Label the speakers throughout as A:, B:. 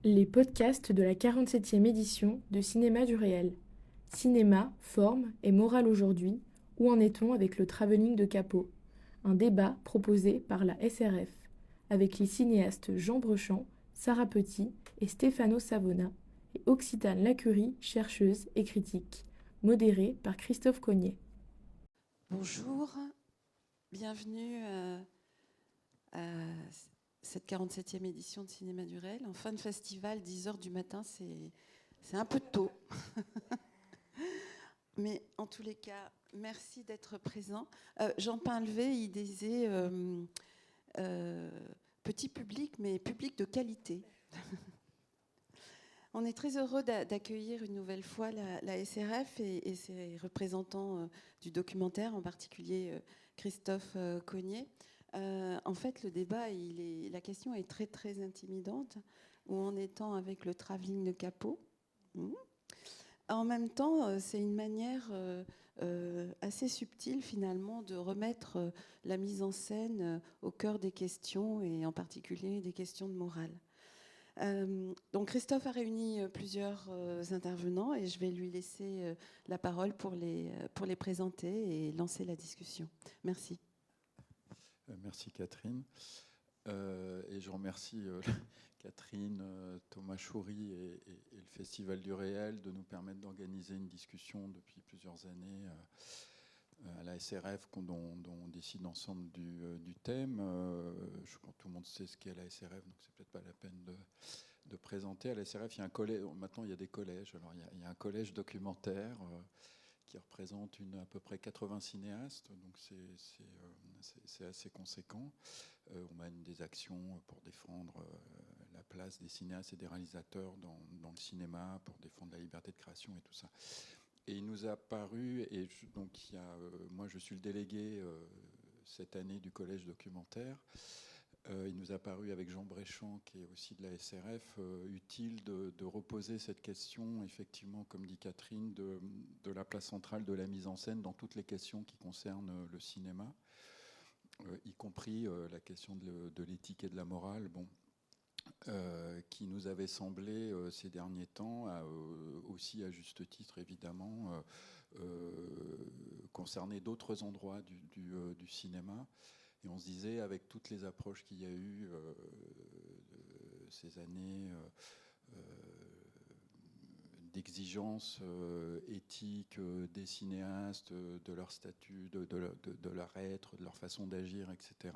A: Les podcasts de la 47e édition de Cinéma du Réel. Cinéma, forme et morale aujourd'hui, où en est-on avec le travelling de Capot? Un débat proposé par la SRF, avec les cinéastes Jean Brechant, Sarah Petit et Stefano Savona, et Occitane Lacurie, chercheuse et critique, modéré par Christophe Cognet.
B: Bonjour, bienvenue à cette 47e édition de Cinéma du Réel. En fin de festival, 10h du matin, c'est un peu tôt. Mais en tous les cas, merci d'être présent. Jean Painlevé, il disait petit public, mais public de qualité. On est très heureux d'accueillir une nouvelle fois la SRF et ses représentants du documentaire, en particulier Christophe Cognet. En fait, le débat, la question est très très intimidante. Où en étant avec le travelling de Capot. En même temps, c'est une manière assez subtile finalement de remettre la mise en scène au cœur des questions et en particulier des questions de morale. Donc Christophe a réuni plusieurs intervenants et je vais lui laisser la parole pour les présenter et lancer la discussion. Merci.
C: Merci Catherine. Et je remercie Catherine, Thomas Choury et le Festival du Réel de nous permettre d'organiser une discussion depuis plusieurs années à la SRF dont on décide ensemble du thème. Je crois que tout le monde sait ce qu'est la SRF, donc c'est peut-être pas la peine de présenter. À la SRF, il y a un collège. Maintenant, il y a des collèges. Alors, il y a un collège documentaire qui représente à peu près 80 cinéastes, donc c'est assez conséquent. On mène des actions pour défendre la place des cinéastes et des réalisateurs dans le cinéma, pour défendre la liberté de création et tout ça. Et il nous a paru, moi je suis le délégué cette année du collège documentaire, il nous a paru avec Jean Brechant, qui est aussi de la SRF, utile de reposer cette question, effectivement, comme dit Catherine, de la place centrale de la mise en scène dans toutes les questions qui concernent le cinéma, y compris la question de l'éthique et de la morale. Qui nous avait semblé ces derniers temps, aussi à juste titre évidemment, concerner d'autres endroits du cinéma. Et on se disait, avec toutes les approches qu'il y a eu ces années d'exigences éthiques des cinéastes, de leur statut, de leur être, de leur façon d'agir, etc.,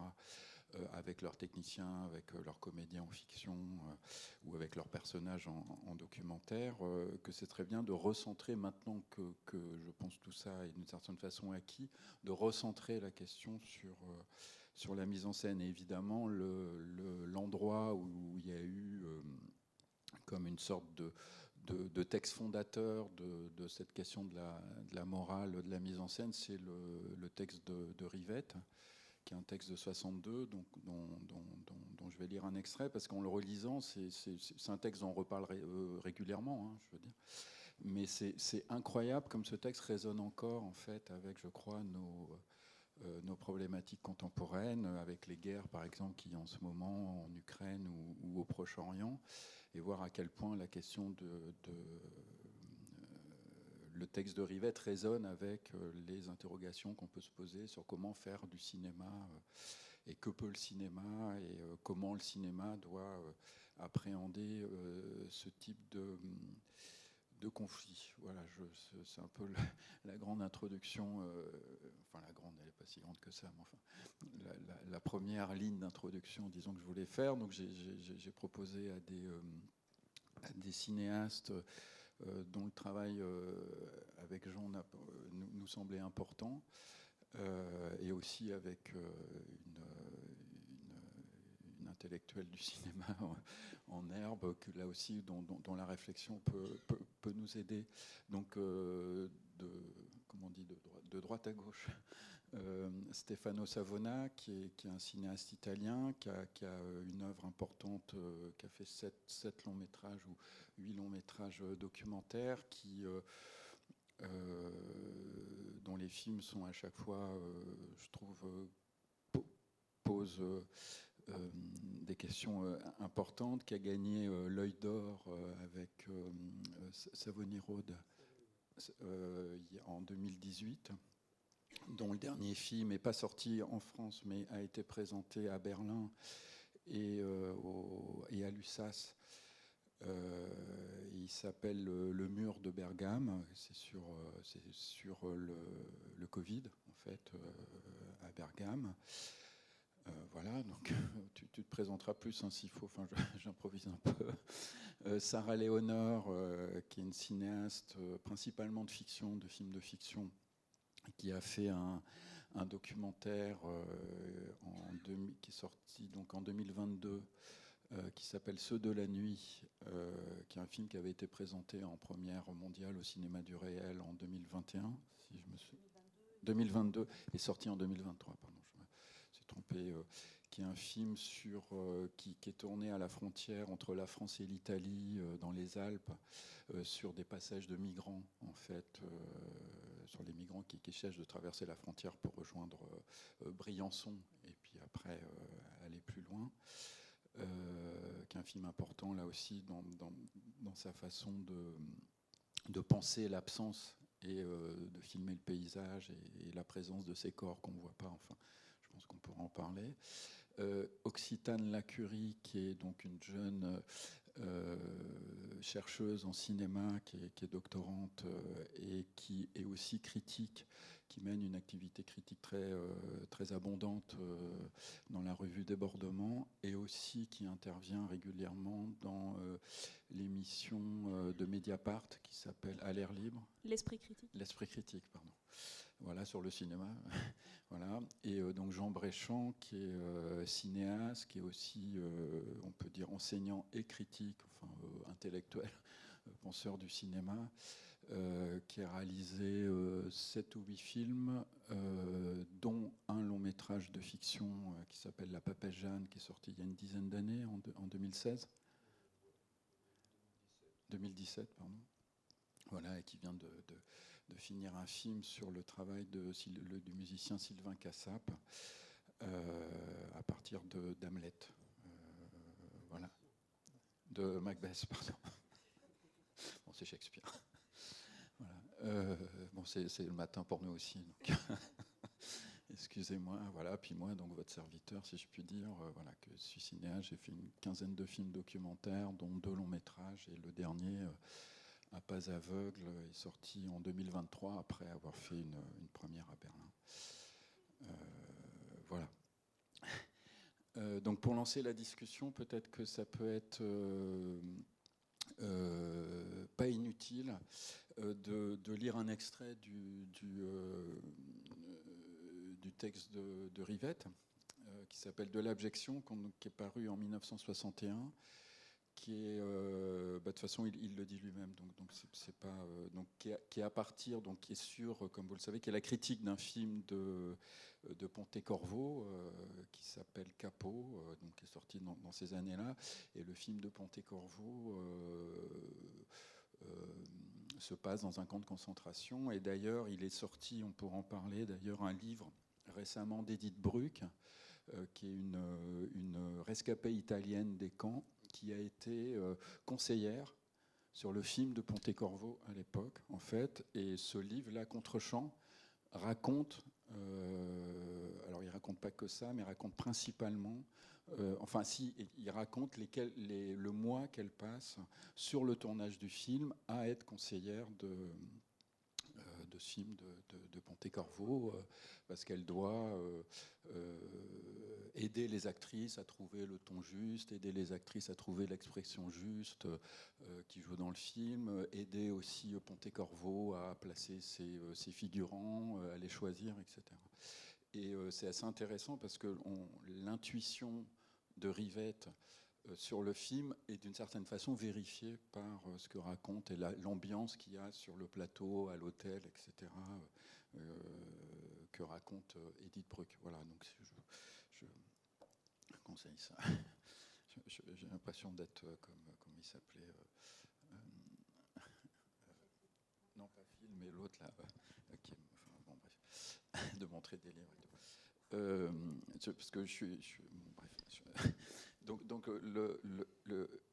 C: avec leurs techniciens, avec leurs comédiens en fiction ou avec leurs personnages en documentaire, que c'est très bien de recentrer, maintenant que je pense tout ça est d'une certaine façon acquis, de recentrer la question sur la mise en scène. Et évidemment, l'endroit où il y a eu comme une sorte de texte fondateur de cette question de la morale, de la mise en scène, c'est le texte de Rivette, qui est un texte de 62, dont je vais lire un extrait, parce qu'en le relisant, c'est un texte dont on reparle régulièrement, je veux dire. Mais c'est incroyable comme ce texte résonne encore, en fait, avec, je crois, nos problématiques contemporaines, avec les guerres, par exemple, qu'il y a en ce moment en Ukraine ou au Proche-Orient, et voir à quel point la question le texte de Rivette résonne avec les interrogations qu'on peut se poser sur comment faire du cinéma et que peut le cinéma et comment le cinéma doit appréhender ce type de conflit. Voilà, c'est un peu la grande introduction, enfin la grande, elle n'est pas si grande que ça, mais enfin, la première ligne d'introduction, disons, que je voulais faire. Donc j'ai proposé à des cinéastes dont le travail avec Jean nous semblait important, et aussi avec une intellectuelle du cinéma en herbe, que là aussi, dont la réflexion peut nous aider. Donc, comment on dit, de droite à gauche. Stefano Savona, qui est un cinéaste italien, qui a une œuvre importante, qui a fait 7 longs métrages ou 8 longs métrages documentaires, dont les films sont à chaque fois, je trouve, posent des questions importantes, qui a gagné l'Œil d'Or avec Savonirode en 2018, dont le dernier film n'est pas sorti en France, mais a été présenté à Berlin et à l'USAS. Il s'appelle Le mur de Bergame. C'est sur le Covid, en fait, à Bergame. Voilà, donc tu te présenteras plus s'il faut, enfin j'improvise un peu. Sarah Léonard, qui est une cinéaste principalement de fiction, de films de fiction, qui a fait un documentaire qui est sorti donc en 2022, qui s'appelle Ceux de la nuit, qui est un film qui avait été présenté en première mondiale au cinéma du réel en 2021, si je me souviens. 2022 et sorti en 2023, pardon, je me suis trompé, qui est un film qui est tourné à la frontière entre la France et l'Italie, dans les Alpes, sur des passages de migrants, en fait, sur les migrants qui cherchent de traverser la frontière pour rejoindre Briançon et puis après aller plus loin. Qui est un film important là aussi dans sa façon de penser l'absence et de filmer le paysage et la présence de ces corps qu'on ne voit pas. Enfin, je pense qu'on pourra en parler. Occitane Lacurie, qui est donc une jeune chercheuse en cinéma, qui est doctorante et qui est aussi critique, qui mène une activité critique très abondante dans la revue Débordement, et aussi qui intervient régulièrement dans l'émission de Mediapart qui s'appelle À l'air libre.
D: L'esprit critique.
C: L'esprit critique, pardon. Voilà, sur le cinéma. Voilà. Et donc Jean Bréchamp, qui est cinéaste, qui est aussi, on peut dire, enseignant et critique, enfin intellectuel, penseur du cinéma, qui a réalisé 7 ou 8 films, dont un long métrage de fiction qui s'appelle La Papesse Jeanne, qui est sorti il y a une dizaine d'années, en 2016. 2017, pardon. Voilà, et qui vient de finir un film sur le travail du musicien Sylvain Cassap à partir d'Hamlet. Voilà. De Macbeth, pardon. Bon, c'est Shakespeare. Voilà. Bon, c'est le matin pour nous aussi, donc excusez-moi. Voilà. Puis moi, donc votre serviteur, si je puis dire, voilà, que je suis cinéaste, j'ai fait une quinzaine de films documentaires, dont 2 longs métrages, et le dernier, À pas aveugle, est sorti en 2023 après avoir fait une première à Berlin. Voilà. Donc pour lancer la discussion, peut-être que ça peut être pas inutile de lire un extrait du texte de Rivette, qui s'appelle De l'abjection, qui est paru en 1961. Qui est, de toute façon, il le dit lui-même, donc c'est pas, donc qui est à partir, donc qui est sur, comme vous le savez, qui est la critique d'un film de Pontecorvo qui s'appelle Capot, donc qui est sorti dans ces années-là, et le film de Pontecorvo se passe dans un camp de concentration, et d'ailleurs, il est sorti, on pourra en parler, d'ailleurs, un livre récemment d'Edith Bruck, qui est une rescapée italienne des camps, qui a été conseillère sur le film de Pontecorvo à l'époque, en fait. Et ce livre-là, Contre-champ, raconte, alors il raconte pas que ça, mais raconte principalement, enfin si, il raconte le mois qu'elle passe sur le tournage du film à être conseillère de ce film de Pontecorvo, parce qu'elle doit aider les actrices à trouver le ton juste, aider les actrices à trouver l'expression juste qui jouent dans le film, aider aussi Pontecorvo à placer ses figurants, à les choisir, etc. Et c'est assez intéressant parce que l'intuition de Rivette sur le film est d'une certaine façon vérifiée par ce que raconte et l'ambiance qu'il y a sur le plateau, à l'hôtel, etc., que raconte Edith Bruck. Voilà, donc je conseille ça. J'ai l'impression d'être comme il s'appelait, non pas Phil, mais l'autre là, enfin, bon, bref, de montrer des livres et tout. parce que donc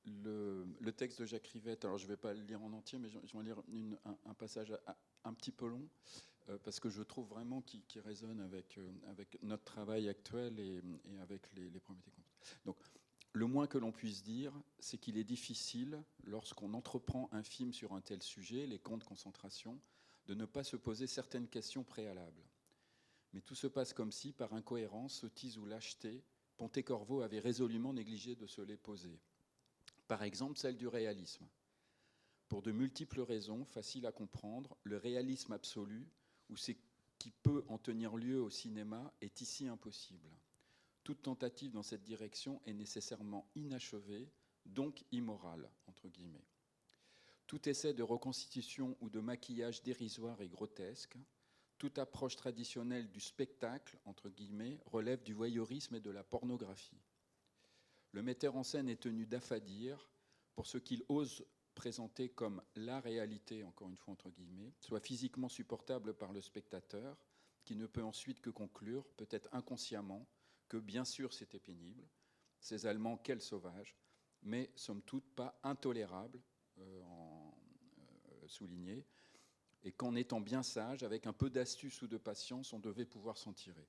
C: le texte de Jacques Rivette, alors je ne vais pas le lire en entier, mais je vais lire un passage un petit peu long, parce que je trouve vraiment qu'il résonne avec notre travail actuel et avec les problématiques. Donc, le moins que l'on puisse dire, c'est qu'il est difficile, lorsqu'on entreprend un film sur un tel sujet, les camps de concentration, de ne pas se poser certaines questions préalables. Mais tout se passe comme si, par incohérence, sottise ou lâcheté, Pontecorvo avait résolument négligé de se les poser. Par exemple, celle du réalisme. Pour de multiples raisons, faciles à comprendre, le réalisme absolu, ou ce qui peut en tenir lieu au cinéma, est ici impossible. Toute tentative dans cette direction est nécessairement inachevée, donc immorale, entre guillemets. Tout essai de reconstitution ou de maquillage dérisoire et grotesque, toute approche traditionnelle du spectacle, entre guillemets, relève du voyeurisme et de la pornographie. Le metteur en scène est tenu d'affadir pour ce qu'il ose présenter comme la réalité, encore une fois entre guillemets, soit physiquement supportable par le spectateur, qui ne peut ensuite que conclure, peut-être inconsciemment, que bien sûr c'était pénible, ces Allemands, quels sauvages, mais somme toute pas intolérables, souligné, et qu'en étant bien sage, avec un peu d'astuce ou de patience, on devait pouvoir s'en tirer.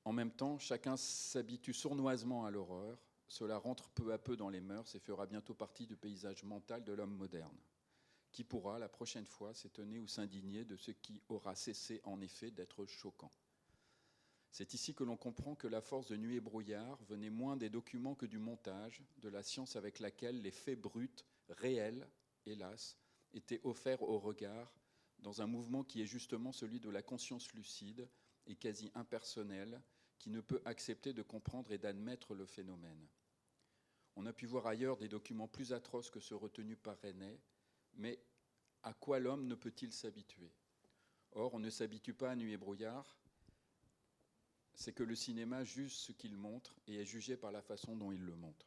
C: En même temps, chacun s'habitue sournoisement à l'horreur, cela rentre peu à peu dans les mœurs et fera bientôt partie du paysage mental de l'homme moderne, qui pourra, la prochaine fois, s'étonner ou s'indigner de ce qui aura cessé en effet d'être choquant. C'est ici que l'on comprend que la force de Nuit et brouillard venait moins des documents que du montage, de la science avec laquelle les faits bruts, réels, hélas, étaient offerts au regard, dans un mouvement qui est justement celui de la conscience lucide et quasi impersonnelle, qui ne peut accepter de comprendre et d'admettre le phénomène. On a pu voir ailleurs des documents plus atroces que ceux retenus par René, mais à quoi l'homme ne peut-il s'habituer ? Or, on ne s'habitue pas à Nuit et brouillard, c'est que le cinéma juge ce qu'il montre et est jugé par la façon dont il le montre.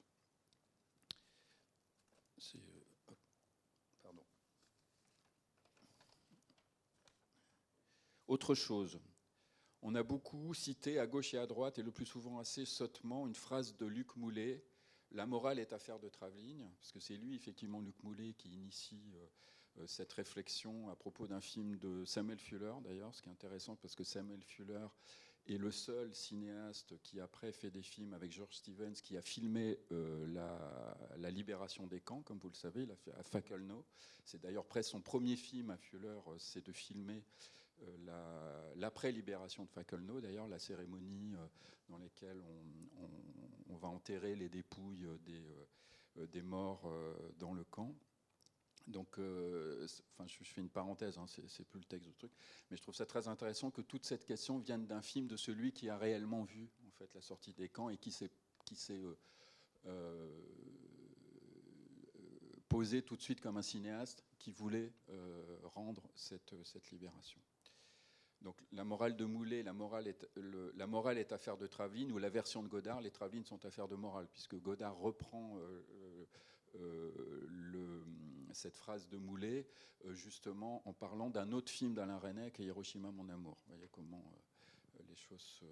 C: Pardon. Autre chose, on a beaucoup cité à gauche et à droite, et le plus souvent assez sottement, une phrase de Luc Moulet, « La morale est affaire de Travelling », parce que c'est lui, effectivement, Luc Moulet, qui initie cette réflexion à propos d'un film de Samuel Fuller, d'ailleurs, ce qui est intéressant, parce que Samuel Fuller est le seul cinéaste qui après fait des films avec George Stevens, qui a filmé la libération des camps, comme vous le savez, il a fait à Fackelno. C'est d'ailleurs presque son premier film à Fuller, c'est de filmer l'après-libération de Fackelno, d'ailleurs, la cérémonie dans laquelle on va enterrer les dépouilles des morts dans le camp. Donc, je fais une parenthèse, hein, c'est plus le texte du truc, mais je trouve ça très intéressant que toute cette question vienne d'un film de celui qui a réellement vu en fait la sortie des camps et qui s'est posé tout de suite comme un cinéaste qui voulait rendre cette libération. Donc la morale de Moulet, la morale est affaire de Travelling, ou la version de Godard, les Travelling sont affaire de morale, puisque Godard reprend cette phrase de Moulet, justement en parlant d'un autre film d'Alain Resnais qui est Hiroshima, mon amour. Vous voyez comment les choses...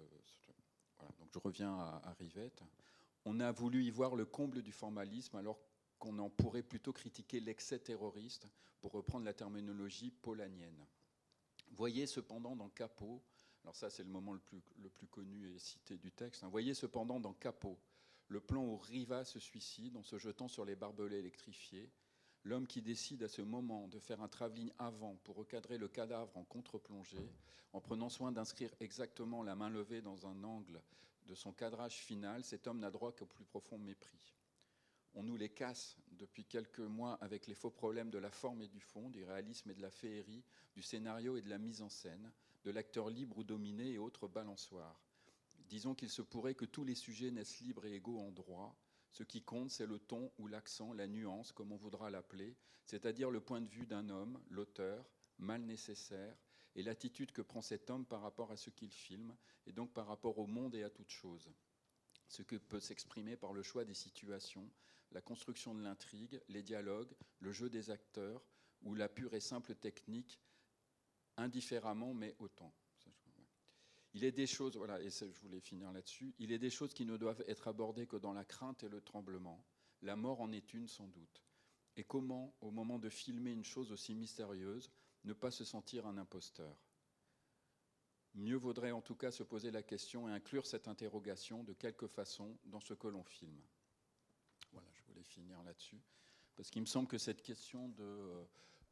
C: Voilà. Donc je reviens à Rivette. On a voulu y voir le comble du formalisme, alors qu'on en pourrait plutôt critiquer l'excès terroriste, pour reprendre la terminologie polannienne. Voyez cependant dans Capot, alors ça c'est le moment le plus connu et cité du texte, hein, voyez cependant dans Capot le plan où Riva se suicide en se jetant sur les barbelés électrifiés, l'homme qui décide à ce moment de faire un travelling avant pour recadrer le cadavre en contre-plongée, en prenant soin d'inscrire exactement la main levée dans un angle de son cadrage final, cet homme n'a droit qu'au plus profond mépris. On nous les casse depuis quelques mois avec les faux problèmes de la forme et du fond, du réalisme et de la féerie, du scénario et de la mise en scène, de l'acteur libre ou dominé et autres balançoires. Disons qu'il se pourrait que tous les sujets naissent libres et égaux en droit. Ce qui compte, c'est le ton ou l'accent, la nuance, comme on voudra l'appeler, c'est-à-dire le point de vue d'un homme, l'auteur, mal nécessaire, et l'attitude que prend cet homme par rapport à ce qu'il filme, et donc par rapport au monde et à toute chose. Ce que peut s'exprimer par le choix des situations, la construction de l'intrigue, les dialogues, le jeu des acteurs, ou la pure et simple technique, indifféremment mais autant. Il est des choses, voilà, et je voulais finir là-dessus, il est des choses qui ne doivent être abordées que dans la crainte et le tremblement. La mort en est une, sans doute. Et comment, au moment de filmer une chose aussi mystérieuse, ne pas se sentir un imposteur ? Mieux vaudrait en tout cas se poser la question et inclure cette interrogation de quelque façon dans ce que l'on filme. Voilà, je voulais finir là-dessus. Parce qu'il me semble que cette question de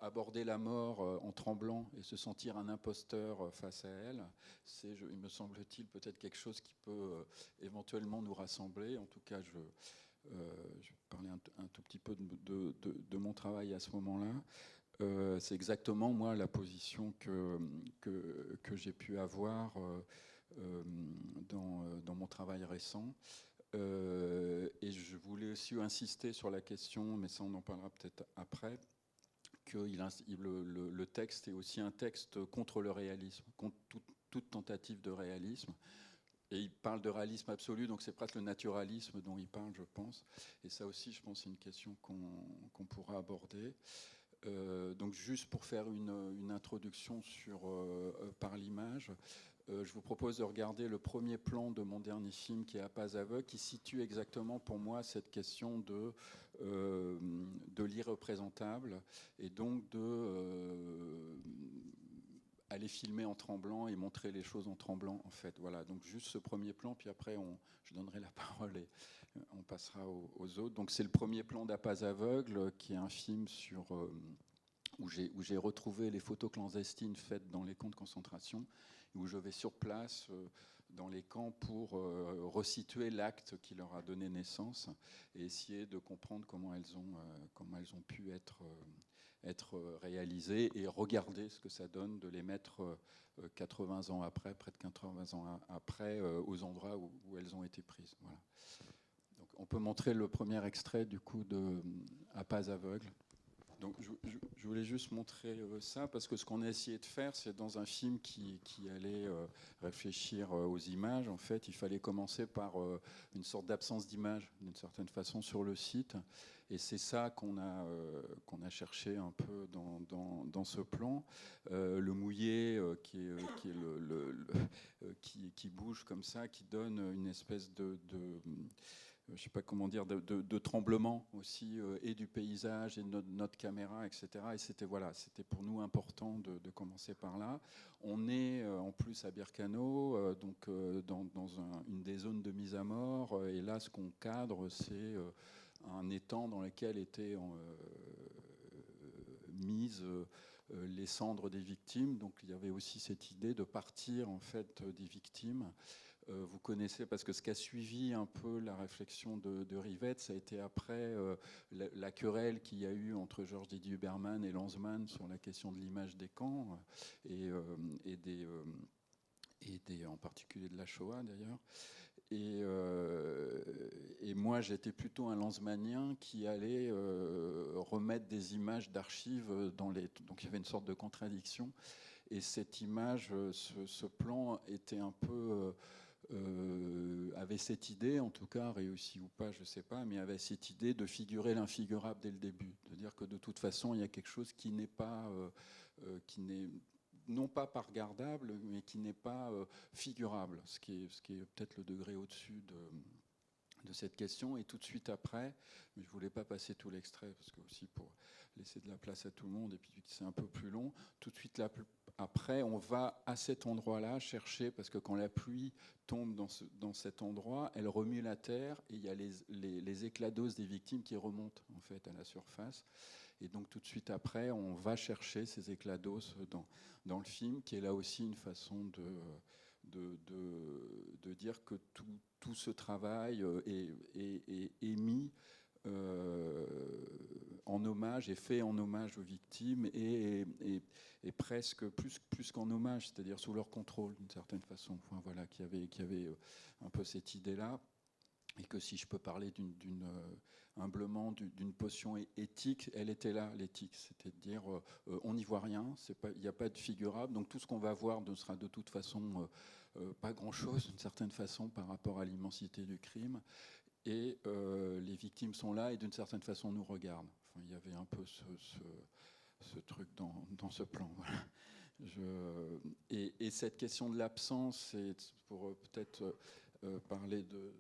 C: aborder la mort en tremblant et se sentir un imposteur face à elle, c'est, il me semble-t-il, peut-être quelque chose qui peut éventuellement nous rassembler. En tout cas, je vais parler un tout petit peu de mon travail à ce moment-là. C'est exactement, moi, la position que j'ai pu avoir dans mon travail récent. Et je voulais aussi insister sur la question, mais ça on en parlera peut-être après, que le texte est aussi un texte contre le réalisme, contre toute tentative de réalisme. Et il parle de réalisme absolu, donc c'est presque le naturalisme dont il parle, je pense. Et ça aussi, je pense, c'est une question qu'on pourra aborder. Donc juste pour faire une introduction par l'image, je vous propose de regarder le premier plan de mon dernier film qui est À pas aveugle, qui situe exactement pour moi cette question de l'irreprésentable et donc aller filmer en tremblant et montrer les choses en tremblant, en fait. Voilà, donc juste ce premier plan, puis après je donnerai la parole et on passera aux autres. Donc c'est le premier plan d'À pas aveugle, qui est un film où j'ai retrouvé les photos clandestines faites dans les camps de concentration, où je vais sur place dans les camps pour resituer l'acte qui leur a donné naissance et essayer de comprendre comment elles ont pu être réalisées et regarder ce que ça donne de les mettre 80 ans après, près de 80 ans après, aux endroits où elles ont été prises. Voilà. Donc on peut montrer le premier extrait du coup de À pas aveugle. Donc, je voulais juste montrer ça, parce que ce qu'on a essayé de faire, c'est dans un film qui allait réfléchir aux images. En fait, il fallait commencer par une sorte d'absence d'image, d'une certaine façon, sur le site. Et c'est ça qu'on a cherché un peu dans ce plan. Le mouillé qui bouge comme ça, qui donne une espèce je ne sais pas comment dire, de tremblement aussi, et du paysage, et de notre caméra, etc. Et c'était pour nous important de commencer par là. On est en plus à Bircano, donc dans une des zones de mise à mort. Et là, ce qu'on cadre, c'est un étang dans lequel étaient mises les cendres des victimes. Donc il y avait aussi cette idée de partir en fait des victimes. Vous connaissez, parce que ce qui a suivi un peu la réflexion de Rivette, ça a été après la querelle qu'il y a eu entre Georges Didier Huberman et Lanzmann sur la question de l'image des camps et en particulier de la Shoah d'ailleurs. Et moi, j'étais plutôt un lanzmannien qui allait remettre des images d'archives dans les... Donc il y avait une sorte de contradiction. Et cette image, ce plan était un peu... avait cette idée, en tout cas réussie ou pas, je ne sais pas, mais avait cette idée de figurer l'infigurable dès le début, de dire que de toute façon il y a quelque chose qui n'est pas, non pas pas regardable, mais qui n'est pas figurable, ce qui est peut-être le degré au-dessus de cette question. Et tout de suite après, mais je ne voulais pas passer tout l'extrait, parce que aussi pour laisser de la place à tout le monde, et puis c'est un peu plus long, tout de suite après, on va à cet endroit-là chercher, parce que quand la pluie tombe dans cet endroit, elle remue la terre, et il y a les éclats d'os des victimes qui remontent en fait à la surface. Et donc tout de suite après, on va chercher ces éclats d'os dans le film, qui est là aussi une façon de dire que tout ce travail est mis en hommage, est fait en hommage aux victimes, et presque plus qu'en hommage, c'est-à-dire sous leur contrôle d'une certaine façon. Enfin, voilà, qu'il y avait un peu cette idée-là. Et que si je peux parler humblement d'une potion éthique, elle était là, l'éthique. C'était de dire, on n'y voit rien, il n'y a pas de figurable, donc tout ce qu'on va voir ne sera de toute façon pas grand-chose, d'une certaine façon, par rapport à l'immensité du crime. Et les victimes sont là et d'une certaine façon nous regardent. Enfin, il y avait un peu ce truc dans ce plan. Voilà. Et cette question de l'absence, c'est pour peut-être parler de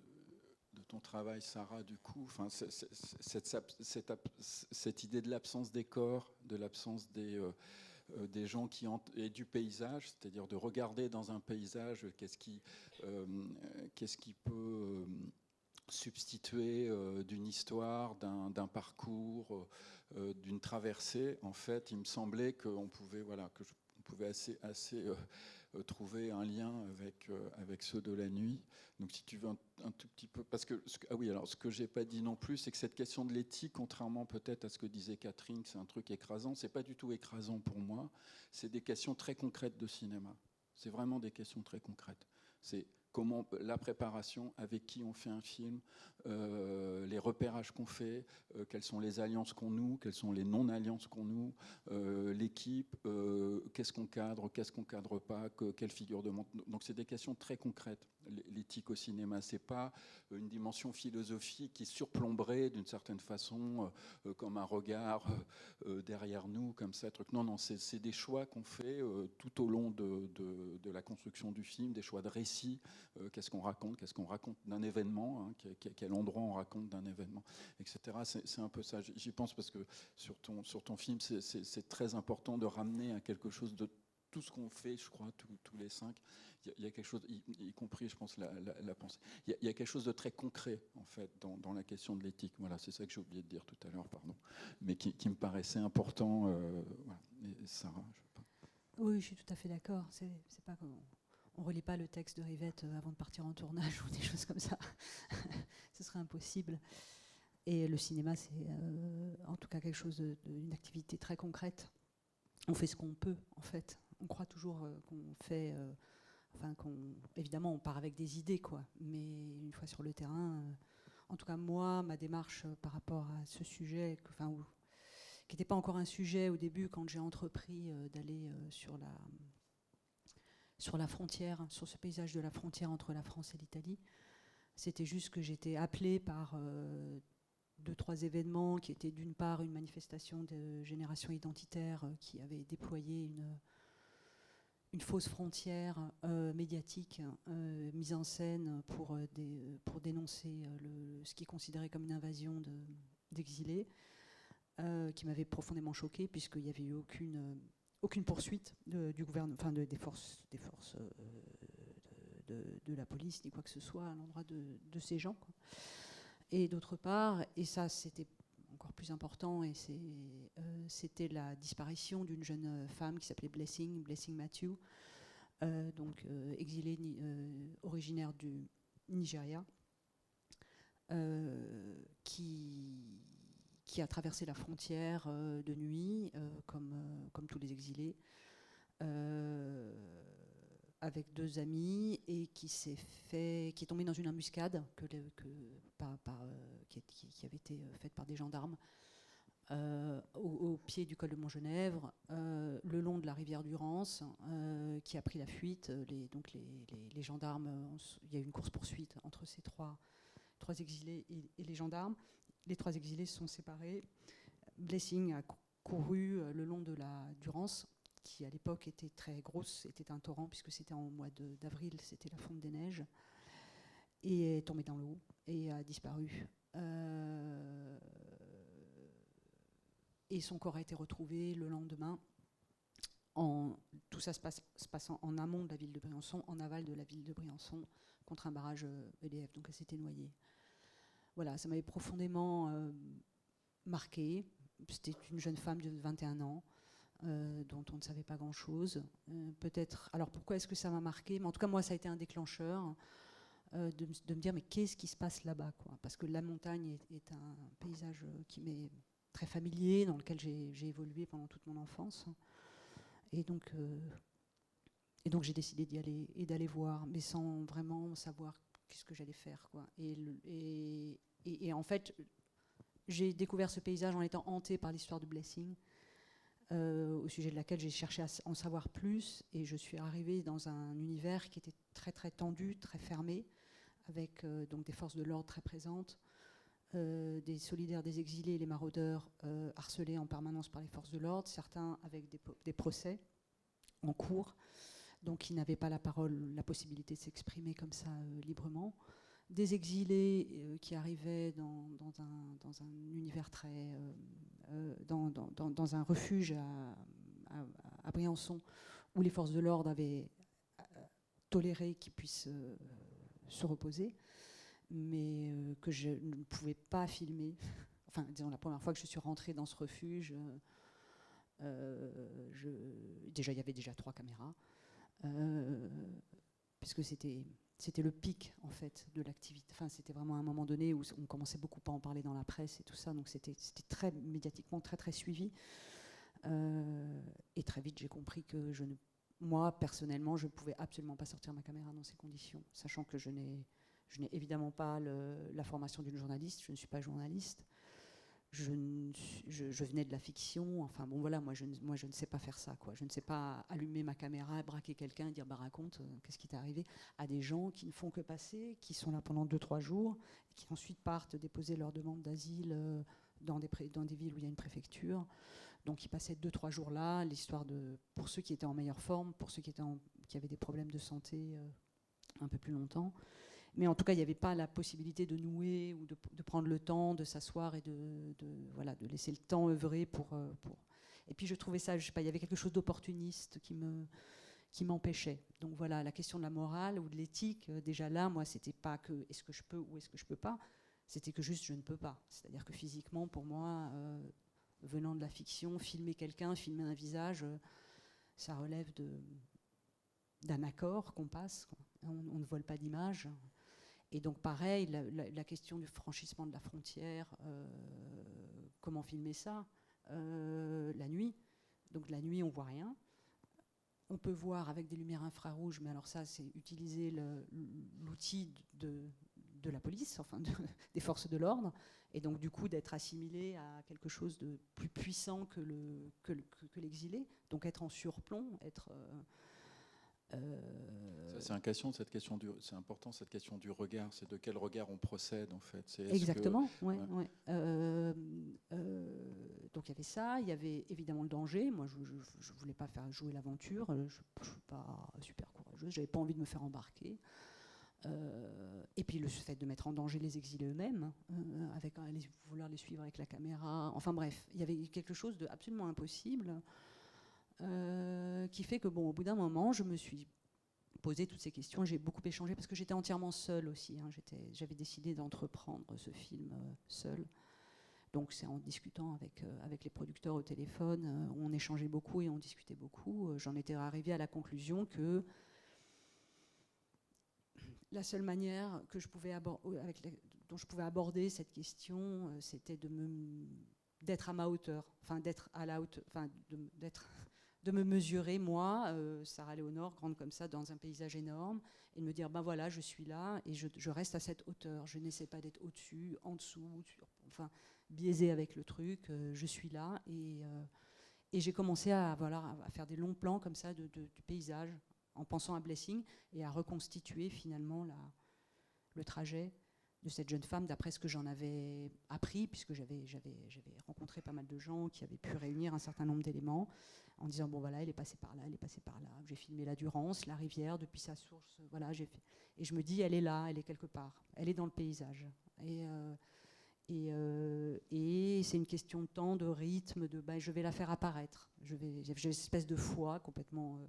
C: ton travail, Sarah, du coup, enfin, cette idée de l'absence des corps, de l'absence des gens et du paysage, c'est-à-dire de regarder dans un paysage qu'est-ce qui peut substituer d'une histoire, d'un parcours, d'une traversée. En fait, il me semblait qu'on pouvait, on pouvait assez trouver un lien avec ceux de la nuit. Donc, si tu veux un tout petit peu, parce que alors ce que j'ai pas dit non plus, c'est que cette question de l'éthique, contrairement peut-être à ce que disait Catherine, que c'est un truc écrasant, c'est pas du tout écrasant pour moi. C'est des questions très concrètes de cinéma. C'est vraiment des questions très concrètes. C'est comment la préparation, avec qui on fait un film, les repérages qu'on fait, quelles sont les alliances qu'on noue, quelles sont les non-alliances qu'on noue, l'équipe, qu'est-ce qu'on cadre pas, quelle figure de montre. Donc c'est des questions très concrètes. L'éthique au cinéma, c'est pas une dimension philosophique qui surplomberait d'une certaine façon, comme un regard derrière nous, comme ça, truc. Non, non, c'est des choix qu'on fait tout au long de la construction du film, des choix de récit. Qu'est-ce qu'on raconte d'un événement, hein, quel endroit on raconte d'un événement, etc. C'est un peu ça. J'y pense parce que sur ton film, c'est très important de ramener à quelque chose de tout ce qu'on fait, je crois, tous les 5. Il y a quelque chose, y compris, je pense, la pensée. Il y a quelque chose de très concret, en fait, dans la question de l'éthique. Voilà, c'est ça que j'ai oublié de dire tout à l'heure, pardon, mais qui me paraissait important. Voilà. Et Sarah, je sais pas.
D: Oui, je suis tout à fait d'accord. C'est pas qu'on on relit pas le texte de Rivette avant de partir en tournage ou des choses comme ça. Ce serait impossible. Et le cinéma, c'est en tout cas quelque chose d'une activité très concrète. On fait ce qu'on peut, en fait. On croit toujours qu'on fait... évidemment, on part avec des idées, quoi. Mais une fois sur le terrain... en tout cas, moi, ma démarche par rapport à ce sujet... qui n'était pas encore un sujet au début quand j'ai entrepris d'aller sur la frontière, sur ce paysage de la frontière entre la France et l'Italie. C'était juste que j'étais appelée par 2-3 événements qui étaient d'une part une manifestation de génération identitaire qui avait déployé une fausse frontière médiatique mise en scène pour dénoncer ce qui est considéré comme une invasion d'exilés, qui m'avait profondément choquée puisqu'il n'y avait eu aucune poursuite du gouvernement, enfin des forces de la police ni quoi que ce soit à l'endroit de ces gens, quoi. Et d'autre part, et ça c'était encore plus important, et c'était la disparition d'une jeune femme qui s'appelait Blessing Matthew, exilée originaire du Nigeria, qui a traversé la frontière de nuit, comme tous les exilés, avec 2 amis, et qui est tombé dans une embuscade qui avait été faite par des gendarmes au pied du col de Montgenèvre, le long de la rivière du Rance, qui a pris la fuite. Les gendarmes, il y a eu une course-poursuite entre ces trois exilés et les gendarmes. Les 3 exilés se sont séparés. Blessing a couru le long de la Durance, qui à l'époque était très grosse, c'était un torrent puisque c'était en mois d'avril, c'était la fonte des neiges, et est tombée dans l'eau et a disparu. Et son corps a été retrouvé le lendemain. Tout ça se passe en amont de la ville de Briançon, en aval de la ville de Briançon, contre un barrage EDF, donc elle s'était noyée. Voilà, ça m'avait profondément marquée. C'était une jeune femme de 21 ans, dont on ne savait pas grand-chose. Peut-être. Alors pourquoi est-ce que ça m'a marquée ? Mais en tout cas, moi, ça a été un déclencheur de me dire, mais qu'est-ce qui se passe là-bas, quoi ? Parce que la montagne est un paysage qui m'est très familier, dans lequel j'ai évolué pendant toute mon enfance. Et donc j'ai décidé d'y aller et d'aller voir, mais sans vraiment savoir qu'est-ce que j'allais faire, quoi. Et en fait, j'ai découvert ce paysage en étant hantée par l'histoire de Blessing, au sujet de laquelle j'ai cherché à en savoir plus, et je suis arrivée dans un univers qui était très très tendu, très fermé, avec donc des forces de l'ordre très présentes, des solidaires des exilés et les maraudeurs harcelés en permanence par les forces de l'ordre, certains avec des procès, en cours, donc qui n'avaient pas la parole, la possibilité de s'exprimer comme ça librement. Des exilés qui arrivaient dans un univers très... dans un refuge à Briançon, où les forces de l'ordre avaient toléré qu'ils puissent se reposer, mais que je ne pouvais pas filmer. Enfin, disons, la première fois que je suis rentrée dans ce refuge, déjà, il y avait déjà 3 caméras, puisque c'était le pic, en fait, de l'activité. Enfin, c'était vraiment un moment donné où on commençait beaucoup à en parler dans la presse et tout ça, donc c'était très médiatiquement, très, très suivi. Et très vite, j'ai compris que moi, personnellement, je ne pouvais absolument pas sortir ma caméra dans ces conditions, sachant que je n'ai évidemment pas la formation d'une journaliste, je ne suis pas journaliste. Je venais de la fiction, enfin bon voilà, moi je ne sais pas faire ça, quoi. Je ne sais pas allumer ma caméra, braquer quelqu'un et dire bah raconte, qu'est-ce qui t'est arrivé, à des gens qui ne font que passer, qui sont là pendant 2-3 jours, et qui ensuite partent déposer leur demande d'asile dans des villes où il y a une préfecture. Donc ils passaient 2-3 jours là, l'histoire pour ceux qui étaient en meilleure forme, pour ceux qui avaient des problèmes de santé un peu plus longtemps. Mais en tout cas, il n'y avait pas la possibilité de nouer ou de prendre le temps, de s'asseoir et de laisser le temps œuvrer pour... Et puis je trouvais ça, je sais pas, il y avait quelque chose d'opportuniste qui m'empêchait. Donc voilà, la question de la morale ou de l'éthique, déjà là, moi, c'était pas que est-ce que je peux ou est-ce que je peux pas, c'était que juste je ne peux pas. C'est-à-dire que physiquement, pour moi, venant de la fiction, filmer quelqu'un, filmer un visage, ça relève d'un accord qu'on passe, quoi. On ne vole pas d'image. Et donc pareil, la question du franchissement de la frontière, comment filmer ça la nuit. Donc la nuit, on voit rien. On peut voir avec des lumières infrarouges, mais alors ça, c'est utiliser l'outil de la police, enfin des forces de l'ordre, et donc du coup d'être assimilé à quelque chose de plus puissant que l'exilé, donc être en surplomb, être...
C: C'est important, cette question du regard. C'est de quel regard on procède, en fait.
D: Exactement, ouais.
C: Ouais.
D: Donc il y avait ça, il y avait évidemment le danger. Moi, je ne voulais pas faire jouer l'aventure. Je ne suis pas super courageuse, je n'avais pas envie de me faire embarquer. Et puis le fait de mettre en danger les exilés eux-mêmes, avec vouloir les suivre avec la caméra. Enfin bref, il y avait quelque chose d'absolument impossible. Qui fait que, bon, au bout d'un moment, je me suis posé toutes ces questions. J'ai beaucoup échangé parce que j'étais entièrement seule aussi. Hein. J'avais décidé d'entreprendre ce film seule. Donc c'est en discutant avec les producteurs au téléphone, on échangeait beaucoup et on discutait beaucoup. J'en étais arrivée à la conclusion que la seule manière que je pouvais dont je pouvais aborder cette question, c'était d'être à ma hauteur, enfin d'être à la hauteur, enfin de me mesurer, moi, Sarah Léonore, grande comme ça, dans un paysage énorme, et de me dire, ben voilà, je suis là, et je reste à cette hauteur. Je n'essaie pas d'être au-dessus, en dessous, enfin, biaisé avec le truc. Je suis là, et j'ai commencé à faire des longs plans comme ça du paysage, en pensant à Blessing, et à reconstituer finalement le trajet de cette jeune femme, d'après ce que j'en avais appris, puisque j'avais rencontré pas mal de gens qui avaient pu réunir un certain nombre d'éléments, en disant, bon voilà, elle est passée par là, elle est passée par là. J'ai filmé la Durance, la rivière, depuis sa source, voilà, et je me dis, elle est là, elle est quelque part, elle est dans le paysage. Et c'est une question de temps, de rythme, je vais la faire apparaître. J'ai une espèce de foi complètement...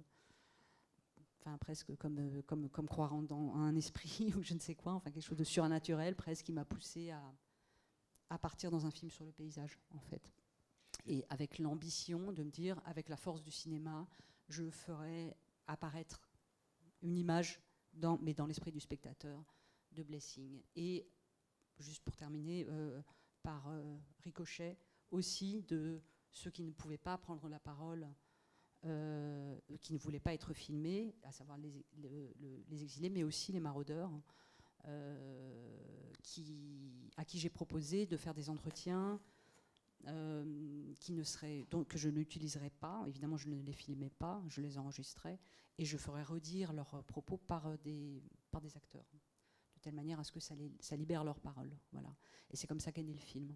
D: Enfin, presque comme croire dans un esprit ou je ne sais quoi, enfin quelque chose de surnaturel presque qui m'a poussée à partir dans un film sur le paysage, en fait. Et avec l'ambition de me dire, avec la force du cinéma, je ferai apparaître une image, mais dans l'esprit du spectateur, de Blessing. Et, juste pour terminer, par ricochet aussi de ceux qui ne pouvaient pas prendre la parole, qui ne voulaient pas être filmés, à savoir les exilés, mais aussi les maraudeurs, à qui j'ai proposé de faire des entretiens que je n'utiliserais pas. Évidemment, je ne les filmais pas, je les enregistrais, et je ferais redire leurs propos par des acteurs, de telle manière à ce que ça libère leurs paroles. Voilà. Et c'est comme ça qu'est né le film.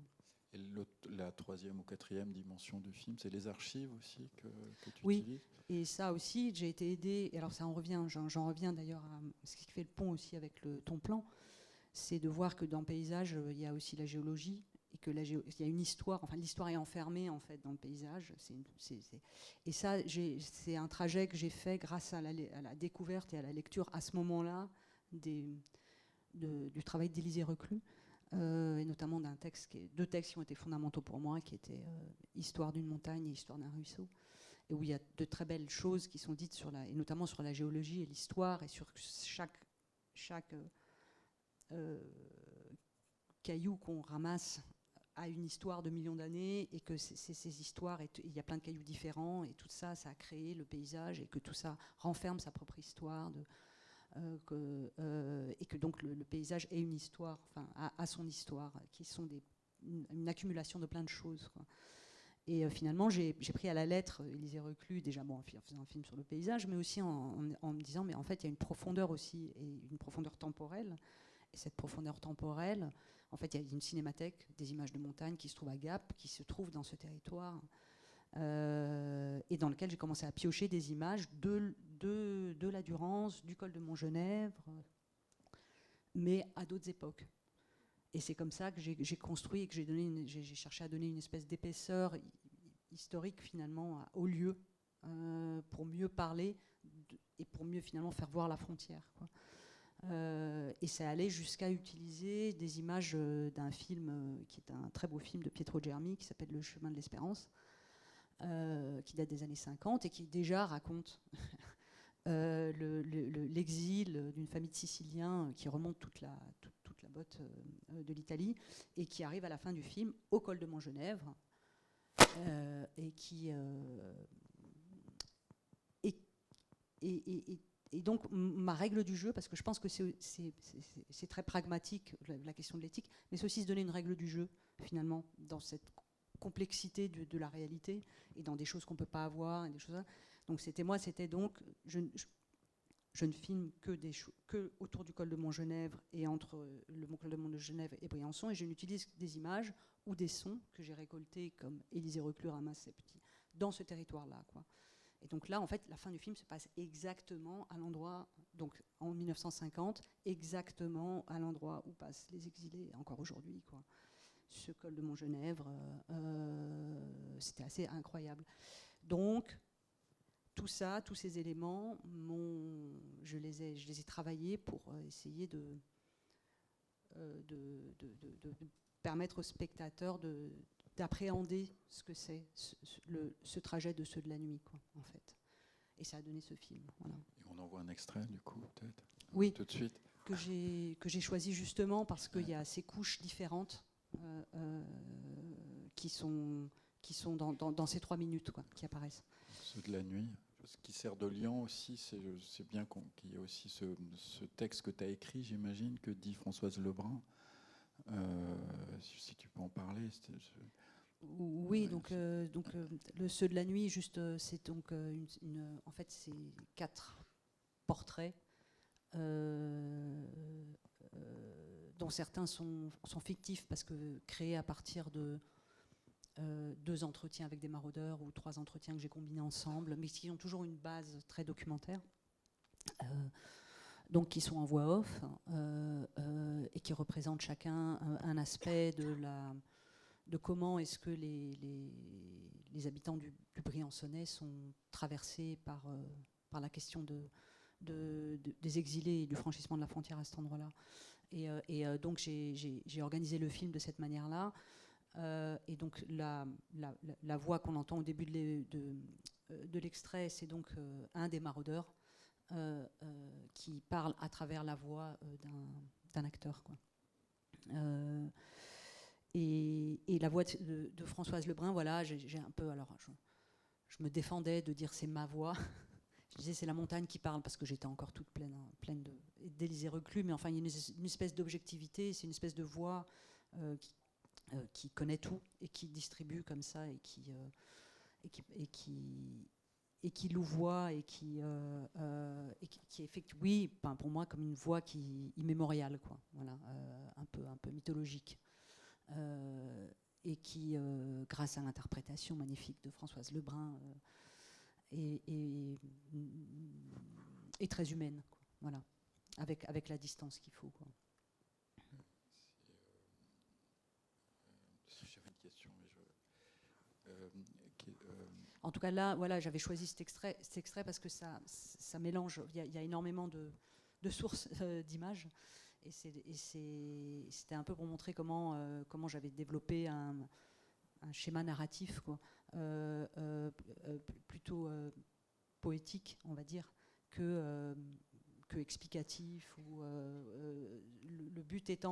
C: Et la troisième ou quatrième dimension du film, c'est les archives aussi que tu
D: Oui.
C: utilises.
D: Et ça aussi, j'ai été aidée, et alors ça en revient, j'en reviens d'ailleurs à ce qui fait le pont aussi avec ton plan, c'est de voir que dans le paysage, il y a aussi la géologie, et que il y a une histoire, enfin l'histoire est enfermée en fait dans le paysage. Et ça, c'est un trajet que j'ai fait grâce à la découverte et à la lecture à ce moment-là du travail d'Élisée Reclus, et notamment deux textes qui ont été fondamentaux pour moi, qui étaient Histoire d'une montagne et Histoire d'un ruisseau, et où il y a de très belles choses qui sont dites et notamment sur la géologie et l'histoire, et sur chaque caillou qu'on ramasse a une histoire de millions d'années, et que ces histoires, il y a plein de cailloux différents, et tout ça, ça a créé le paysage, et que tout ça renferme sa propre histoire, et que donc le paysage est une histoire, enfin a son histoire, qui sont une accumulation de plein de choses, quoi. Et finalement, j'ai pris à la lettre Élisée Reclus, déjà en faisant un film sur le paysage, mais aussi en me disant, mais en fait, il y a une profondeur aussi, et une profondeur temporelle. Et cette profondeur temporelle, en fait, il y a une cinémathèque des images de montagne qui se trouve à Gap, qui se trouve dans ce territoire, et dans lequel j'ai commencé à piocher des images de la Durance, du col de Montgenèvre, mais à d'autres époques. Et c'est comme ça que j'ai construit et que j'ai cherché à donner une espèce d'épaisseur historique finalement au lieu, pour mieux parler et pour mieux finalement faire voir la frontière, quoi. Et ça allait jusqu'à utiliser des images d'un film qui est un très beau film de Pietro Germi qui s'appelle Le chemin de l'espérance, qui date des années 50 et qui déjà raconte l'exil d'une famille de Siciliens qui remonte toute la botte de l'Italie, et qui arrive à la fin du film au col de Montgenèvre, et donc ma règle du jeu, parce que je pense que c'est très pragmatique la question de l'éthique, mais c'est aussi se donner une règle du jeu finalement dans cette complexité de la réalité et dans des choses qu'on peut pas avoir et des choses. Donc c'était donc je ne filme que autour du col de Montgenèvre et entre le col de Montgenèvre et Briançon, et je n'utilise des images ou des sons que j'ai récoltés comme Élisée Reclus ramasse ses petits dans ce territoire-là, quoi. Et donc là, en fait, la fin du film se passe exactement à l'endroit, donc en 1950, exactement à l'endroit où passent les exilés encore aujourd'hui, quoi. Ce col de Montgenèvre, c'était assez incroyable. Donc tout ça, tous ces éléments, je les ai travaillés pour essayer de permettre aux spectateurs d'appréhender ce que c'est ce trajet de ceux de la nuit, quoi, en fait. Et ça a donné ce film. Voilà.
C: Et on en voit un extrait, du coup, peut-être.
D: Oui.
C: Tout de suite.
D: Que j'ai choisi justement parce qu'il y a ces couches différentes qui sont dans ces 3 minutes, quoi, qui apparaissent.
C: Ceux de la nuit. Ce qui sert de lien aussi, c'est bien qu'il y ait aussi ce texte que tu as écrit, j'imagine, que dit Françoise Lebrun. Si tu peux en parler.
D: Oui, donc le Ceux de la nuit, juste, c'est donc en fait, c'est 4 portraits dont certains sont fictifs parce que créés à partir de 2 entretiens avec des maraudeurs ou 3 entretiens que j'ai combinés ensemble, mais qui ont toujours une base très documentaire, donc qui sont en voix off, et qui représentent chacun un aspect de comment est-ce que les habitants du Briançonnais sont traversés par la question des exilés et du franchissement de la frontière à cet endroit-là. Et donc j'ai organisé le film de cette manière-là. Et donc la voix qu'on entend au début de l'extrait, c'est donc un des maraudeurs qui parle à travers la voix d'un acteur, quoi. Et la voix de Françoise Lebrun, voilà, j'ai un peu, alors je me défendais de dire c'est ma voix. Je disais c'est la montagne qui parle parce que j'étais encore toute pleine d'Élisée Reclus, mais enfin il y a une espèce d'objectivité, c'est une espèce de voix qui connaît tout et qui distribue comme ça et qui louvoie et qui effectue, oui, pour moi comme une voix immémoriale, quoi, voilà, un peu mythologique. Et et qui, grâce à l'interprétation magnifique de Françoise Lebrun, est très humaine, quoi. Voilà, avec la distance qu'il faut, quoi.
C: J'avais une question, mais
D: En tout cas, là, voilà, j'avais choisi cet extrait parce que ça mélange. Il y a énormément de sources d'images, et c'était un peu pour montrer comment j'avais développé un schéma narratif, quoi, plutôt poétique, on va dire, que explicatif. Le but était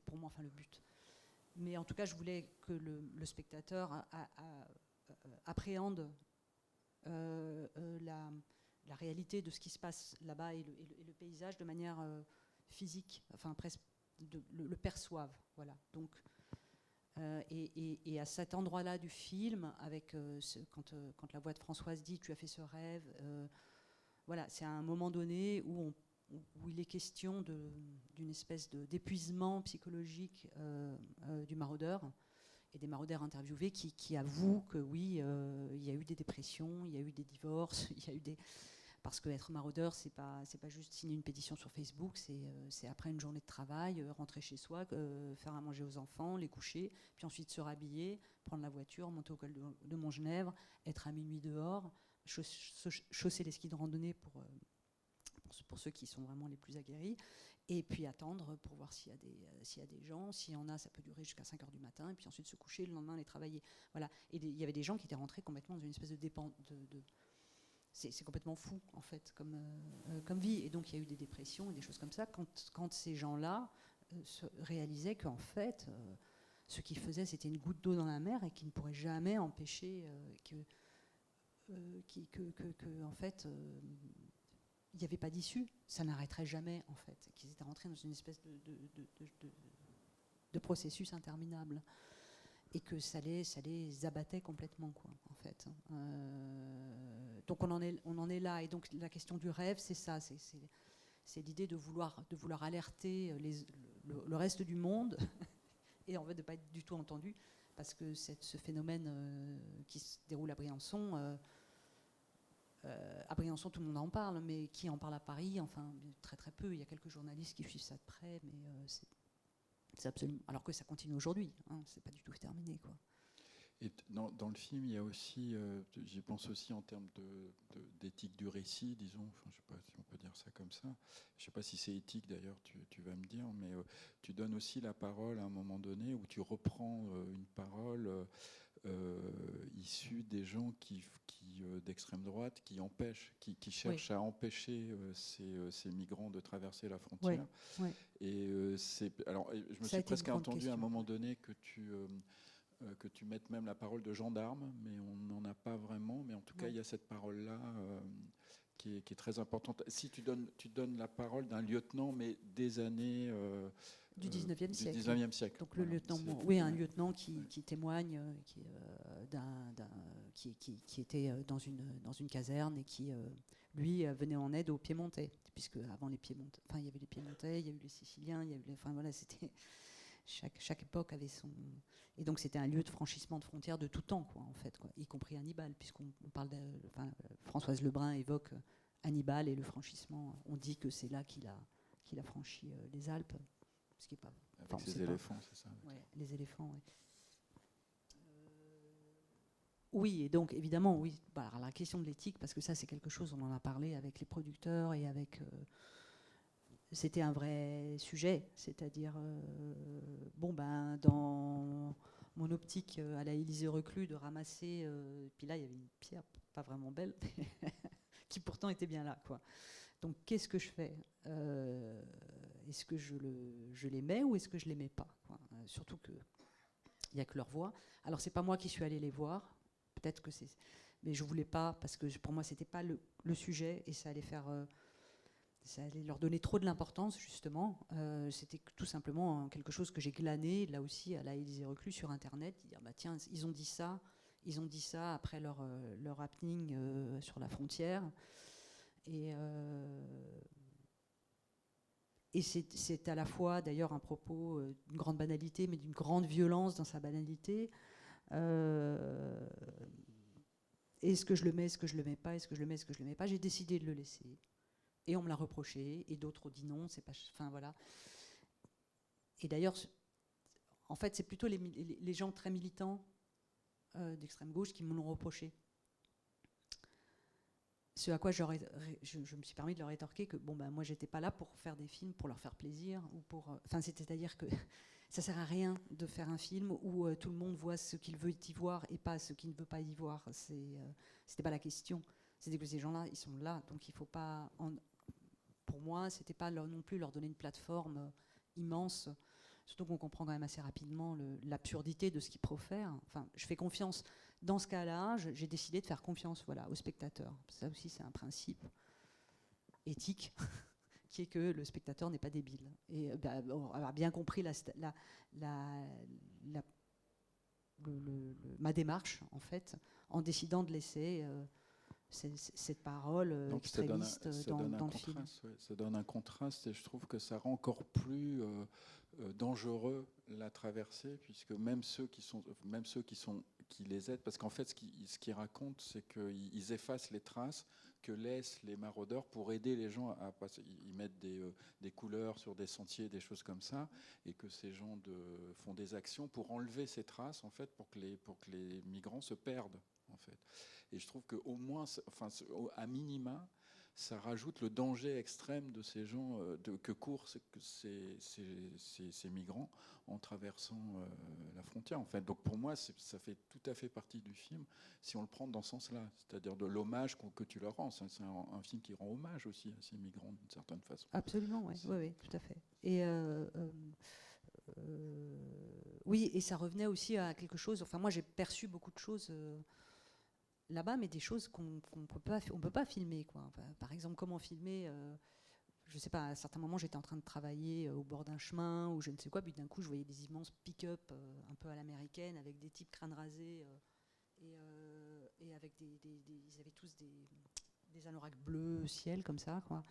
D: pour moi, enfin le but. Mais en tout cas, je voulais que le spectateur appréhende la réalité de ce qui se passe là-bas et le paysage de manière physique, enfin presque le perçoive. Voilà. Donc, et à cet endroit-là du film, avec quand la voix de Françoise dit tu as fait ce rêve, voilà, c'est à un moment donné où il est question d'une espèce d'épuisement psychologique du maraudeur et des maraudeurs interviewés qui avouent que oui, il y a eu des dépressions, il y a eu des divorces, il y a eu des... Parce qu'être maraudeur, c'est pas juste signer une pétition sur Facebook, c'est après une journée de travail, rentrer chez soi, faire à manger aux enfants, les coucher, puis ensuite se rhabiller, prendre la voiture, monter au col de Montgenèvre, être à minuit dehors, chausser les skis de randonnée pour ceux qui sont vraiment les plus aguerris, et puis attendre pour voir s'il y a des gens. S'il y en a, ça peut durer jusqu'à 5h du matin, et puis ensuite se coucher, le lendemain aller travailler. Voilà. Et il y avait des gens qui étaient rentrés complètement dans une espèce de dépendance. C'est complètement fou, en fait, comme vie. Et donc, il y a eu des dépressions et des choses comme ça, quand ces gens-là réalisaient qu'en fait, ce qu'ils faisaient, c'était une goutte d'eau dans la mer et qu'ils ne pourraient jamais empêcher en fait, il n'y avait pas d'issue. Ça n'arrêterait jamais, en fait. Qu'ils étaient rentrés dans une espèce de processus interminable. Et que ça les abattait complètement, quoi, en fait. Donc on en est là. Et donc la question du rêve, c'est ça, c'est l'idée de vouloir alerter le reste du monde et en fait de ne pas être du tout entendu, parce que ce phénomène qui se déroule à Briançon, tout le monde en parle, mais qui en parle à Paris, enfin très très peu. Il y a quelques journalistes qui suivent ça de près, mais c'est absolument... Alors que ça continue aujourd'hui, hein, c'est pas du tout terminé, quoi.
C: Et dans le film, il y a aussi, j'y pense aussi en termes d'éthique du récit, disons, enfin, je ne sais pas si on peut dire ça comme ça, je ne sais pas si c'est éthique d'ailleurs, tu vas me dire, mais tu donnes aussi la parole à un moment donné où tu reprends une parole issue des gens d'extrême droite qui cherchent à empêcher ces migrants de traverser la frontière.
D: Ouais.
C: Et alors, je me suis presque entendu à un moment donné que tu mettes même la parole de gendarme, mais on n'en a pas vraiment. Mais en tout cas, il y a cette parole-là qui est très importante. Si tu donnes la parole d'un lieutenant, mais des années...
D: du 19e siècle.
C: 19e siècle.
D: Donc le lieutenant, un lieutenant qui témoigne, qui était dans une caserne et qui, lui, venait en aide aux Piémontais, puisque avant les Piémontais, enfin il y avait les Piémontais, il y a eu les Siciliens, il y a eu enfin voilà, c'était... Chaque époque avait son... Et donc c'était un lieu de franchissement de frontières de tout temps, quoi, en fait, quoi, y compris Hannibal, puisqu'on parle Françoise Lebrun évoque Hannibal et le franchissement. On dit que c'est là qu'il a franchi les Alpes, ce qui est pas...
C: Avec les éléphants, c'est ça?
D: Ouais, les éléphants, oui. Oui, et donc évidemment, oui. Bah, alors, la question de l'éthique, parce que ça c'est quelque chose, on en a parlé avec les producteurs et avec... c'était un vrai sujet, c'est-à-dire, dans mon optique à la Élysée-Reclus, de ramasser, puis là il y avait une pierre pas vraiment belle, qui pourtant était bien là, quoi. Donc qu'est-ce que je fais? Est-ce que je les mets ou est-ce que je les mets pas, quoi? Surtout qu'il n'y a que leur voix. Alors c'est pas moi qui suis allée les voir, peut-être que c'est... Mais je voulais pas, parce que pour moi c'était pas le sujet, et ça allait faire... ça allait leur donner trop de l'importance, justement. C'était tout simplement quelque chose que j'ai glané, là aussi, à la Élysée-Reclus, sur Internet. Dire, bah, tiens, ils ont dit ça après leur happening sur la frontière. Et Et c'est à la fois, d'ailleurs, un propos d'une grande banalité, mais d'une grande violence dans sa banalité. Est-ce que je le mets, est-ce que je le mets pas, est-ce que je le mets, est-ce que je le mets pas? J'ai décidé de le laisser. Et on me l'a reproché, et d'autres ont dit non, c'est pas... Enfin, voilà. Et d'ailleurs, en fait, c'est plutôt les gens très militants d'extrême gauche qui me l'ont reproché. Ce à quoi je me suis permis de leur rétorquer que moi j'étais pas là pour faire des films pour leur faire plaisir ou pour c'est-à-dire que ça sert à rien de faire un film où tout le monde voit ce qu'il veut y voir et pas ce qu'il ne veut pas y voir. C'était pas la question. C'était que ces gens-là ils sont là, donc il faut pas pour moi c'était pas non plus leur donner une plateforme immense. Surtout qu'on comprend quand même assez rapidement l'absurdité de ce qu'ils profèrent. Enfin, je fais confiance. Dans ce cas-là, j'ai décidé de faire confiance au spectateur. Ça aussi, c'est un principe éthique qui est que le spectateur n'est pas débile. Et on a bien compris ma démarche, en fait, en décidant de laisser cette parole
C: Donc
D: extrémiste dans le film.
C: Ouais, ça donne un contraste et je trouve que ça rend encore plus dangereux la traversée, puisque même ceux qui les aident, parce qu'en fait ce qu'ils racontent, c'est qu'ils effacent les traces que laissent les maraudeurs pour aider les gens à passer. Ils mettent des couleurs sur des sentiers, des choses comme ça, et que ces gens font des actions pour enlever ces traces, en fait, pour que les migrants se perdent, en fait. Et je trouve qu'au moins, à minima, ça rajoute le danger extrême de ces gens que courent ces migrants en traversant la frontière. En fait. Donc pour moi, ça fait tout à fait partie du film si on le prend dans ce sens-là, c'est-à-dire de l'hommage que tu leur rends. C'est un film qui rend hommage aussi à ces migrants d'une certaine façon.
D: Absolument, oui, tout à fait. Et oui, et ça revenait aussi à quelque chose. Enfin, moi, j'ai perçu beaucoup de choses. Là-bas, mais des choses qu'on peut pas filmer, quoi. Enfin, par exemple, comment filmer je sais pas, à certains moments, j'étais en train de travailler au bord d'un chemin ou je ne sais quoi, puis d'un coup, je voyais des immenses pick-up un peu à l'américaine avec des types crâne rasé et avec ils avaient tous des anoraks bleus ciel comme ça, quoi,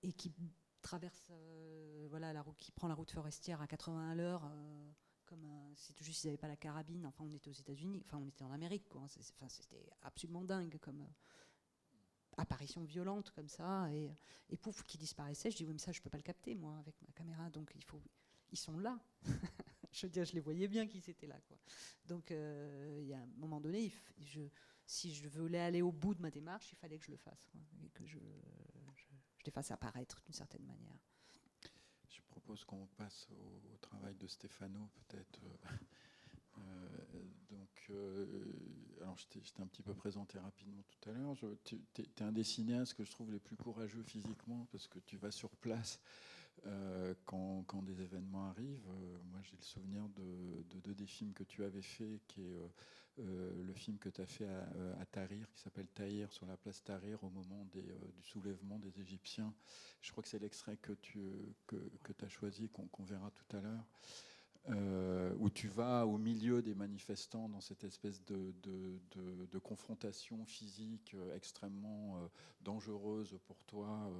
D: et qui traversent la route, qui prend la route forestière à 80 à l'heure. C'est tout juste s'ils n'avaient pas la carabine. Enfin, on était aux États-Unis, enfin, on était en Amérique, quoi. C'était absolument dingue comme apparition violente comme ça, et pouf, qui disparaissait. Je dis oui, mais ça, je peux pas le capter moi avec ma caméra, donc ils sont là. Je veux dire, je les voyais bien qu'ils étaient là, quoi. Donc, il y a un moment donné, si je voulais aller au bout de ma démarche, il fallait que je le fasse, quoi, et que je les fasse apparaître d'une certaine manière.
C: Je propose qu'on passe au travail de Stefano, peut-être. Alors, je t'ai un petit peu présenté rapidement tout à l'heure. Tu es un des cinéastes que je trouve les plus courageux physiquement, parce que tu vas sur place quand des événements arrivent. Moi, j'ai le souvenir de deux des films que tu avais fait, qui est le film que tu as fait à Tahrir, qui s'appelle Tahrir, sur la place Tahrir, au moment du soulèvement des Égyptiens. Je crois que c'est l'extrait que tu as choisi, qu'on verra tout à l'heure. Où tu vas au milieu des manifestants dans cette espèce de confrontation physique extrêmement dangereuse pour toi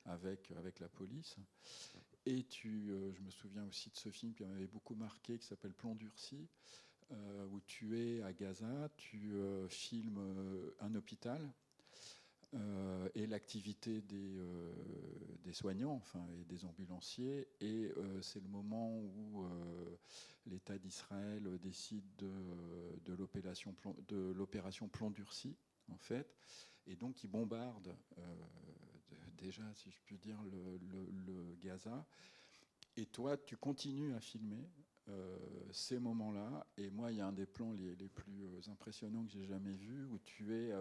C: avec la police. Et je me souviens aussi de ce film qui m'avait beaucoup marqué, qui s'appelle Plomb durci, où tu es à Gaza, tu filmes un hôpital et l'activité des soignants, enfin, et des ambulanciers, et c'est le moment où l'État d'Israël décide de l'opération Plomb durci, en fait, et donc il bombarde déjà, si je puis dire, le Gaza, et toi, tu continues à filmer ces moments-là. Et moi, il y a un des plans les plus impressionnants que j'ai jamais vu, où tu es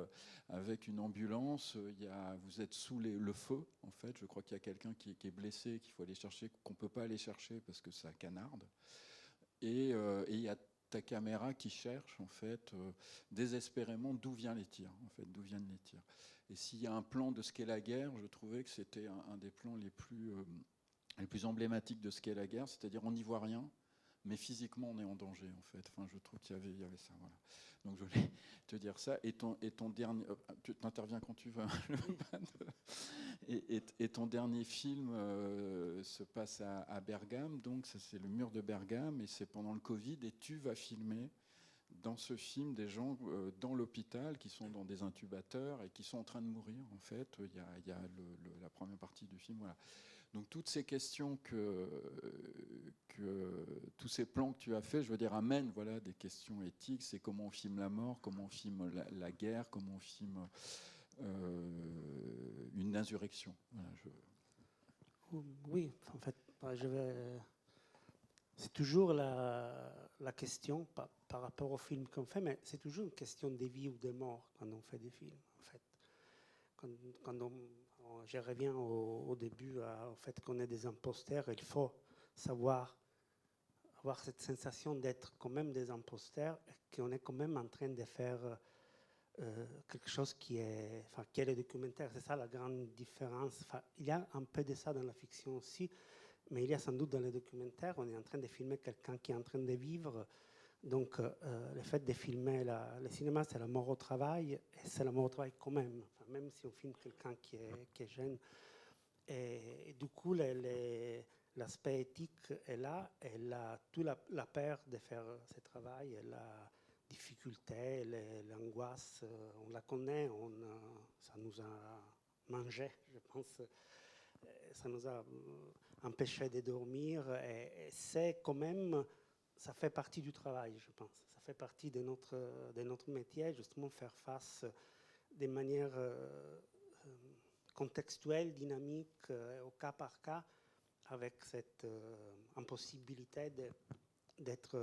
C: avec une ambulance. Vous êtes sous le feu, en fait. Je crois qu'il y a quelqu'un qui est blessé, qu'il faut aller chercher, qu'on peut pas aller chercher parce que ça canarde. Et il y a ta caméra qui cherche, en fait, désespérément d'où viennent les tirs, en fait, d'où viennent les tirs. Et s'il y a un plan de ce qu'est la guerre, je trouvais que c'était un des plans les plus emblématiques de ce qu'est la guerre, c'est-à-dire on n'y voit rien, mais physiquement on est en danger en fait. Enfin, je trouve qu'il y avait ça. Voilà. Donc je voulais te dire ça. Et ton dernier, tu t'interviens quand tu veux. Et ton dernier film se passe à Bergame, donc ça, c'est le mur de Bergame, et c'est pendant le Covid, et tu vas filmer dans ce film des gens dans l'hôpital qui sont dans des intubateurs et qui sont en train de mourir en fait. Il y a la première partie du film, voilà. Donc toutes ces questions tous ces plans que tu as faits, je veux dire, amènent voilà, des questions éthiques. C'est comment on filme la mort, comment on filme la guerre, comment on filme une insurrection. Voilà,
E: Oui, en fait, je vais... C'est toujours la question par rapport au film qu'on fait, mais c'est toujours une question de vie ou de mort quand on fait des films. En fait, je reviens au début au fait qu'on est des imposteurs, il faut savoir avoir cette sensation d'être quand même des imposteurs et qu'on est quand même en train de faire quelque chose qui est le documentaire. C'est ça la grande différence. Enfin, il y a un peu de ça dans la fiction aussi, mais il y a sans doute dans les documentaires, on est en train de filmer quelqu'un qui est en train de vivre. Donc, le fait de filmer le cinéma, c'est la mort au travail, et c'est la mort au travail quand même, enfin, même si on filme quelqu'un qui est jeune. Et du coup, l'aspect éthique est là, et toute la peur de faire ce travail, et la difficulté, l'angoisse, on la connaît, ça nous a mangé, je pense, ça nous a empêché de dormir, et c'est quand même, ça fait partie du travail, je pense, ça fait partie de notre métier, justement faire face de manière contextuelle, dynamique, au cas par cas, avec cette impossibilité d'être,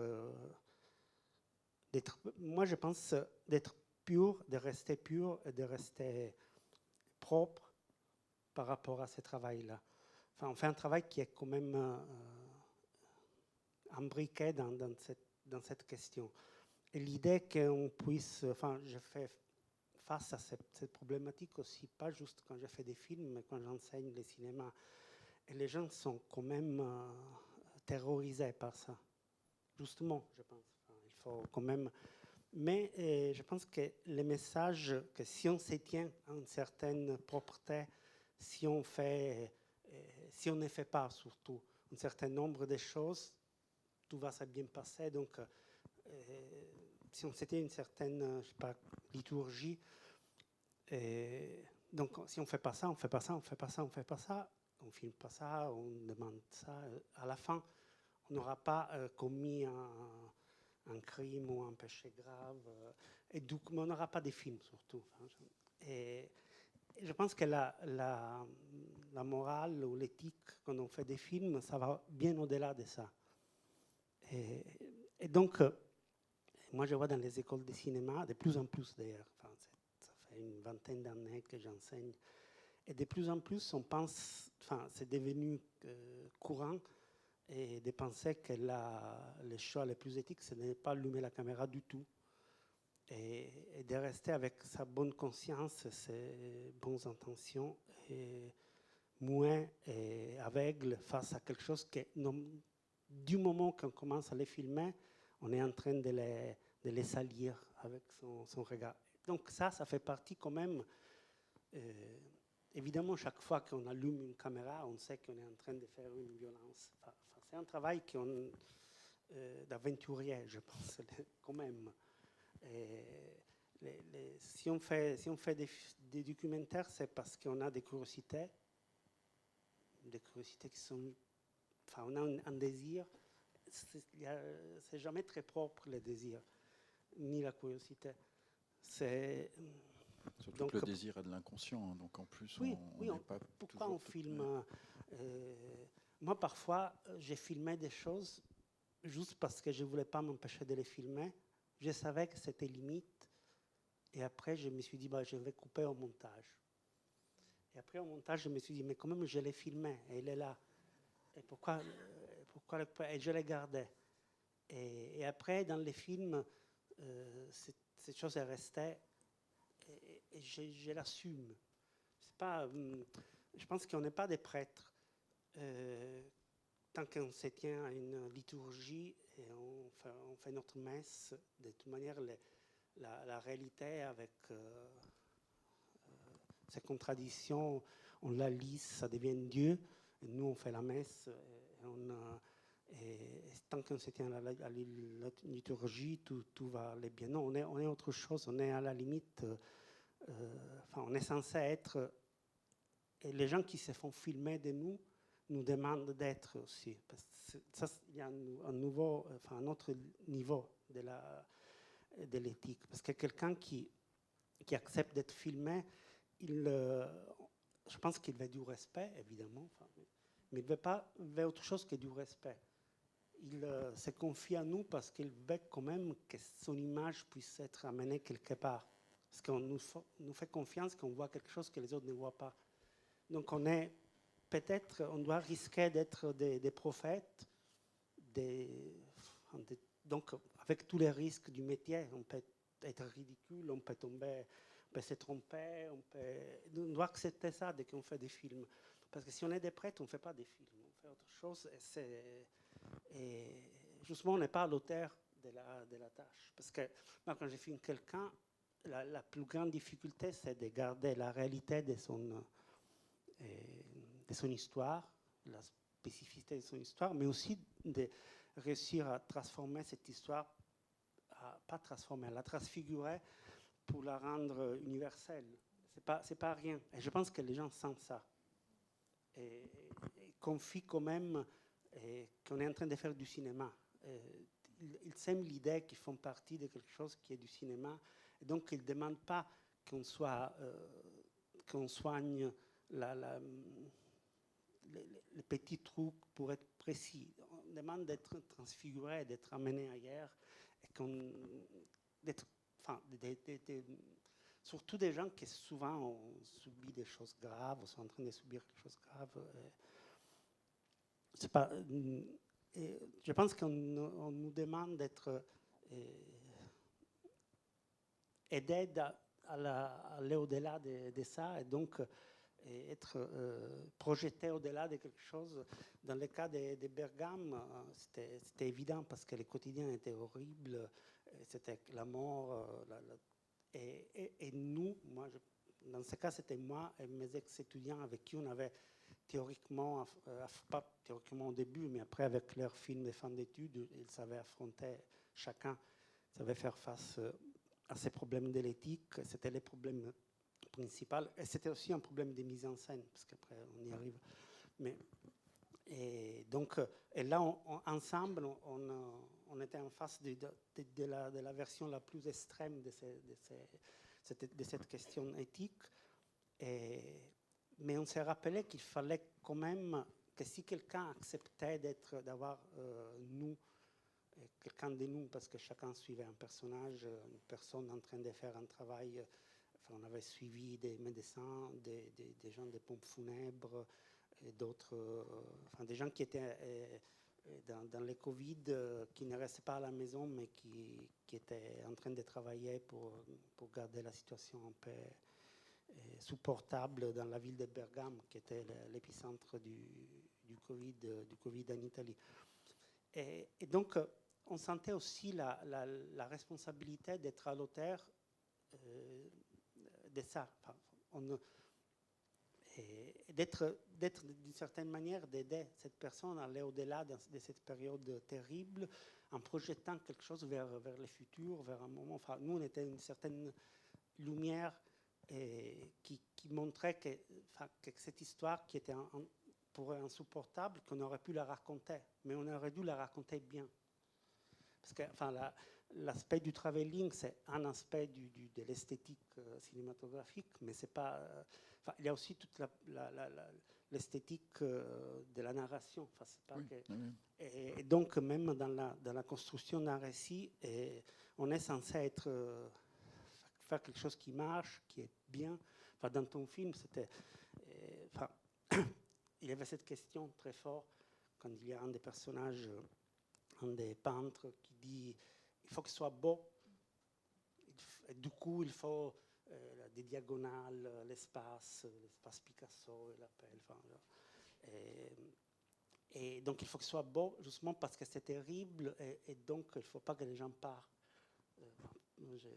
E: moi je pense, d'être pur, de rester pur et de rester propre par rapport à ce travail-là. Enfin, on fait un travail qui est quand même imbriqué dans cette question. Et l'idée qu'on puisse, enfin, je fais face à cette problématique aussi, pas juste quand je fais des films, mais quand j'enseigne le cinéma. Et les gens sont quand même terrorisés par ça. Justement, je pense. Enfin, il faut quand même... Mais je pense que le message, que si on se tient à une certaine propreté, si on ne fait pas surtout un certain nombre de choses, tout va se bien passer. Donc, si on s'était une certaine, je sais pas, liturgie, donc si on fait pas ça, on fait pas ça, on fait pas ça, on fait pas ça, on filme pas ça, on demande ça, à la fin, on n'aura pas commis un crime ou un péché grave, et donc on n'aura pas de film surtout. Et je pense que la morale ou l'éthique quand on fait des films, ça va bien au-delà de ça. Et donc, moi je vois dans les écoles de cinéma, de plus en plus d'ailleurs, enfin, ça fait une vingtaine d'années que j'enseigne, et de plus en plus on pense, enfin c'est devenu courant, et de penser que les choix les plus éthiques, ce n'est pas allumer la caméra du tout, et de rester avec sa bonne conscience, ses bonnes intentions, et moins et aveugle face à quelque chose que, du moment qu'on commence à les filmer, on est en train de les salir avec son regard. Donc ça fait partie quand même... évidemment, chaque fois qu'on allume une caméra, on sait qu'on est en train de faire une violence. Enfin, c'est un travail d'aventurier, je pense, quand même. Si on fait des documentaires, c'est parce qu'on a des curiosités qui sont... Enfin, on a un désir. C'est jamais très propre, le désir, ni la curiosité.
C: surtout
E: donc,
C: que le désir est de l'inconscient, hein, donc en plus,
E: oui,
C: on n'est pas
E: pourquoi
C: toujours
E: on filme moi, parfois, j'ai filmé des choses juste parce que je ne voulais pas m'empêcher de les filmer. Je savais que c'était limite. Et après, je me suis dit, je vais couper au montage. Et après, au montage, je me suis dit, mais quand même, je l'ai filmé. Et il est là. Et pourquoi et je l'ai gardé. Et après, dans les films, cette chose est restée. Et je l'assume. C'est pas, je pense qu'on n'est pas des prêtres. Tant qu'on se tient à une liturgie, et on fait notre messe. De toute manière, la réalité avec ces contradictions, on la lise, ça devient Dieu. Et nous, on fait la messe. Et tant qu'on se tient à la liturgie, tout va aller bien. Non, on est autre chose. On est à la limite. On est censé être. Et les gens qui se font filmer de nous demandent d'être aussi. Parce que ça, il y a un autre niveau de l'éthique. Parce que quelqu'un qui accepte d'être filmé, je pense qu'il veut du respect, évidemment, mais il veut autre chose que du respect. Il se confie à nous parce qu'il veut quand même que son image puisse être amenée quelque part. Parce qu'on nous fait confiance qu'on voit quelque chose que les autres ne voient pas. Donc on doit risquer d'être des prophètes, donc avec tous les risques du métier. On peut être ridicule, on peut se tromper, on doit accepter ça dès qu'on fait des films. Parce que si on est des prêtres, on ne fait pas des films, on fait autre chose. Et justement, on n'est pas l'auteur de la tâche. Parce que moi, quand je filme quelqu'un, la plus grande difficulté, c'est de garder la réalité de son histoire, la spécificité de son histoire, mais aussi de réussir à transformer cette histoire, à la transfigurer pour la rendre universelle. C'est pas rien. Et je pense que les gens sentent ça. Et confient quand même qu'on est en train de faire du cinéma. Ils aiment l'idée qu'ils font partie de quelque chose qui est du cinéma. Et donc, ils ne demandent pas qu'on soigne les petits trucs pour être précis. On demande d'être transfiguré, d'être amené ailleurs, et surtout des gens qui souvent ont subi des choses graves, ou sont en train de subir quelque chose de grave. Je pense qu'on nous demande d'être aidés à aller au-delà de ça, et donc être projeté au-delà de quelque chose. Dans le cas de Bergame, c'était évident parce que les quotidiens étaient horribles, c'était la mort. Et nous, dans ce cas, c'était moi et mes ex-étudiants avec qui on avait théoriquement, pas théoriquement au début, mais après avec leur film de fin d'études, ils savaient affronter, chacun savait faire face à ces problèmes de l'éthique. C'était les problèmes principaux. Et c'était aussi un problème de mise en scène, parce qu'après, on y arrive. Et là, ensemble, on était en face de la version la plus extrême de cette question éthique. Mais on s'est rappelé qu'il fallait quand même que si quelqu'un acceptait d'avoir quelqu'un de nous, parce que chacun suivait un personnage, une personne en train de faire un travail. On avait suivi des médecins, des gens des pompes funèbres, et d'autres, des gens qui étaient dans le Covid, qui ne restaient pas à la maison, mais qui étaient en train de travailler pour garder la situation un peu supportable dans la ville de Bergame, qui était l'épicentre du Covid en Italie. Et donc, on sentait aussi la responsabilité d'être à l'auteur de ça. D'être d'une certaine manière, d'aider cette personne à aller au-delà de cette période terrible, en projetant quelque chose vers le futur, vers un moment. Nous, on était une certaine lumière qui montrait que cette histoire qui était pour eux insupportable, qu'on aurait pu la raconter, mais on aurait dû la raconter bien. Parce que l'aspect du travelling, c'est un aspect de l'esthétique cinématographique, mais c'est pas. Il y a aussi toute l'esthétique de la narration. C'est pas et donc, même dans la construction d'un récit, on est censé faire quelque chose qui marche, qui est bien. Dans ton film, il y avait cette question très forte quand il y a un des personnages, un des peintres, qui dit il faut que ce soit beau. Et du coup, il faut des diagonales, l'espace Picasso, il appelle. Et donc il faut que ce soit beau, justement parce que c'est terrible, et donc il ne faut pas que les gens partent. Je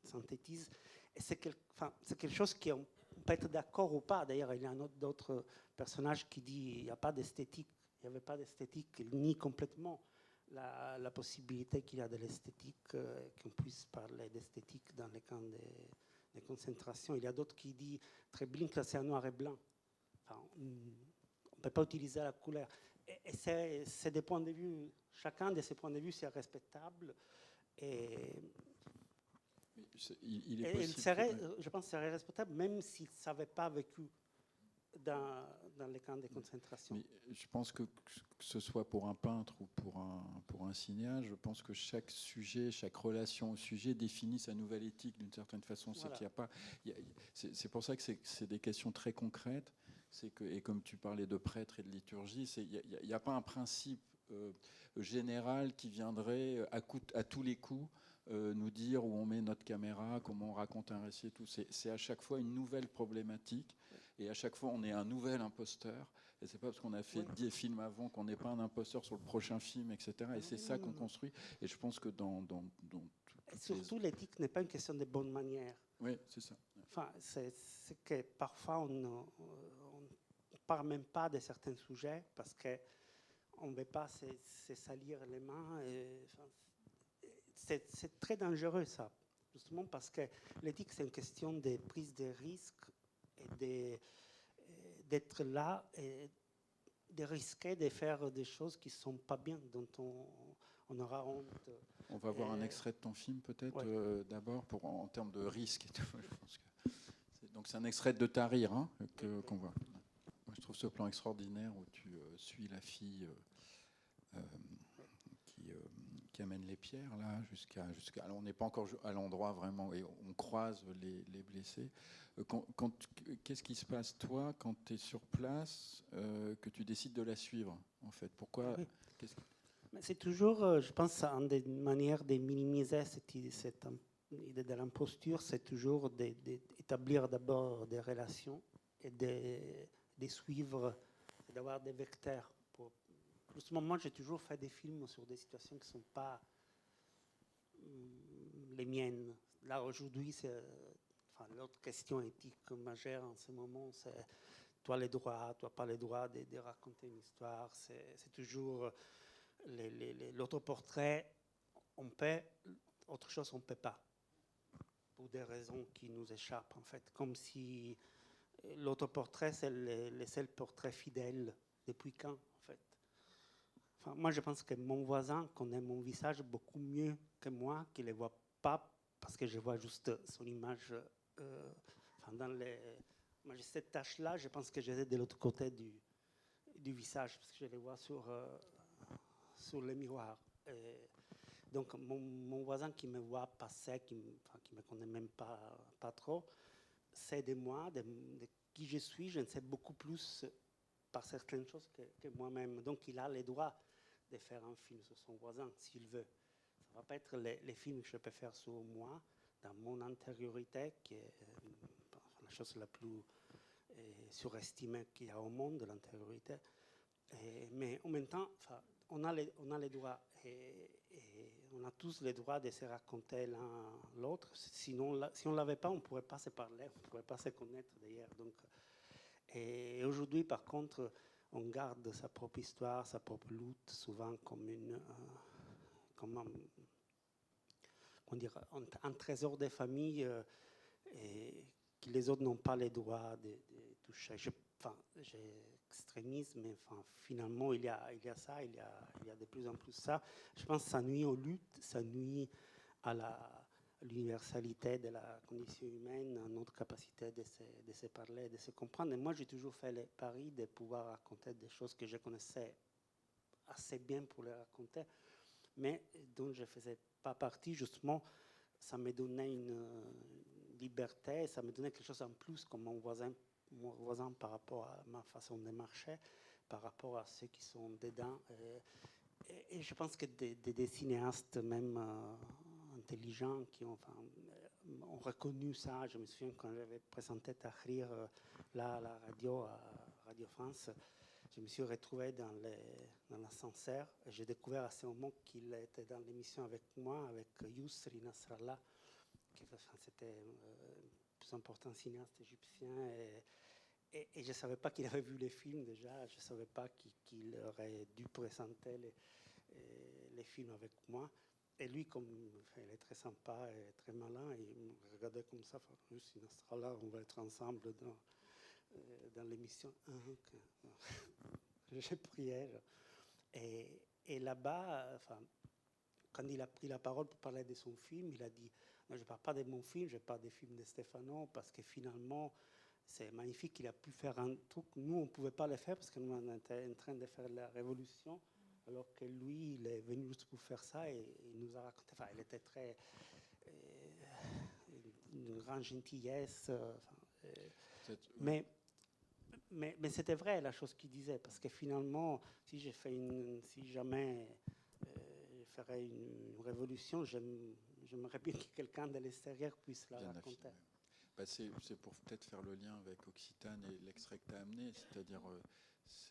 E: synthétise. Et c'est quelque chose qu'on peut être d'accord ou pas. D'ailleurs, il y a un autre personnage qui dit qu'il n'y a pas d'esthétique. Il n'y avait pas d'esthétique, il nie complètement la possibilité qu'il y a de l'esthétique, qu'on puisse parler d'esthétique dans les camps de concentration. Il y a d'autres qui disent très bien que c'est un noir et blanc. Enfin, on ne peut pas utiliser la couleur. Et c'est des points de vue, chacun de ces points de vue, c'est respectable. Et
C: il est possible,
E: je pense que c'est respectable, même s'ils ne savaient pas vécu dans les camps de concentration.
C: Mais je pense que ce soit pour un peintre ou pour un cinéaste, je pense que chaque sujet, chaque relation au sujet définit sa nouvelle éthique d'une certaine façon.
E: Voilà.
C: C'est pour ça que c'est des questions très concrètes. Et comme tu parlais de prêtre et de liturgie, il n'y a pas un principe général qui viendrait à tous les coups nous dire où on met notre caméra, comment on raconte un récit et tout. C'est à chaque fois une nouvelle problématique. Et à chaque fois, on est un nouvel imposteur. Et c'est pas parce qu'on a fait 10 films avant qu'on n'est pas un imposteur sur le prochain film, etc. Et c'est ça qu'on construit. Et je pense que
E: surtout, l'éthique n'est pas une question de bonne manière.
C: Oui, c'est ça.
E: Enfin, c'est que parfois, on ne parle même pas de certains sujets parce qu'on ne veut pas se salir les mains. C'est très dangereux, ça. Justement parce que l'éthique, c'est une question de prise de risque et d'être là et de risquer de faire des choses qui ne sont pas bien, dont on aura honte.
C: On va voir un extrait de ton film peut-être d'abord en termes de risque. Et tout. Je pense que donc c'est un extrait de Tahrir qu'on voit. Moi, je trouve ce plan extraordinaire où tu suis la fille qui amène les pierres là jusqu'à. Alors on n'est pas encore à l'endroit vraiment et on croise les blessés. Qu'est-ce qui se passe toi quand tu es sur place que tu décides de la suivre en fait? Pourquoi?
E: C'est toujours, je pense, une des manières de minimiser cette idée de l'imposture, c'est toujours d'établir d'abord des relations et de suivre, d'avoir des vecteurs. Justement, moi, j'ai toujours fait des films sur des situations qui ne sont pas les miennes. Là, aujourd'hui, l'autre question éthique majeure en ce moment, c'est toi les droits, toi pas les droits de raconter une histoire. C'est toujours l'autoportrait, on peut, autre chose, on ne peut pas. Pour des raisons qui nous échappent, en fait. Comme si l'autoportrait, c'est le seul portrait fidèle. Depuis quand, en fait? Enfin, moi, je pense que mon voisin connaît mon visage beaucoup mieux que moi, qui ne le voit pas, parce que je vois juste son image. Moi, j'ai cette tâche-là, je pense que j'étais de l'autre côté du visage, parce que je le vois sur le miroir. Donc, mon voisin qui me voit passer, qui me connaît même pas trop, sait de moi, de qui je suis. Je ne sais beaucoup plus par certaines choses que moi-même. Donc, il a le droit de faire un film sur son voisin, s'il veut. Ça ne va pas être les films que je peux faire sur moi, dans mon intériorité, qui est la chose la plus surestimée qu'il y a au monde, l'intériorité. Mais en même temps, on a les droits et on a tous les droits de se raconter l'un l'autre. Sinon, si on ne l'avait pas, on ne pourrait pas se parler, on ne pourrait pas se connaître d'ailleurs. Donc, et aujourd'hui, par contre, on garde sa propre histoire, sa propre lutte, souvent comme un trésor des familles et que les autres n'ont pas les droits de toucher. J'ai extrémisme, mais finalement, il y a ça, il y a de plus en plus ça. Je pense que ça nuit aux luttes, ça nuit à l'universalité de la condition humaine, à notre capacité de se parler, de se comprendre. Et moi, j'ai toujours fait le pari de pouvoir raconter des choses que je connaissais assez bien pour les raconter, mais dont je ne faisais pas partie. Justement, ça me donnait une liberté, ça me donnait quelque chose en plus comme mon voisin par rapport à ma façon de marcher, par rapport à ceux qui sont dedans. Et je pense que des cinéastes même intelligents qui ont reconnu ça. Je me souviens quand j'avais présenté Tahrir là à la radio, à Radio France, je me suis retrouvé dans l'ascenseur et j'ai découvert à ce moment qu'il était dans l'émission avec moi, avec Yousri Nasrallah, qui c'était le plus important cinéaste égyptien. Et je ne savais pas qu'il avait vu les films déjà, je ne savais pas qu'il aurait dû présenter les films avec moi. Et lui, comme il est très sympa et très malin, il me regardait comme ça, Yousri Nasrallah, on va être ensemble dans l'émission. J'ai prié. Et là-bas, quand il a pris la parole pour parler de son film, il a dit non, je ne parle pas de mon film, je parle des films de Stefano, parce que finalement, c'est magnifique, il a pu faire un truc. Nous, on ne pouvait pas le faire parce que nous, on était en train de faire la révolution, alors que lui, il est venu juste pour faire ça et il nous a raconté. Enfin, il était très. Une grande gentillesse. Mais c'était vrai la chose qu'il disait, parce que finalement, si jamais je ferais une révolution, j'aimerais bien que quelqu'un de l'extérieur puisse la raconter.
C: C'est pour peut-être faire le lien avec Occitane et l'extrait que tu as amené, c'est-à-dire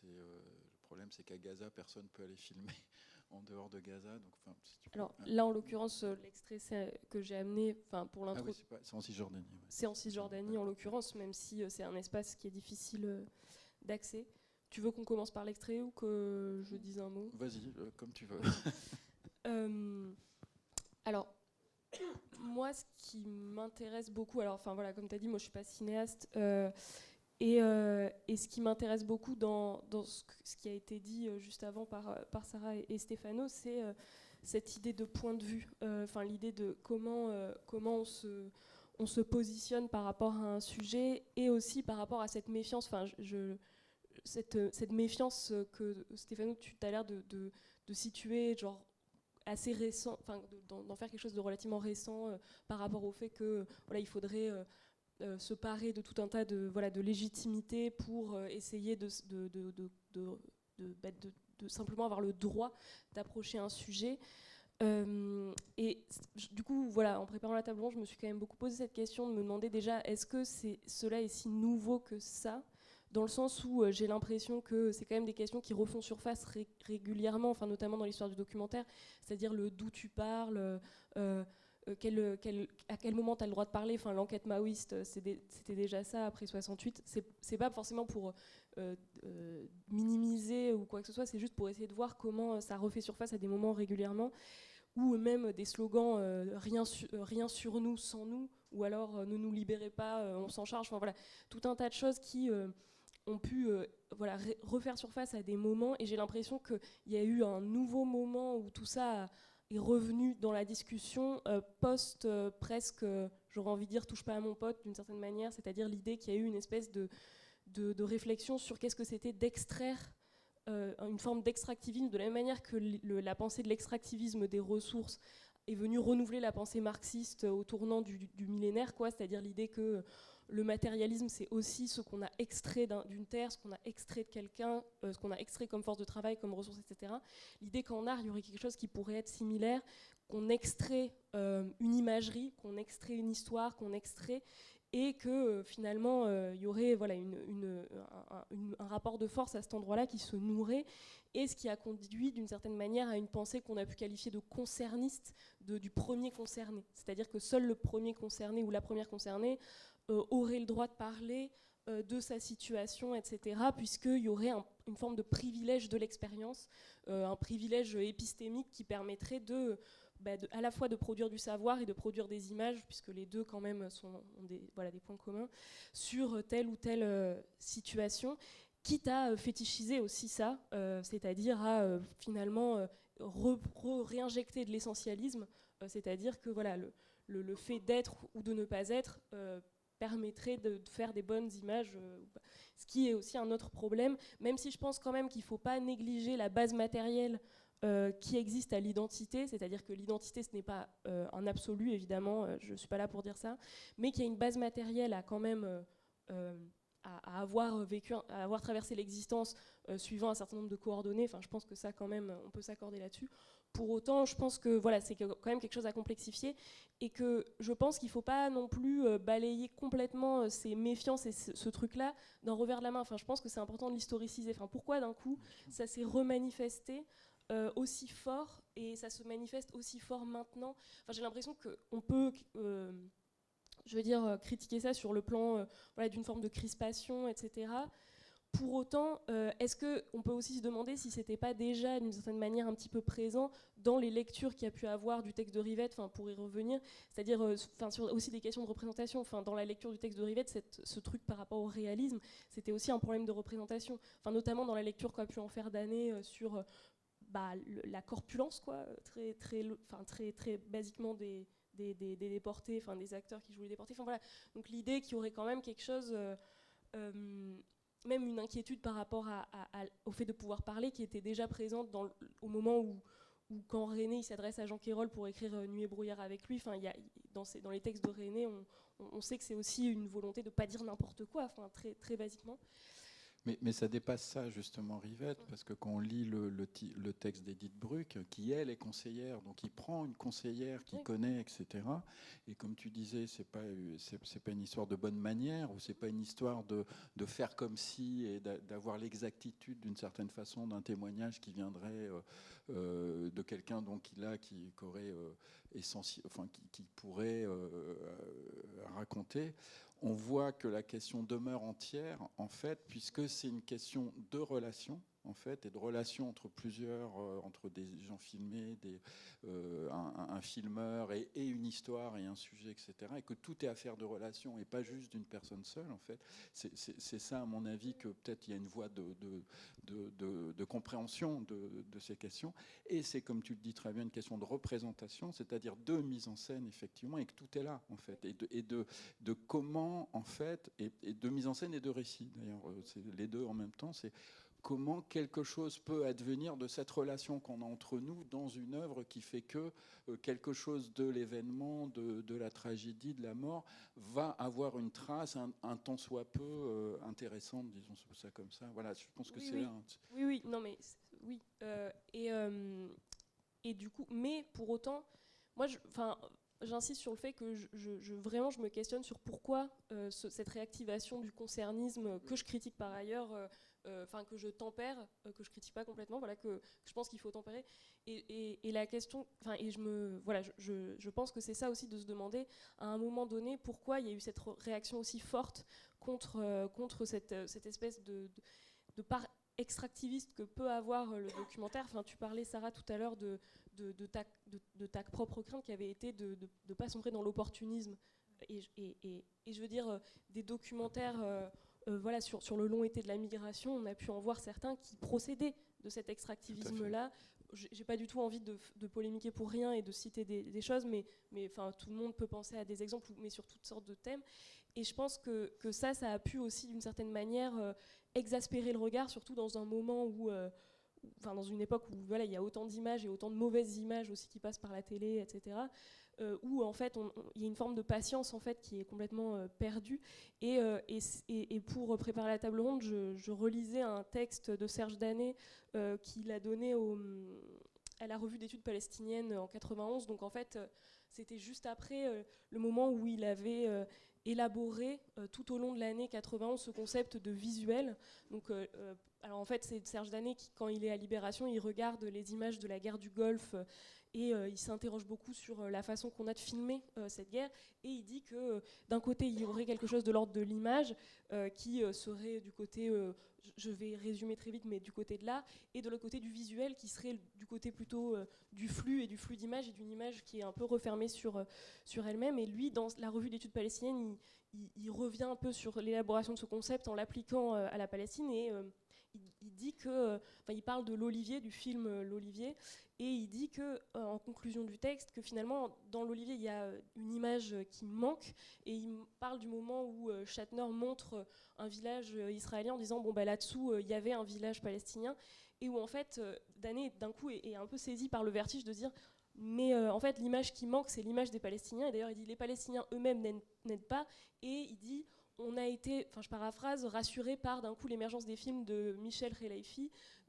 C: le problème c'est qu'à Gaza, personne ne peut aller filmer en dehors de Gaza. Donc,
F: alors là, en l'occurrence, l'extrait que j'ai amené pour l'intro,
C: c'est en Cisjordanie. Ouais.
F: C'est en Cisjordanie en l'occurrence, même si c'est un espace qui est difficile d'accès. Tu veux qu'on commence par l'extrait ou que je dise un mot ?
C: Vas-y, comme tu veux.
F: Alors, moi, ce qui m'intéresse beaucoup, comme tu as dit, moi je ne suis pas cinéaste, et ce qui m'intéresse beaucoup dans ce qui a été dit juste avant par Sarah et Stefano, c'est cette idée de point de vue, l'idée de comment on se positionne par rapport à un sujet et aussi par rapport à cette méfiance. Cette méfiance que Stefano, tu as l'air de situer, genre assez récent, d'en faire quelque chose de relativement récent par rapport au fait que il faudrait se parer de tout un tas de légitimités pour essayer de simplement avoir le droit d'approcher un sujet. Et du coup, en préparant la table ronde, je me suis quand même beaucoup posé cette question de me demander déjà, est-ce que cela est si nouveau que ça, dans le sens où j'ai l'impression que c'est quand même des questions qui refont surface régulièrement, notamment dans l'histoire du documentaire, c'est-à-dire le d'où tu parles, à quel moment tu as le droit de parler. L'enquête maoïste, c'était déjà ça après 68. C'est pas forcément pour minimiser ou quoi que ce soit, c'est juste pour essayer de voir comment ça refait surface à des moments régulièrement, ou même des slogans rien sur nous sans nous, ou alors ne nous libérez pas, on s'en charge. Tout un tas de choses qui ont pu refaire surface à des moments, et j'ai l'impression qu'il y a eu un nouveau moment où tout ça est revenu dans la discussion post presque, j'aurais envie de dire, touche pas à mon pote d'une certaine manière, c'est-à-dire l'idée qu'il y a eu une espèce de réflexion sur qu'est-ce que c'était d'extraire une forme d'extractivisme, de la même manière que la pensée de l'extractivisme des ressources est venue renouveler la pensée marxiste au tournant du millénaire, c'est-à-dire l'idée que le matérialisme, c'est aussi ce qu'on a extrait d'une terre, ce qu'on a extrait de quelqu'un, ce qu'on a extrait comme force de travail, comme ressources, etc. L'idée qu'en art, il y aurait quelque chose qui pourrait être similaire, qu'on extrait une imagerie, qu'on extrait une histoire, qu'on extrait, et que finalement, il y aurait un rapport de force à cet endroit-là qui se nourrait, et ce qui a conduit d'une certaine manière à une pensée qu'on a pu qualifier de concerniste, du premier concerné. C'est-à-dire que seul le premier concerné ou la première concernée aurait le droit de parler de sa situation, etc., puisqu'il y aurait une forme de privilège de l'expérience, un privilège épistémique qui permettrait à la fois de produire du savoir et de produire des images, puisque les deux quand même ont des points communs, sur telle ou telle situation, quitte à fétichiser aussi ça, c'est-à-dire à finalement réinjecter de l'essentialisme, c'est-à-dire que le fait d'être ou de ne pas être permettrait de faire des bonnes images, ce qui est aussi un autre problème, même si je pense quand même qu'il ne faut pas négliger la base matérielle qui existe à l'identité, c'est-à-dire que l'identité, ce n'est pas un absolu, évidemment, je ne suis pas là pour dire ça, mais qu'il y a une base matérielle à quand même à avoir vécu, à avoir traversé l'existence suivant un certain nombre de coordonnées. Je pense que ça, quand même, on peut s'accorder là-dessus, Pour autant, je pense que voilà, c'est quand même quelque chose à complexifier et que je pense qu'il ne faut pas non plus balayer complètement ces méfiances et ce truc-là d'un revers de la main. Enfin, je pense que c'est important de l'historiciser. Enfin, pourquoi d'un coup ça s'est remanifesté aussi fort et ça se manifeste aussi fort maintenant. Enfin, j'ai l'impression qu'on peut, je veux dire, critiquer ça sur le plan voilà, d'une forme de crispation, etc. Pour autant, est-ce qu'on peut aussi se demander si c'était pas déjà d'une certaine manière un petit peu présent dans les lectures qu'il y a pu avoir du texte de Rivette, pour y revenir, c'est-à-dire sur aussi des questions de représentation. Dans la lecture du texte de Rivette, ce truc par rapport au réalisme, c'était aussi un problème de représentation. Notamment dans la lecture qu'a pu en faire Danet sur la corpulence, quoi, très basiquement des déportés, des acteurs qui jouent les déportés. Voilà. Donc l'idée qu'il y aurait quand même quelque chose. Même une inquiétude par rapport au fait de pouvoir parler qui était déjà présente au moment où quand René il s'adresse à Jean Quérol pour écrire Nuit et brouillard avec lui, dans les textes de René, on sait que c'est aussi une volonté de ne pas dire n'importe quoi, très, très basiquement.
C: Mais ça dépasse ça, justement, Rivette, parce que quand on lit le texte d'Edith Bruck, qui, elle, est conseillère, donc il prend une conseillère qui connaît, etc. Et comme tu disais, c'est pas une histoire de bonne manière, ou c'est pas une histoire de faire comme si, et d'avoir l'exactitude, d'une certaine façon, d'un témoignage qui viendrait de quelqu'un qui aurait qui pourrait raconter. On voit que la question demeure entière, en fait, puisque c'est une question de relation, en fait, et de relation entre plusieurs, entre des gens filmés, un filmeur et une histoire et un sujet, etc. Et que tout est affaire de relation et pas juste d'une personne seule, en fait. C'est ça, à mon avis, que peut-être il y a une voie de compréhension de ces questions. Et c'est, comme tu le dis très bien, une question de représentation, c'est-à-dire de mise en scène, effectivement, et que tout est là, en fait. Et de comment, en fait, et de mise en scène et de récit, d'ailleurs, c'est les deux en même temps, c'est comment quelque chose peut advenir de cette relation qu'on a entre nous dans une œuvre qui fait que quelque chose de l'événement, de la tragédie, de la mort, va avoir une trace, un tant soit peu intéressante, disons ça comme ça. Voilà, je pense que c'est là.
F: Oui, non mais oui. Et du coup, mais pour autant, moi, j'insiste sur le fait que vraiment je me questionne sur pourquoi cette réactivation du concernisme que je critique par ailleurs, que je tempère, que je critique pas complètement, voilà, que je pense qu'il faut tempérer. Et la question, je pense que c'est ça aussi de se demander à un moment donné pourquoi il y a eu cette réaction aussi forte contre cette espèce de part extractiviste que peut avoir le documentaire. Tu parlais, Sarah, tout à l'heure de ta propre crainte qui avait été de ne pas sombrer dans l'opportunisme. Et je veux dire, des documentaires sur le long été de la migration, on a pu en voir certains qui procédaient de cet extractivisme-là. J'ai pas du tout envie de polémiquer pour rien et de citer des choses, mais tout le monde peut penser à des exemples, mais sur toutes sortes de thèmes. Et je pense que ça a pu aussi, d'une certaine manière, exaspérer le regard, surtout dans un moment où... dans une époque où il y a autant d'images et autant de mauvaises images aussi qui passent par la télé, etc., où en fait il y a une forme de patience en fait qui est complètement perdue. Et pour préparer la table ronde, je relisais un texte de Serge Danet qu'il a donné à la revue d'études palestiniennes en 91. Donc en fait c'était juste après le moment où il avait élaboré tout au long de l'année 91 ce concept de visuel. Donc alors en fait, c'est Serge Danet qui, quand il est à Libération, il regarde les images de la guerre du Golfe et il s'interroge beaucoup sur la façon qu'on a de filmer cette guerre. Et il dit que d'un côté, il y aurait quelque chose de l'ordre de l'image qui serait du côté, je vais résumer très vite, mais du côté de l'art, et de l'autre côté du visuel qui serait du côté plutôt du flux d'images et d'une image qui est un peu refermée sur elle-même. Et lui, dans la revue d'études palestiniennes, il revient un peu sur l'élaboration de ce concept en l'appliquant à la Palestine et il dit que, il parle de l'Olivier, du film L'Olivier, et il dit que, en conclusion du texte, que finalement dans l'Olivier il y a une image qui manque, et il parle du moment où Shatner montre un village israélien en disant là-dessous il y avait un village palestinien, et où en fait Danet d'un coup est un peu saisi par le vertige de dire mais en fait l'image qui manque c'est l'image des Palestiniens, et d'ailleurs il dit les Palestiniens eux-mêmes n'aident pas, et il dit on a été, je paraphrase, rassuré par d'un coup l'émergence des films de Michel Khelaïfi,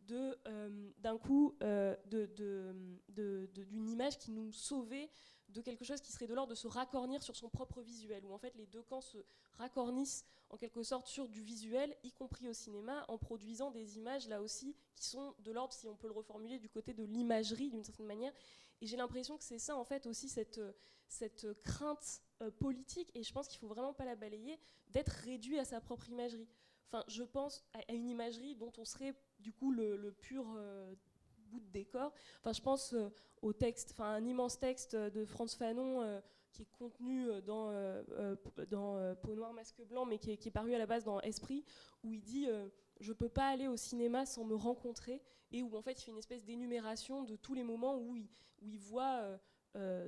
F: d'un coup d'une image qui nous sauvait de quelque chose qui serait de l'ordre de se raccornir sur son propre visuel, où en fait les deux camps se raccornissent en quelque sorte sur du visuel, y compris au cinéma, en produisant des images là aussi qui sont de l'ordre, si on peut le reformuler, du côté de l'imagerie d'une certaine manière. Et j'ai l'impression que c'est ça en fait aussi cette crainte politique, et je pense qu'il faut vraiment pas la balayer, d'être réduit à sa propre imagerie. Enfin, je pense à une imagerie dont on serait du coup le pur bout de décor. Enfin, je pense au texte, enfin un immense texte de Frantz Fanon qui est contenu dans Peau noire, masque blanc, mais qui est paru à la base dans Esprit, où il dit je peux pas aller au cinéma sans me rencontrer, et où en fait il fait une espèce d'énumération de tous les moments où il voit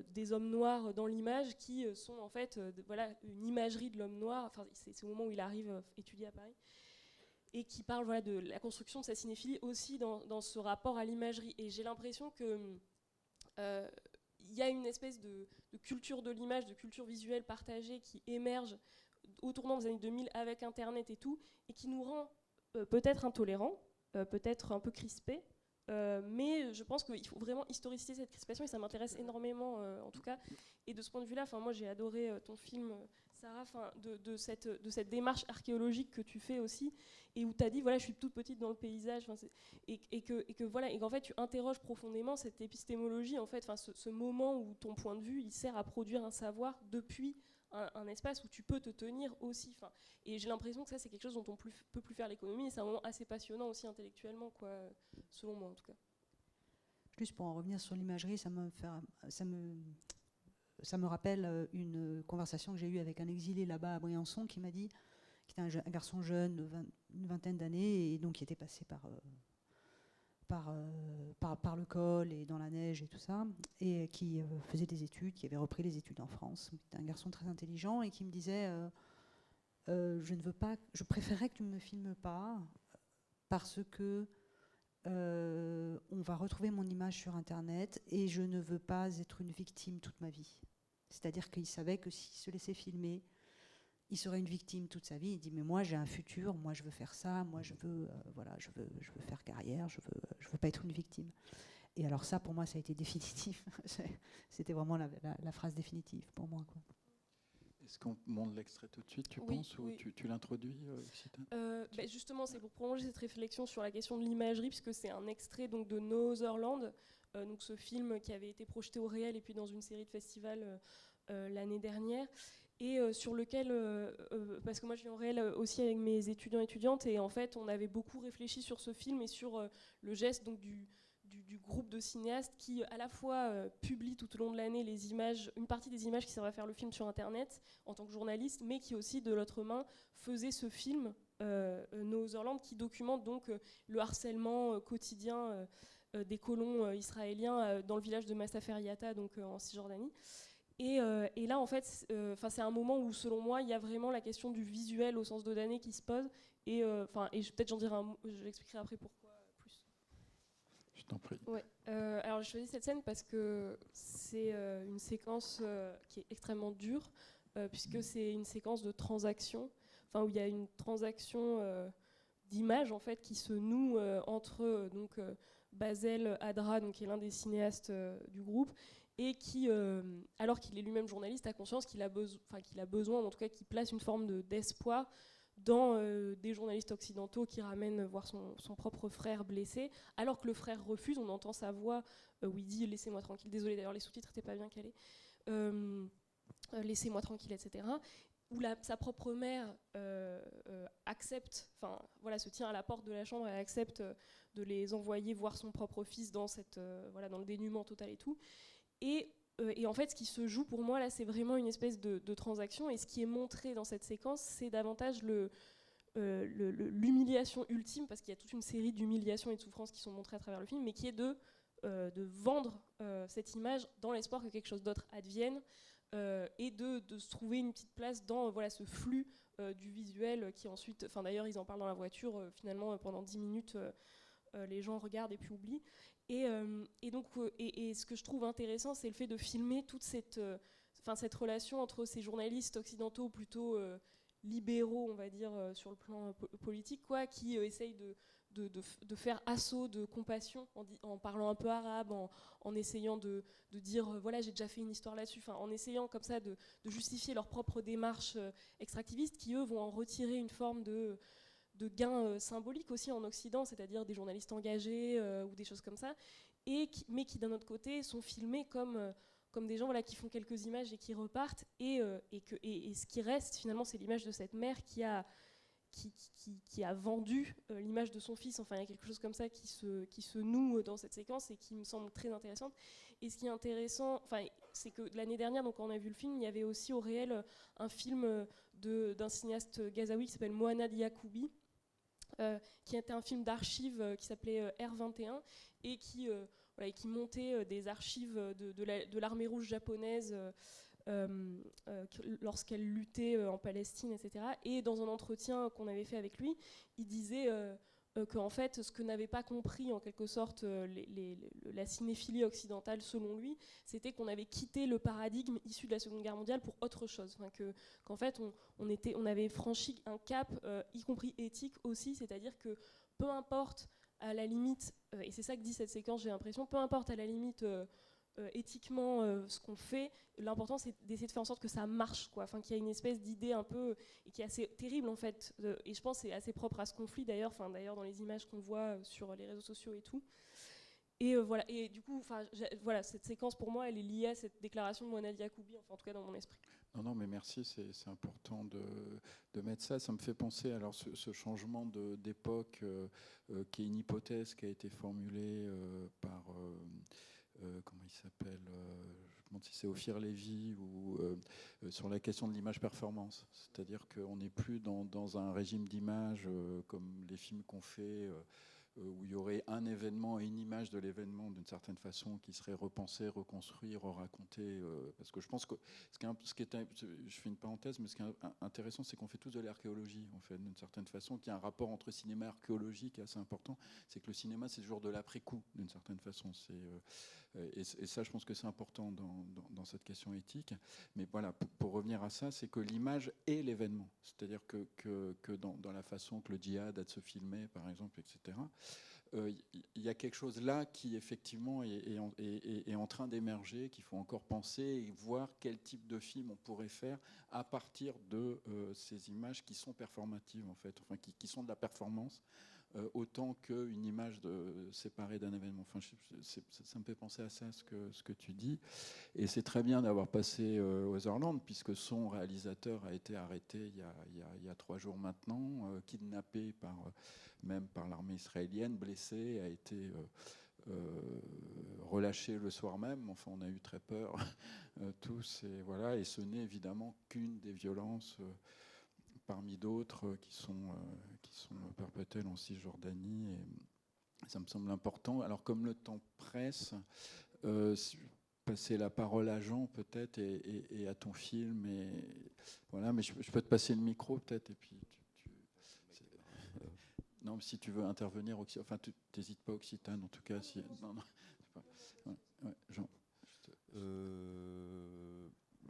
F: des hommes noirs dans l'image qui sont en fait voilà, une imagerie de l'homme noir. Enfin, c'est au moment où il arrive étudier à Paris, et qui parle voilà, de la construction de sa cinéphilie aussi dans ce rapport à l'imagerie. Et j'ai l'impression que y a une espèce de culture de l'image, de culture visuelle partagée qui émerge au tournant des années 2000 avec Internet et tout, et qui nous rend peut-être intolérants, peut-être un peu crispés, mais je pense qu'il faut vraiment historiciser cette crispation, et ça m'intéresse énormément en tout cas. Et de ce point de vue-là, moi j'ai adoré ton film, Sarah, de cette démarche archéologique que tu fais aussi, et où tu as dit, voilà, je suis toute petite dans le paysage, et que voilà, et qu'en fait tu interroges profondément cette épistémologie, en fait, ce moment où ton point de vue il sert à produire un savoir depuis un espace où tu peux te tenir aussi. Et j'ai l'impression que ça c'est quelque chose dont on peut plus faire l'économie, et c'est un moment assez passionnant aussi intellectuellement, quoi, selon moi en tout cas.
D: Juste pour en revenir sur l'imagerie, ça me rappelle une conversation que j'ai eue avec un exilé là-bas à Briançon qui m'a dit, qui était un garçon jeune de une vingtaine d'années, et donc qui était passé par le col et dans la neige et tout ça, et qui faisait des études, qui avait repris les études en France. C'était un garçon très intelligent, et qui me disait je préférerais que tu ne me filmes pas, parce que on va retrouver mon image sur Internet, et je ne veux pas être une victime toute ma vie. C'est-à-dire qu'il savait que s'il se laissait filmer, il serait une victime toute sa vie. Il dit, mais moi j'ai un futur, moi je veux faire ça, moi je veux faire carrière, je veux pas être une victime. Et alors ça, pour moi, ça a été définitif. C'était vraiment la phrase définitive pour moi, quoi.
C: Est-ce qu'on monte l'extrait tout de suite, tu penses, ou tu l'introduis, Occitane
F: Justement, c'est pour prolonger cette réflexion sur la question de l'imagerie, puisque c'est un extrait donc, de No Other Land, donc ce film qui avait été projeté au réel et puis dans une série de festivals l'année dernière, et sur lequel, parce que moi je viens au réel aussi avec mes étudiants et étudiantes, et en fait on avait beaucoup réfléchi sur ce film et sur le geste donc, du groupe de cinéastes qui à la fois publie tout au long de l'année les images, une partie des images qui servent à faire le film sur Internet en tant que journaliste, mais qui aussi de l'autre main faisait ce film No Other Land, qui documente donc le harcèlement quotidien des colons israéliens dans le village de Masafer Yatta, donc en Cisjordanie. Et là, en fait, c'est un moment où, selon moi, il y a vraiment la question du visuel au sens d'Odané qui se pose. Et peut-être j'en dirai je l'expliquerai après pourquoi plus.
C: Je t'en prie.
F: Ouais. Alors, j'ai choisi cette scène parce que c'est une séquence qui est extrêmement dure, puisque c'est une séquence de transaction, où il y a une transaction d'images en fait qui se noue entre Basel Adra, donc qui est l'un des cinéastes du groupe, et qui, alors qu'il est lui-même journaliste, a conscience qu'il a besoin, en tout cas qu'il place une forme d'espoir dans des journalistes occidentaux qui ramènent voir son propre frère blessé, alors que le frère refuse. On entend sa voix où il dit « laissez-moi tranquille », désolé d'ailleurs les sous-titres n'étaient pas bien calés, laissez-moi tranquille, etc. Où sa propre mère accepte, se tient à la porte de la chambre et accepte de les envoyer voir son propre fils dans dans le dénuement total et tout. Et en fait, ce qui se joue pour moi, là, c'est vraiment une espèce de transaction. Et ce qui est montré dans cette séquence, c'est davantage l'humiliation ultime, parce qu'il y a toute une série d'humiliations et de souffrances qui sont montrées à travers le film, mais qui est de vendre cette image dans l'espoir que quelque chose d'autre advienne, et de se trouver une petite place dans ce flux du visuel qui ensuite... D'ailleurs, ils en parlent dans la voiture, finalement, pendant 10 minutes, les gens regardent et puis oublient. Et ce que je trouve intéressant, c'est le fait de filmer toute cette relation entre ces journalistes occidentaux plutôt libéraux, on va dire, sur le plan politique, qui essayent de faire assaut de compassion en parlant un peu arabe, en essayant de dire voilà, j'ai déjà fait une histoire là-dessus, en essayant comme ça de justifier leur propre démarche extractiviste, qui eux vont en retirer une forme de gain symbolique aussi en Occident, c'est-à-dire des journalistes engagés ou des choses comme ça, mais qui d'un autre côté sont filmés comme des gens qui font quelques images et qui repartent, et ce qui reste finalement, c'est l'image de cette mère qui a vendu l'image de son fils. Enfin, il y a quelque chose comme ça qui se noue dans cette séquence et qui me semble très intéressante. Et ce qui est intéressant, c'est que l'année dernière, donc, quand on a vu le film, il y avait aussi au réel un film d'un cinéaste gazaoui qui s'appelle Mohanad Yacoubi, qui était un film d'archives qui s'appelait R21 et qui montait des archives de l'armée rouge japonaise lorsqu'elle luttait en Palestine, etc. Et dans un entretien qu'on avait fait avec lui, il disait qu'en fait, ce que n'avait pas compris en quelque sorte la cinéphilie occidentale, selon lui, c'était qu'on avait quitté le paradigme issu de la Seconde Guerre mondiale pour autre chose. Qu'en fait, on avait franchi un cap, y compris éthique aussi, c'est-à-dire que peu importe à la limite, et c'est ça que dit cette séquence, j'ai l'impression, peu importe à la limite éthiquement ce qu'on fait, l'important c'est d'essayer de faire en sorte que ça marche, quoi. Qu'il y a une espèce d'idée un peu, et qui est assez terrible en fait, et je pense que c'est assez propre à ce conflit d'ailleurs, dans les images qu'on voit sur les réseaux sociaux et tout. Et voilà, et du coup, voilà, cette séquence pour moi, elle est liée à cette déclaration de Mohanad Yacoubi, en tout cas dans mon esprit.
C: Non, mais merci, c'est important de mettre ça. Ça me fait penser, alors, ce changement d'époque, qui est une hypothèse qui a été formulée par, comment il s'appelle, je me demande si c'est Ophir Lévy, ou sur la question de l'image performance. C'est-à-dire qu'on n'est plus dans un régime d'image comme les films qu'on fait, où il y aurait un événement et une image de l'événement d'une certaine façon qui serait repensée, reconstruite, racontée. Parce que je pense que je fais une parenthèse, mais ce qui est intéressant, c'est qu'on fait tous de l'archéologie, en fait, d'une certaine façon, qu'il y a un rapport entre cinéma et archéologie qui est assez important. C'est que le cinéma, c'est toujours de l'après-coup, d'une certaine façon. Et ça, je pense que c'est important dans cette question éthique. Mais voilà, pour revenir à ça, c'est que l'image est l'événement. C'est-à-dire que dans la façon que le djihad a de se filmer, par exemple, etc., il y a quelque chose là qui, effectivement, est en train d'émerger, qu'il faut encore penser et voir quel type de film on pourrait faire à partir de ces images qui sont performatives, en fait, qui sont de la performance. Autant qu'une image séparée d'un événement. Ça me fait penser à ça, ce que tu dis. Et c'est très bien d'avoir passé Otherland, puisque son réalisateur a été arrêté il y a 3 jours maintenant, kidnappé même par l'armée israélienne, blessé, a été relâché le soir même. Enfin, on a eu très peur tous. Et ce n'est évidemment qu'une des violences parmi d'autres qui sont perpétuelles en Cisjordanie. Et ça me semble important. Alors, comme le temps presse, passer la parole à Jean peut-être et à ton film. Voilà, mais je peux te passer le micro peut-être. Et puis non, mais si tu veux intervenir, tu n'hésites pas, Occitane en tout cas. Jean.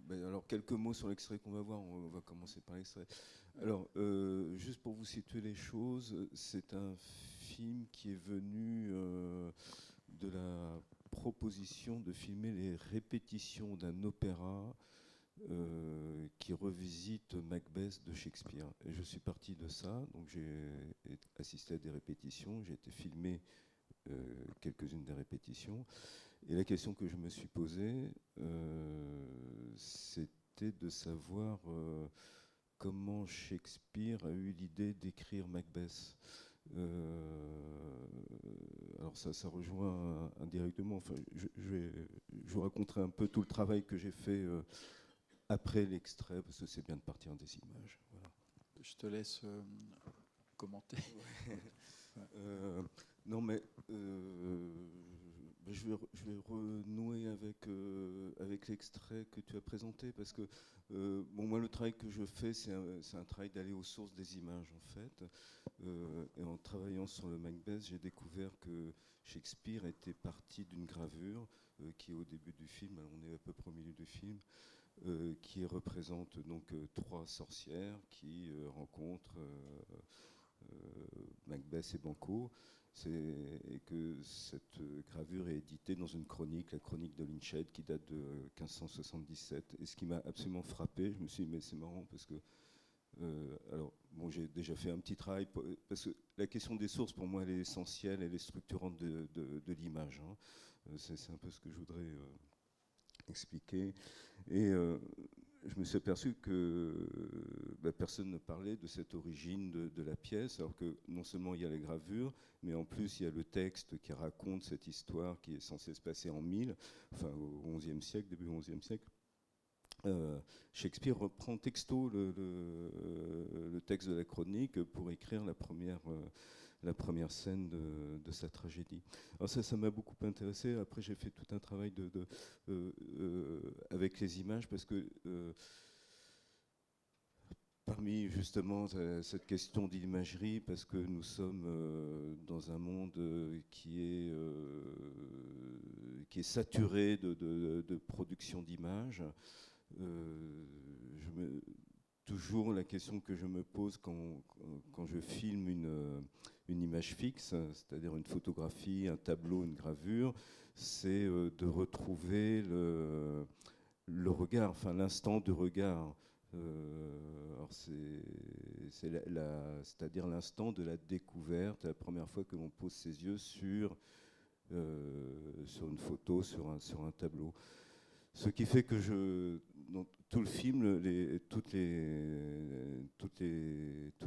G: Alors, quelques mots sur l'extrait qu'on va voir. On va commencer par l'extrait. Alors, juste pour vous situer les choses, c'est un film qui est venu de la proposition de filmer les répétitions d'un opéra qui revisite Macbeth de Shakespeare. Et je suis parti de ça, donc j'ai assisté à des répétitions, j'ai été filmé quelques-unes des répétitions. Et la question que je me suis posée, c'était de savoir comment Shakespeare a eu l'idée d'écrire Macbeth. Alors ça rejoint indirectement. Enfin, je vous raconterai un peu tout le travail que j'ai fait après l'extrait, parce que c'est bien de partir des images. Voilà.
C: Je te laisse commenter.
G: Non, mais je vais renouer avec l'extrait que tu as présenté, parce que moi, le travail que je fais, c'est un travail d'aller aux sources des images, en fait. Et en travaillant sur le Macbeth, j'ai découvert que Shakespeare était parti d'une gravure qui est au début du film, alors on est à peu près au milieu du film, qui représente donc 3 sorcières qui rencontrent Macbeth et Banquo. Et que cette gravure est éditée dans une chronique, la chronique de Linched, qui date de 1577. Et ce qui m'a absolument frappé, je me suis dit, mais c'est marrant parce que alors, bon, j'ai déjà fait un petit travail, parce que la question des sources, pour moi, elle est essentielle, elle est structurante de l'image. Hein. C'est un peu ce que je voudrais expliquer. Et je me suis aperçu que personne ne parlait de cette origine de la pièce, alors que non seulement il y a les gravures, mais en plus il y a le texte qui raconte cette histoire qui est censée se passer en 1000, enfin au XIe siècle, début XIe siècle. Shakespeare reprend texto le texte de la chronique pour écrire la première scène de sa tragédie. Alors ça m'a beaucoup intéressé. Après, j'ai fait tout un travail avec les images, parce que parmi justement cette question d'imagerie, parce que nous sommes dans un monde qui est saturé de production d'images. Toujours la question que je me pose quand je filme une image fixe, c'est-à-dire une photographie, un tableau, une gravure, c'est de retrouver le regard, enfin l'instant de regard. C'est-à-dire l'instant de la découverte, la première fois que l'on pose ses yeux sur une photo, sur un tableau. Ce qui fait que dans tout le film, tous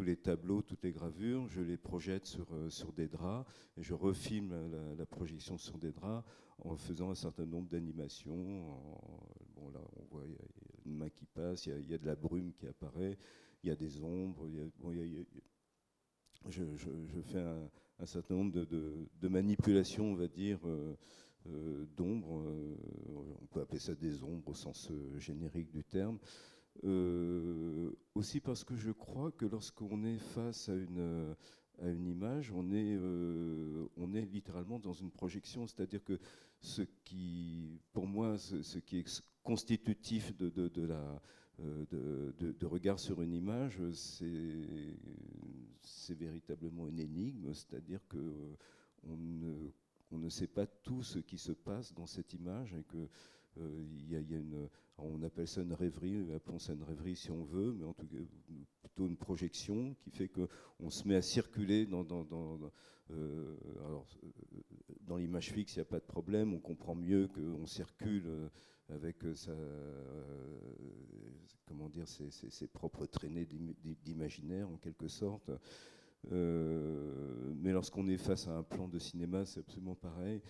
G: les tableaux, toutes les gravures, je les projette sur des draps, et je refilme la projection sur des draps en faisant un certain nombre d'animations. Bon, là, on voit, il y a une main qui passe, il y a de la brume qui apparaît, il y a des ombres, je fais un certain nombre de manipulations, on va dire, d'ombres, on peut appeler ça des ombres au sens générique du terme, aussi parce que je crois que lorsqu'on est face à une image, on est littéralement dans une projection, c'est-à-dire que pour moi, ce qui est constitutif de regard sur une image, c'est véritablement une énigme, c'est-à-dire que on ne sait pas tout ce qui se passe dans cette image, et que on appelle ça une rêverie, appelons ça une rêverie si on veut, mais en tout cas plutôt une projection qui fait qu'on se met à circuler dans l'image fixe, il n'y a pas de problème, on comprend mieux qu'on circule avec ses propres traînées d'imaginaire en quelque sorte. Mais lorsqu'on est face à un plan de cinéma, c'est absolument pareil.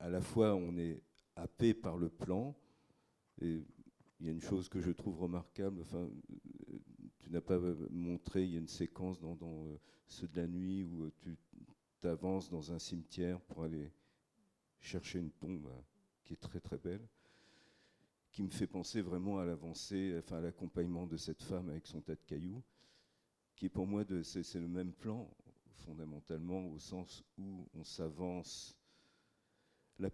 G: À la fois, on est happé par le plan, et il y a une chose que je trouve remarquable. Enfin, tu n'as pas montré, il y a une séquence dans Ceux de la nuit où tu t'avances dans un cimetière pour aller chercher une tombe qui est très très belle, qui me fait penser vraiment à l'avancée, enfin à l'accompagnement de cette femme avec son tas de cailloux, qui est pour moi, c'est le même plan, fondamentalement, au sens où on s'avance. La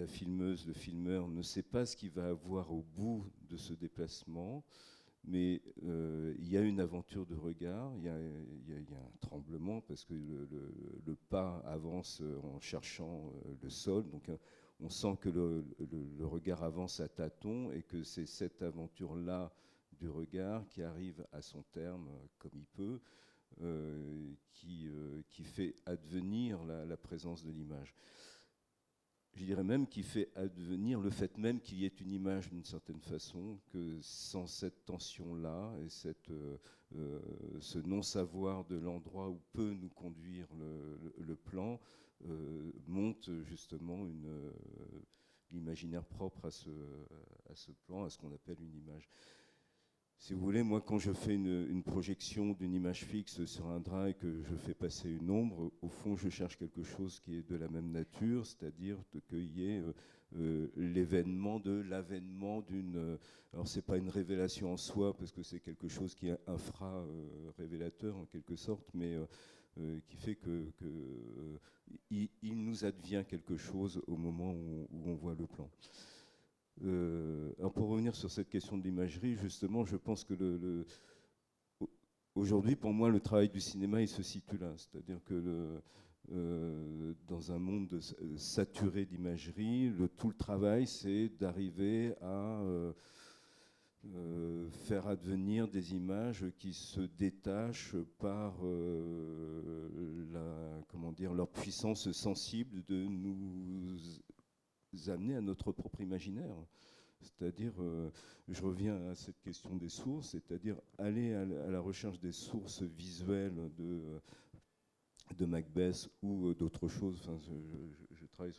G: filmeuse, le filmeur ne sait pas ce qu'il va avoir au bout de ce déplacement, mais il y a une aventure de regard, il y a un tremblement, parce que le pas avance en cherchant le sol, donc on sent que le regard avance à tâtons, et que c'est cette aventure-là du regard qui arrive à son terme comme il peut, qui fait advenir la présence de l'image. Je dirais même qui fait advenir le fait même qu'il y ait une image d'une certaine façon, que sans cette tension-là et ce non-savoir de l'endroit où peut nous conduire le plan, monte justement l'imaginaire propre à ce plan, à ce qu'on appelle une image. Si vous voulez, moi, quand je fais une projection d'une image fixe sur un drap et que je fais passer une ombre, au fond, je cherche quelque chose qui est de la même nature, c'est-à-dire qu'il y ait l'avènement d'une... alors, c'est pas une révélation en soi, parce que c'est quelque chose qui est infra-révélateur, en quelque sorte, mais qui fait qu'il nous advient quelque chose au moment où on voit le plan. Alors pour revenir sur cette question de l'imagerie, justement, je pense que aujourd'hui, pour moi, le travail du cinéma, il se situe là. C'est-à-dire que dans un monde saturé d'imagerie, tout le travail, c'est d'arriver à faire advenir des images qui se détachent par leur puissance sensible de nous amener à notre propre imaginaire. C'est-à-dire, je reviens à cette question des sources, c'est-à-dire aller à la recherche des sources visuelles de Macbeth ou d'autres choses. Enfin, je travaille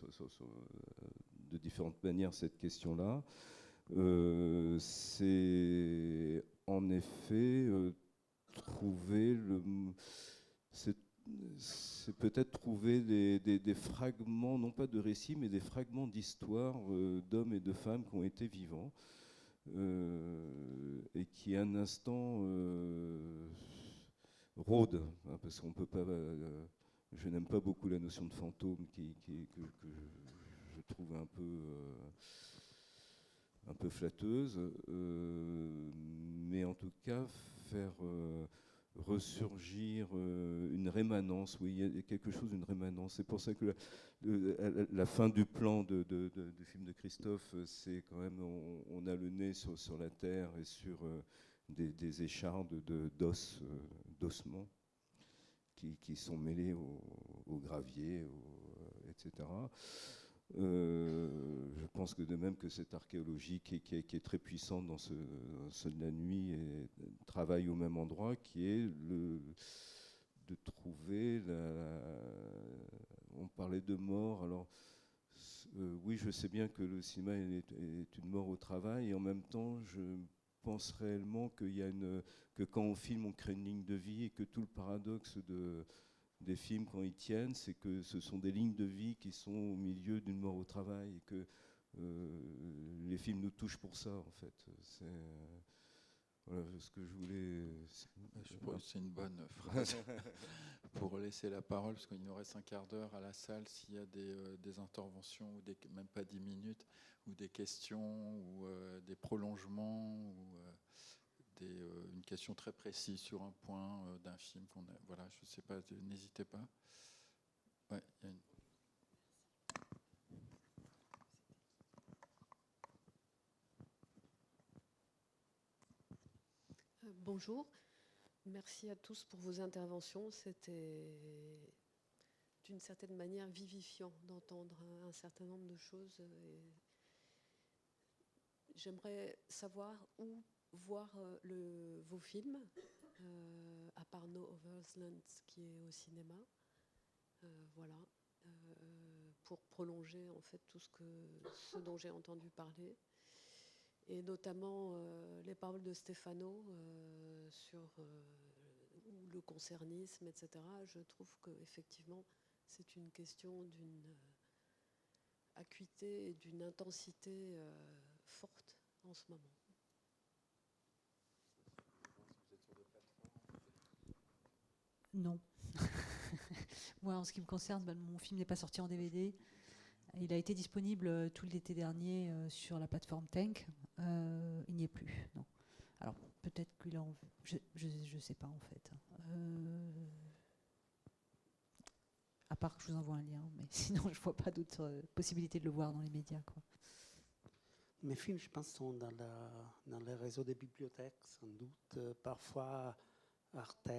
G: de différentes manières cette question-là. C'est en effet trouver c'est peut-être trouver des fragments, non pas de récits, mais des fragments d'histoire d'hommes et de femmes qui ont été vivants et qui, un instant, rôdent. Hein, parce qu'on peut pas. Je n'aime pas beaucoup la notion de fantôme que je trouve un peu flatteuse, mais en tout cas faire ressurgir une rémanence. Oui, il y a quelque chose d'une rémanence. C'est pour ça que la fin du plan du film de Christophe, c'est quand même, on a le nez sur la terre et sur des échardes d'ossements qui sont mêlés au gravier, etc. Je pense que de même que cette archéologie qui est très puissante dans ce de la nuit et travaille au même endroit, qui est de trouver on parlait de mort. Alors oui, je sais bien que le cinéma est une mort au travail, et en même temps je pense réellement que quand on filme, on crée une ligne de vie, et que tout le paradoxe des films, quand ils tiennent, c'est que ce sont des lignes de vie qui sont au milieu d'une mort au travail, et que les films nous touchent pour ça, en fait. C'est voilà ce que je voulais.
C: Je pense que c'est une bonne phrase pour laisser la parole, parce qu'il nous reste un quart d'heure à la salle. S'il y a des interventions, ou même pas 10 minutes, ou des questions, ou des prolongements, ou une question très précise sur un point d'un film qu'on a. Voilà, je ne sais pas, n'hésitez pas. Ouais, il y a une...
H: Bonjour, merci à tous pour vos interventions. C'était d'une certaine manière vivifiant d'entendre un certain nombre de choses. J'aimerais savoir où voir vos films, à part No Other Lands qui est au cinéma. Voilà, pour prolonger en fait tout ce dont j'ai entendu parler. Et notamment les paroles de Stefano sur le concernisme, etc. Je trouve qu'effectivement, c'est une question d'une acuité et d'une intensité forte en ce moment.
D: Non. Moi, en ce qui me concerne, mon film n'est pas sorti en DVD. Il a été disponible tout l'été dernier sur la plateforme Tank. Il n'y est plus, non. Alors, peut-être qu'il en... Je sais pas, en fait. À part que je vous envoie un lien, mais sinon, je vois pas d'autre possibilité de le voir dans les médias, quoi.
E: Mes films, je pense, sont dans les réseaux des bibliothèques, sans doute. Parfois, Arte,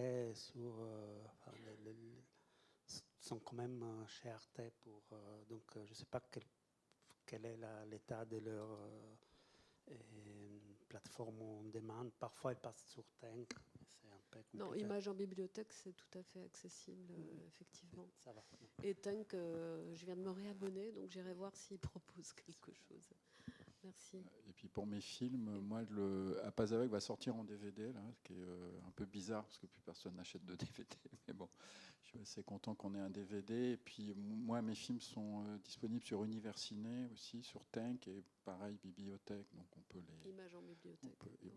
E: sont quand même chez Arte. Donc, je ne sais pas quel est l'état de leur plateforme on demande. Parfois, ils passent sur Tank. C'est un peu compliqué.
H: Non, Images en bibliothèque, c'est tout à fait accessible, effectivement.
E: Ça va.
H: Et Tank, je viens de me réabonner, donc j'irai voir s'ils proposent quelque chose. Merci.
C: Et puis pour mes films, moi, À Pas Avec va sortir en DVD, là, ce qui est un peu bizarre parce que plus personne n'achète de DVD. Mais bon, je suis assez content qu'on ait un DVD. Et puis moi, mes films sont disponibles sur Universiné aussi, sur Tank, et pareil, bibliothèque. Donc on peut les.
H: Images en bibliothèque.
C: On peut les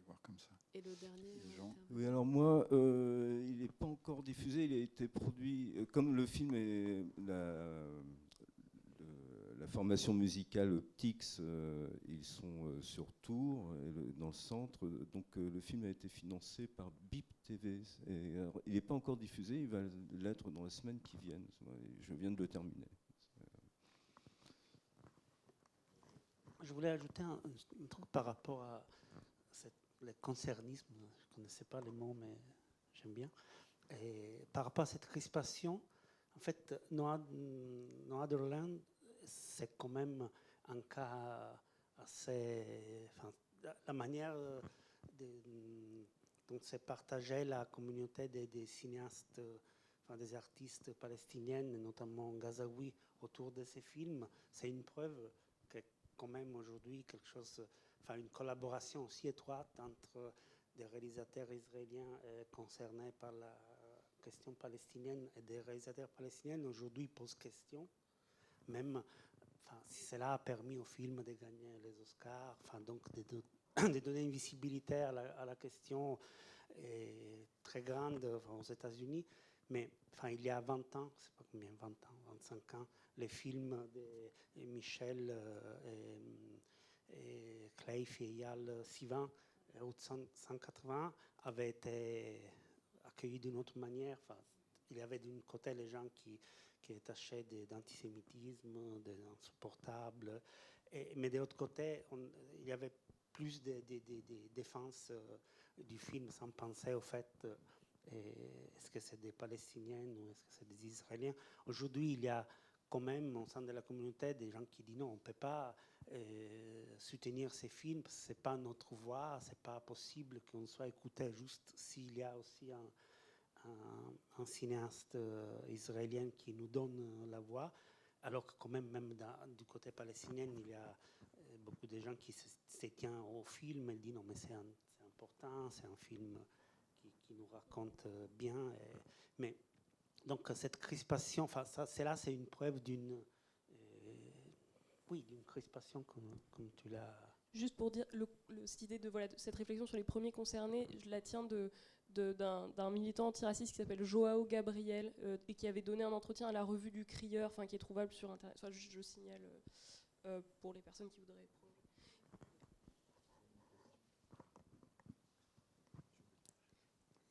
C: voir comme ça.
H: Et le dernier
G: Oui, alors moi, il n'est pas encore diffusé. Il a été produit comme le film est la formation musicale Optics, ils sont sur Tours, dans le centre. Donc le film a été financé par BIP TV. Et, alors, il n'est pas encore diffusé, il va l'être dans les semaines qui viennent. Je viens de le terminer.
E: Je voulais ajouter un truc par rapport à le concernisme. Je ne connaissais pas les mots, mais j'aime bien. Et par rapport à cette crispation, en fait, Noaderland, c'est quand même un cas assez... Enfin, la manière dont s'est partagée la communauté des cinéastes, enfin, des artistes palestiniennes, notamment Gazaoui, autour de ces films, c'est une preuve que quand même aujourd'hui quelque chose, enfin une collaboration aussi étroite entre des réalisateurs israéliens concernés par la question palestinienne et des réalisateurs palestiniens aujourd'hui posent question, même enfin, si cela a permis au film de gagner les Oscars, enfin, donc de donner une visibilité à la question très grande enfin, aux États-Unis. Mais enfin, il y a 20 ans, je ne sais pas combien, 20 ans, 25 ans, les films de Michel et Claif et Eyal Sivan, au 180, avaient été accueillis d'une autre manière. Enfin, il y avait d'un côté les gens qui tachaient d'antisémitisme, d'insupportable, mais de l'autre côté, il y avait plus de défense du film sans penser au fait est-ce que c'est des Palestiniens ou est-ce que c'est des Israéliens. Aujourd'hui, il y a quand même au sein de la communauté des gens qui disent non, on ne peut pas soutenir ces films, ce n'est pas notre voix, ce n'est pas possible qu'on soit écouté juste s'il y a aussi un cinéaste israélien qui nous donne la voix, alors que quand même du côté palestinien, il y a beaucoup de gens qui se tiennent au film et disent non mais c'est important, c'est un film qui nous raconte bien. Mais donc cette crispation, enfin c'est une preuve d'une crispation comme tu l'as.
F: Juste pour dire, cette idée de cette réflexion sur les premiers concernés, je la tiens d'un militant antiraciste qui s'appelle Joao Gabriel et qui avait donné un entretien à la revue du Crieur, enfin qui est trouvable sur Internet. Soit juste je signale pour les personnes qui voudraient.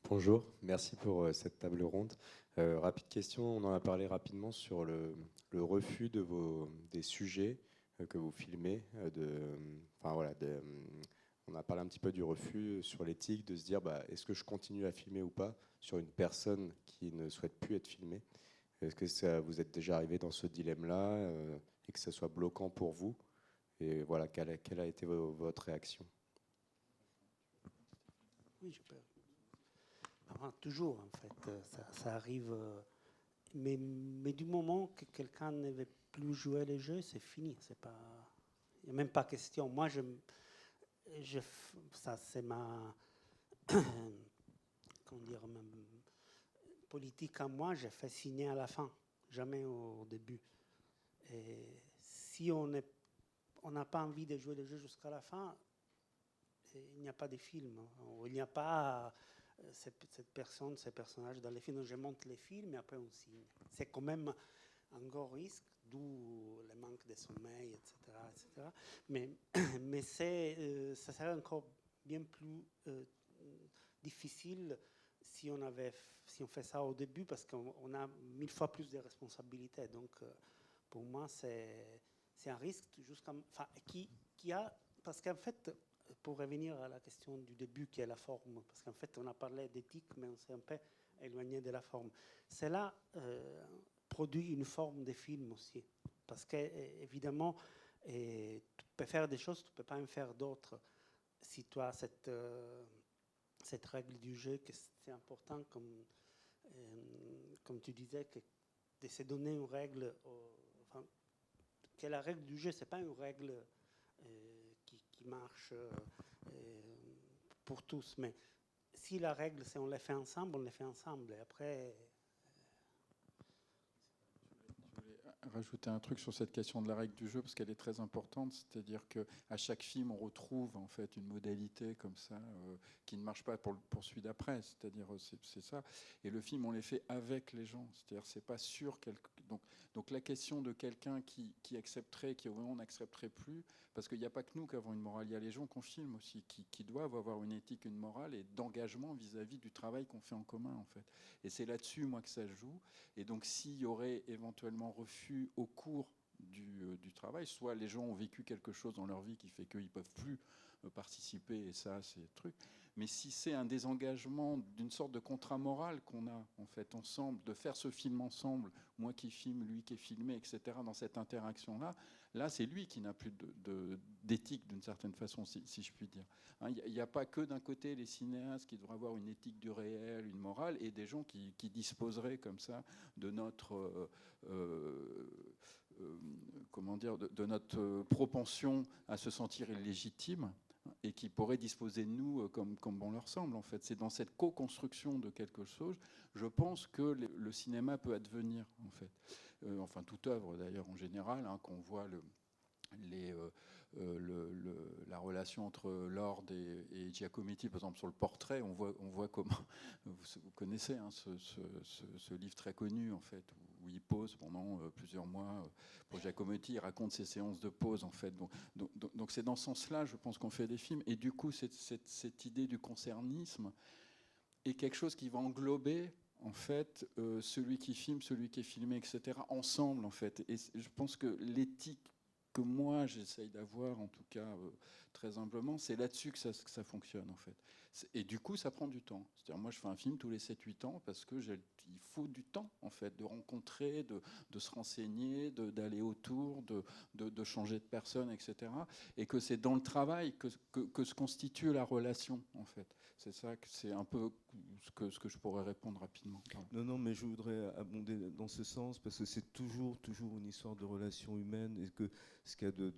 I: Bonjour, merci pour cette table ronde. Rapide question, on en a parlé rapidement sur le refus des sujets que vous filmez. On a parlé un petit peu du refus sur l'éthique, de se dire est-ce que je continue à filmer ou pas sur une personne qui ne souhaite plus être filmée. Est-ce que vous êtes déjà arrivé dans ce dilemme-là et que ça soit bloquant pour vous? Et voilà, quelle a été votre réaction?
E: Oui, je peux. Toujours, en fait, ça arrive. Mais du moment que quelqu'un ne veut plus jouer les jeux, c'est fini. Il n'y a même pas question. Moi, ça, c'est ma comment dire, ma politique à moi. Je fais signer à la fin, jamais au début. Et si on n'a pas envie de jouer les jeux jusqu'à la fin, il n'y a pas de film. Il n'y a pas cette personne, ces personnages dans les films. Je monte les films et après on signe. C'est quand même un gros risque, d'où le manque de sommeil, etc. etc. Mais ça serait encore bien plus difficile si on fait ça au début, parce qu'on a 1000 fois plus de responsabilités. Donc pour moi, c'est un risque parce qu'en fait, pour revenir à la question du début qui est la forme, parce qu'en fait on a parlé d'éthique mais on s'est un peu éloigné de la forme. Cela produit une forme de film aussi, parce que évidemment tu peux faire des choses, tu ne peux pas en faire d'autres. Si tu as cette règle du jeu, que c'est important, comme tu disais, de se donner une règle, que la règle du jeu, ce n'est pas une règle qui marche pour tous. Mais si la règle, c'est on les fait ensemble, on les fait ensemble. Et après...
C: Je voulais rajouter un truc sur cette question de la règle du jeu, parce qu'elle est très importante. C'est-à-dire qu'à chaque film, on retrouve en fait une modalité comme ça qui ne marche pas pour celui d'après. C'est-à-dire, c'est ça. Et le film, on les fait avec les gens. C'est-à-dire, c'est pas sur Donc la question de quelqu'un qui accepterait, qui au moment n'accepterait plus, parce qu'il n'y a pas que nous qui avons une morale, il y a les gens qu'on filme aussi, qui doivent avoir une éthique, une morale et d'engagement vis-à-vis du travail qu'on fait en commun, en fait. Et c'est là-dessus, moi, que ça se joue. Et donc s'il y aurait éventuellement refus au cours du travail, soit les gens ont vécu quelque chose dans leur vie qui fait qu'ils ne peuvent plus participer, et ça, c'est le truc. Mais si c'est un désengagement d'une sorte de contrat moral qu'on a en fait ensemble, de faire ce film ensemble, moi qui filme, lui qui est filmé, etc., dans cette interaction-là, là c'est lui qui n'a plus d'éthique d'une certaine façon, si je puis dire. Il n'y a pas que d'un côté les cinéastes qui devraient avoir une éthique du réel, une morale, et des gens qui disposeraient comme ça de notre... comment dire, de notre propension à se sentir illégitime et qui pourraient disposer de nous comme bon leur semble, en fait. C'est dans cette co-construction de quelque chose, je pense que le cinéma peut advenir, en fait. Enfin, toute œuvre, d'ailleurs, en général, qu'on voit la relation entre Lord et Giacometti, par exemple, sur le portrait, on voit comment... Vous connaissez ce livre très connu, en fait, où il pose pendant plusieurs mois pour Giacometti. Il raconte ses séances de pause, en fait. Donc c'est dans ce sens-là, je pense, qu'on fait des films. Et du coup, cette idée du concernisme est quelque chose qui va englober, en fait, celui qui filme, celui qui est filmé, etc., ensemble, en fait. Et je pense que l'éthique que moi, j'essaye d'avoir, en tout cas, très humblement, c'est là-dessus que ça fonctionne, en fait. Et du coup, ça prend du temps. C'est-à-dire, moi, je fais un film tous les 7-8 ans parce que il faut du temps, en fait, de rencontrer, de se renseigner, d'aller autour, de changer de personne, etc. Et que c'est dans le travail que se constitue la relation, en fait. C'est ça, c'est un peu ce que je pourrais répondre rapidement.
G: Non, mais je voudrais abonder dans ce sens, parce que c'est toujours une histoire de relation humaine, et que ce qu'il y a de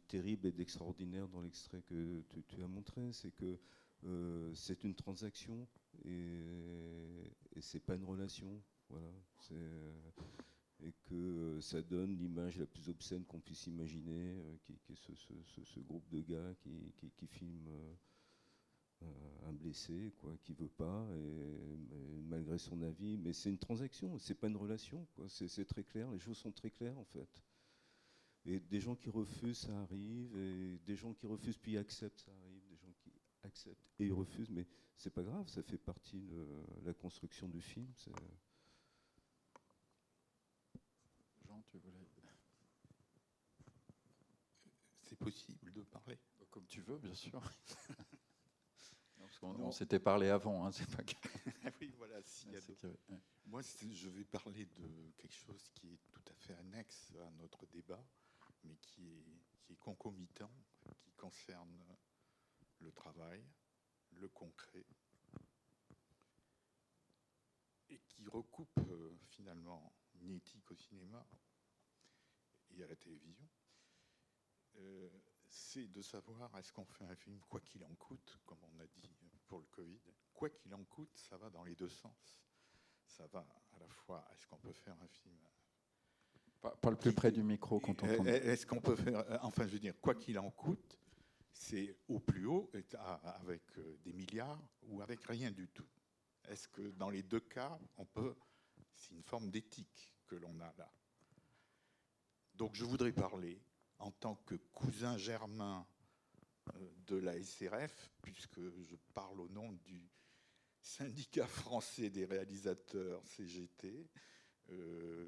G: terrible et d'extraordinaire dans l'extrait que tu as montré, c'est que c'est une transaction et c'est pas une relation. Voilà. Et que ça donne l'image la plus obscène qu'on puisse imaginer, qui est ce groupe de gars qui filme un blessé, quoi, qui veut pas, et malgré son avis. Mais c'est une transaction, c'est pas une relation, quoi. C'est très clair, les choses sont très claires, en fait. Et des gens qui refusent, ça arrive, et des gens qui refusent puis acceptent, ça arrive, des gens qui acceptent et refusent, mais c'est pas grave, ça fait partie de la construction du film.
C: Jean, tu voulais...
J: C'est possible de parler?
C: Comme tu veux, bien sûr. On s'était parlé avant, hein, c'est pas
J: oui, voilà. Moi, je vais parler de quelque chose qui est tout à fait annexe à notre débat, mais qui est concomitant, qui concerne le travail, le concret, et qui recoupe finalement une éthique au cinéma et à la télévision. C'est de savoir, est-ce qu'on fait un film quoi qu'il en coûte, comme on a dit pour le Covid. Quoi qu'il en coûte, ça va dans les deux sens. Ça va à la fois, est-ce qu'on peut faire un film...
C: Parle plus près du micro quand on entend.
J: Est-ce qu'on peut faire... Enfin, je veux dire, quoi qu'il en coûte, c'est au plus haut, avec des milliards ou avec rien du tout. Est-ce que dans les deux cas, on peut... C'est une forme d'éthique que l'on a là. Donc je voudrais parler en tant que cousin germain de la SRF, puisque je parle au nom du syndicat français des réalisateurs CGT,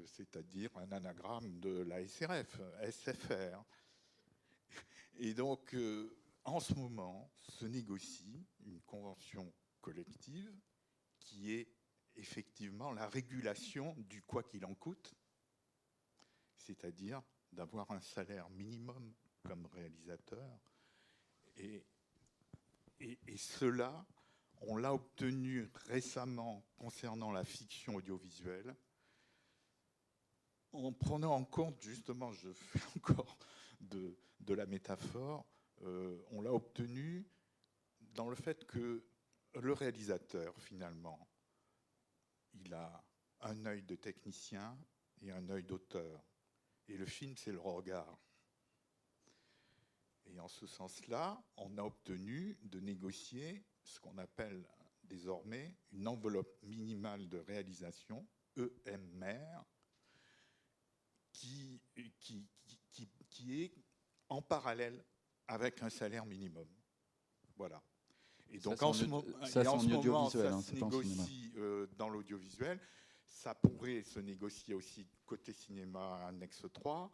J: c'est-à-dire un anagramme de la SRF, SFR. Et donc, en ce moment, se négocie une convention collective qui est effectivement la régulation du quoi qu'il en coûte, c'est-à-dire d'avoir un salaire minimum comme réalisateur. Et cela, on l'a obtenu récemment concernant la fiction audiovisuelle, en prenant en compte, justement, je fais encore de la métaphore, on l'a obtenu dans le fait que le réalisateur, finalement, il a un œil de technicien et un œil d'auteur. Et le film, c'est le regard. Et en ce sens-là, on a obtenu de négocier ce qu'on appelle désormais une enveloppe minimale de réalisation, EMR, qui est en parallèle avec un salaire minimum. Voilà. Et donc en ce moment, ça se négocie dans l'audiovisuel. Ça pourrait se négocier aussi côté cinéma annexe 3.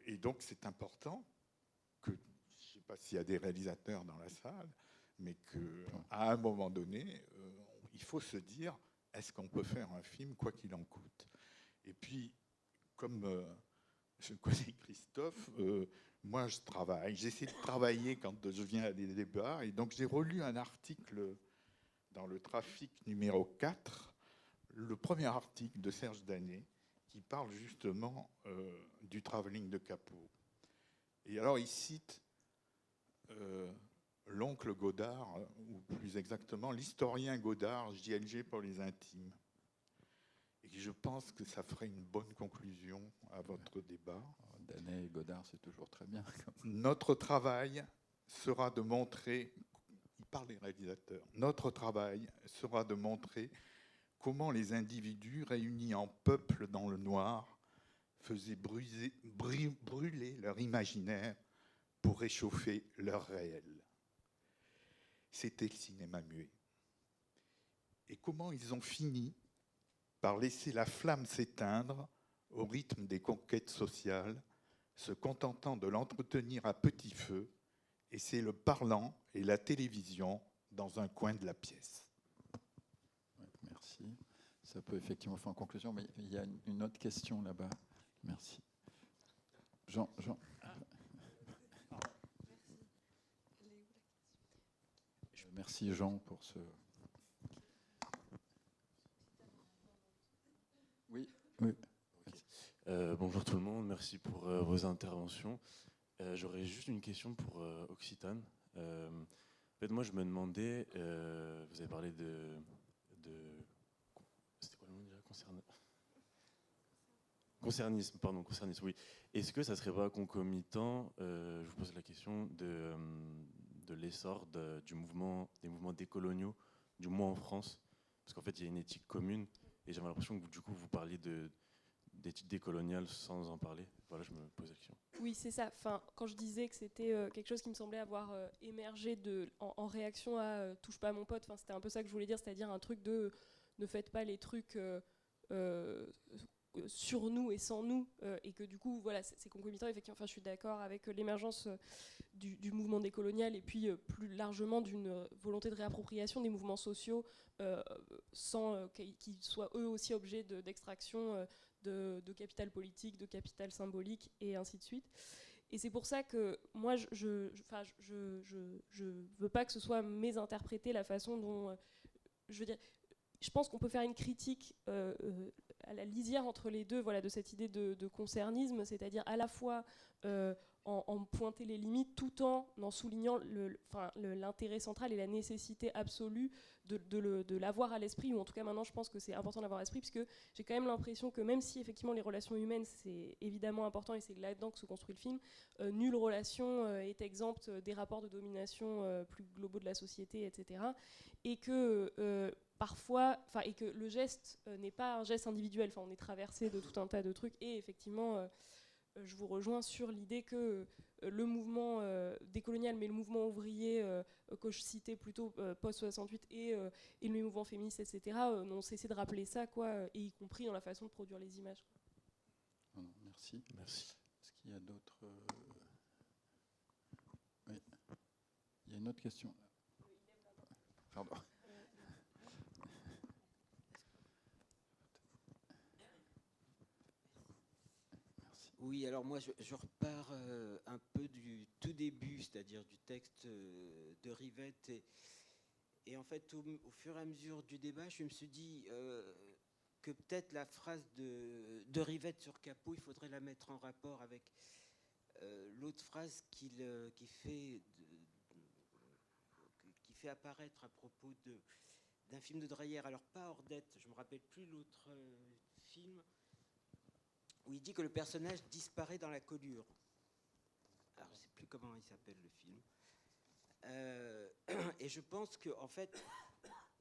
J: Et donc c'est important que, je ne sais pas s'il y a des réalisateurs dans la salle, mais qu'à un moment donné, il faut se dire, est-ce qu'on peut faire un film quoi qu'il en coûte? Et puis, comme je connais Christophe, moi j'essaie de travailler quand je viens à des débats, et donc j'ai relu un article dans le Trafic numéro 4, le premier article de Serge Danet, qui parle justement du travelling de Capot. Et alors il cite l'oncle Godard, ou plus exactement l'historien Godard, JLG pour les intimes. Et je pense que ça ferait une bonne conclusion à votre débat.
C: Danet et Godard, c'est toujours très bien.
J: Notre travail sera de montrer, il parle des réalisateurs, notre travail sera de montrer comment les individus réunis en peuple dans le noir faisaient brûler leur imaginaire pour réchauffer leur réel. C'était le cinéma muet. Et comment ils ont fini par laisser la flamme s'éteindre au rythme des conquêtes sociales, se contentant de l'entretenir à petit feu, et c'est le parlant et la télévision dans un coin de la pièce.
C: Merci. Ça peut effectivement faire en conclusion, mais il y a une autre question là-bas. Merci. Jean. Merci Jean pour ce... Oui.
K: Okay. Bonjour tout le monde, merci pour vos interventions. J'aurais juste une question pour Occitane. En fait, moi, je me demandais, vous avez parlé de c'était quoi le nom déjà? Concernisme, pardon, concernisme, oui. Est-ce que ça serait pas concomitant, je vous pose la question, de l'essor des mouvements décoloniaux, du moins en France, parce qu'en fait, il y a une éthique commune, et j'avais l'impression que du coup, vous parliez d'éthique décoloniale sans en parler. Voilà, je me pose la question.
F: Oui, c'est ça. Enfin, quand je disais que c'était quelque chose qui me semblait avoir émergé en réaction à touche pas à mon pote, c'était un peu ça que je voulais dire, c'est-à-dire un truc de ne faites pas les trucs sur nous et sans nous, et que du coup, voilà, c'est concomitant. Effectivement, je suis d'accord avec l'émergence du mouvement décolonial et puis plus largement d'une volonté de réappropriation des mouvements sociaux sans qu'ils soient eux aussi objets d'extraction de capital politique, de capital symbolique et ainsi de suite. Et c'est pour ça que moi, je veux pas que ce soit mésinterprété la façon dont... je veux dire, je pense qu'on peut faire une critique à la lisière entre les deux, voilà, de cette idée de concernisme, c'est-à-dire à la fois en pointer les limites tout en soulignant l'intérêt central et la nécessité absolue de l'avoir à l'esprit, ou en tout cas maintenant je pense que c'est important d'avoir à l'esprit, parce que j'ai quand même l'impression que même si effectivement les relations humaines c'est évidemment important et c'est là-dedans que se construit le film, nulle relation est exempte des rapports de domination plus globaux de la société, etc. Et que parfois, et que le geste n'est pas un geste individuel, on est traversé de tout un tas de trucs, et effectivement je vous rejoins sur l'idée que le mouvement décolonial, mais le mouvement ouvrier que je citais plutôt post-68 et le mouvement féministe, etc., n'ont cessé de rappeler ça, et y compris dans la façon de produire les images.
C: Non, merci. Est-ce qu'il y a d'autres... Oui. Il y a une autre question. Pardon.
L: Oui, alors moi je repars un peu du tout début, c'est-à-dire du texte de Rivette. Et en fait, au fur et à mesure du débat, je me suis dit que peut-être la phrase de Rivette sur Capot, il faudrait la mettre en rapport avec l'autre phrase qui fait apparaître à propos d'un film de Dreyer. Alors pas Ordette, je ne me rappelle plus l'autre film, où il dit que le personnage disparaît dans la colure. Alors, je ne sais plus comment il s'appelle le film. Et je pense que, en fait,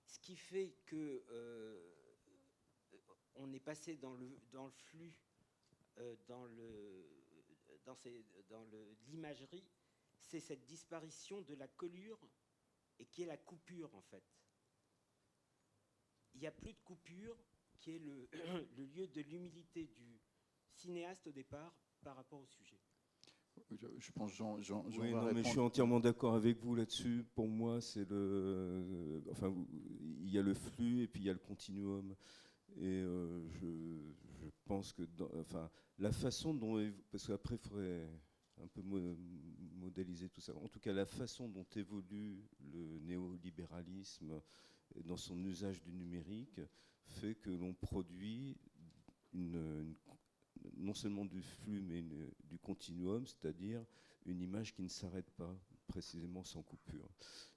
L: ce qui fait que on est passé dans le flux, dans l'imagerie, c'est cette disparition de la collure et qui est la coupure en fait. Il n'y a plus de coupure qui est le lieu de l'humilité du cinéaste au départ par rapport au sujet.
C: Je pense Jean
G: oui,
C: va
G: non, mais je suis entièrement d'accord avec vous là-dessus. Pour moi, c'est enfin, il y a le flux et puis il y a le continuum. Et je pense que, enfin, la façon dont, parce qu'après, il faudrait un peu modéliser tout ça. En tout cas, la façon dont évolue le néolibéralisme dans son usage du numérique fait que l'on produit non seulement du flux, mais du continuum, c'est-à-dire une image qui ne s'arrête pas, précisément sans coupure.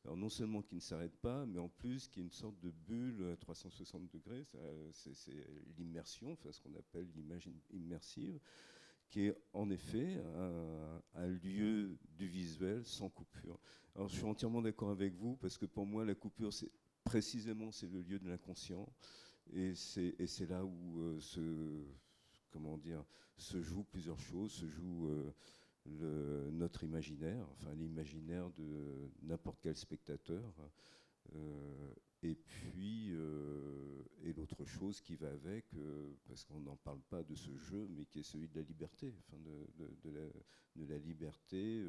G: Alors non seulement qui ne s'arrête pas, mais en plus qui est une sorte de bulle à 360 degrés, c'est l'immersion, enfin ce qu'on appelle l'image immersive, qui est en effet un lieu du visuel sans coupure. Alors je suis entièrement d'accord avec vous, parce que pour moi la coupure, c'est le lieu de l'inconscient, et c'est là où se jouent plusieurs choses, se joue notre imaginaire, enfin l'imaginaire de n'importe quel spectateur, et puis et l'autre chose qui va avec, parce qu'on n'en parle pas de ce jeu, mais qui est celui de la liberté, enfin de la liberté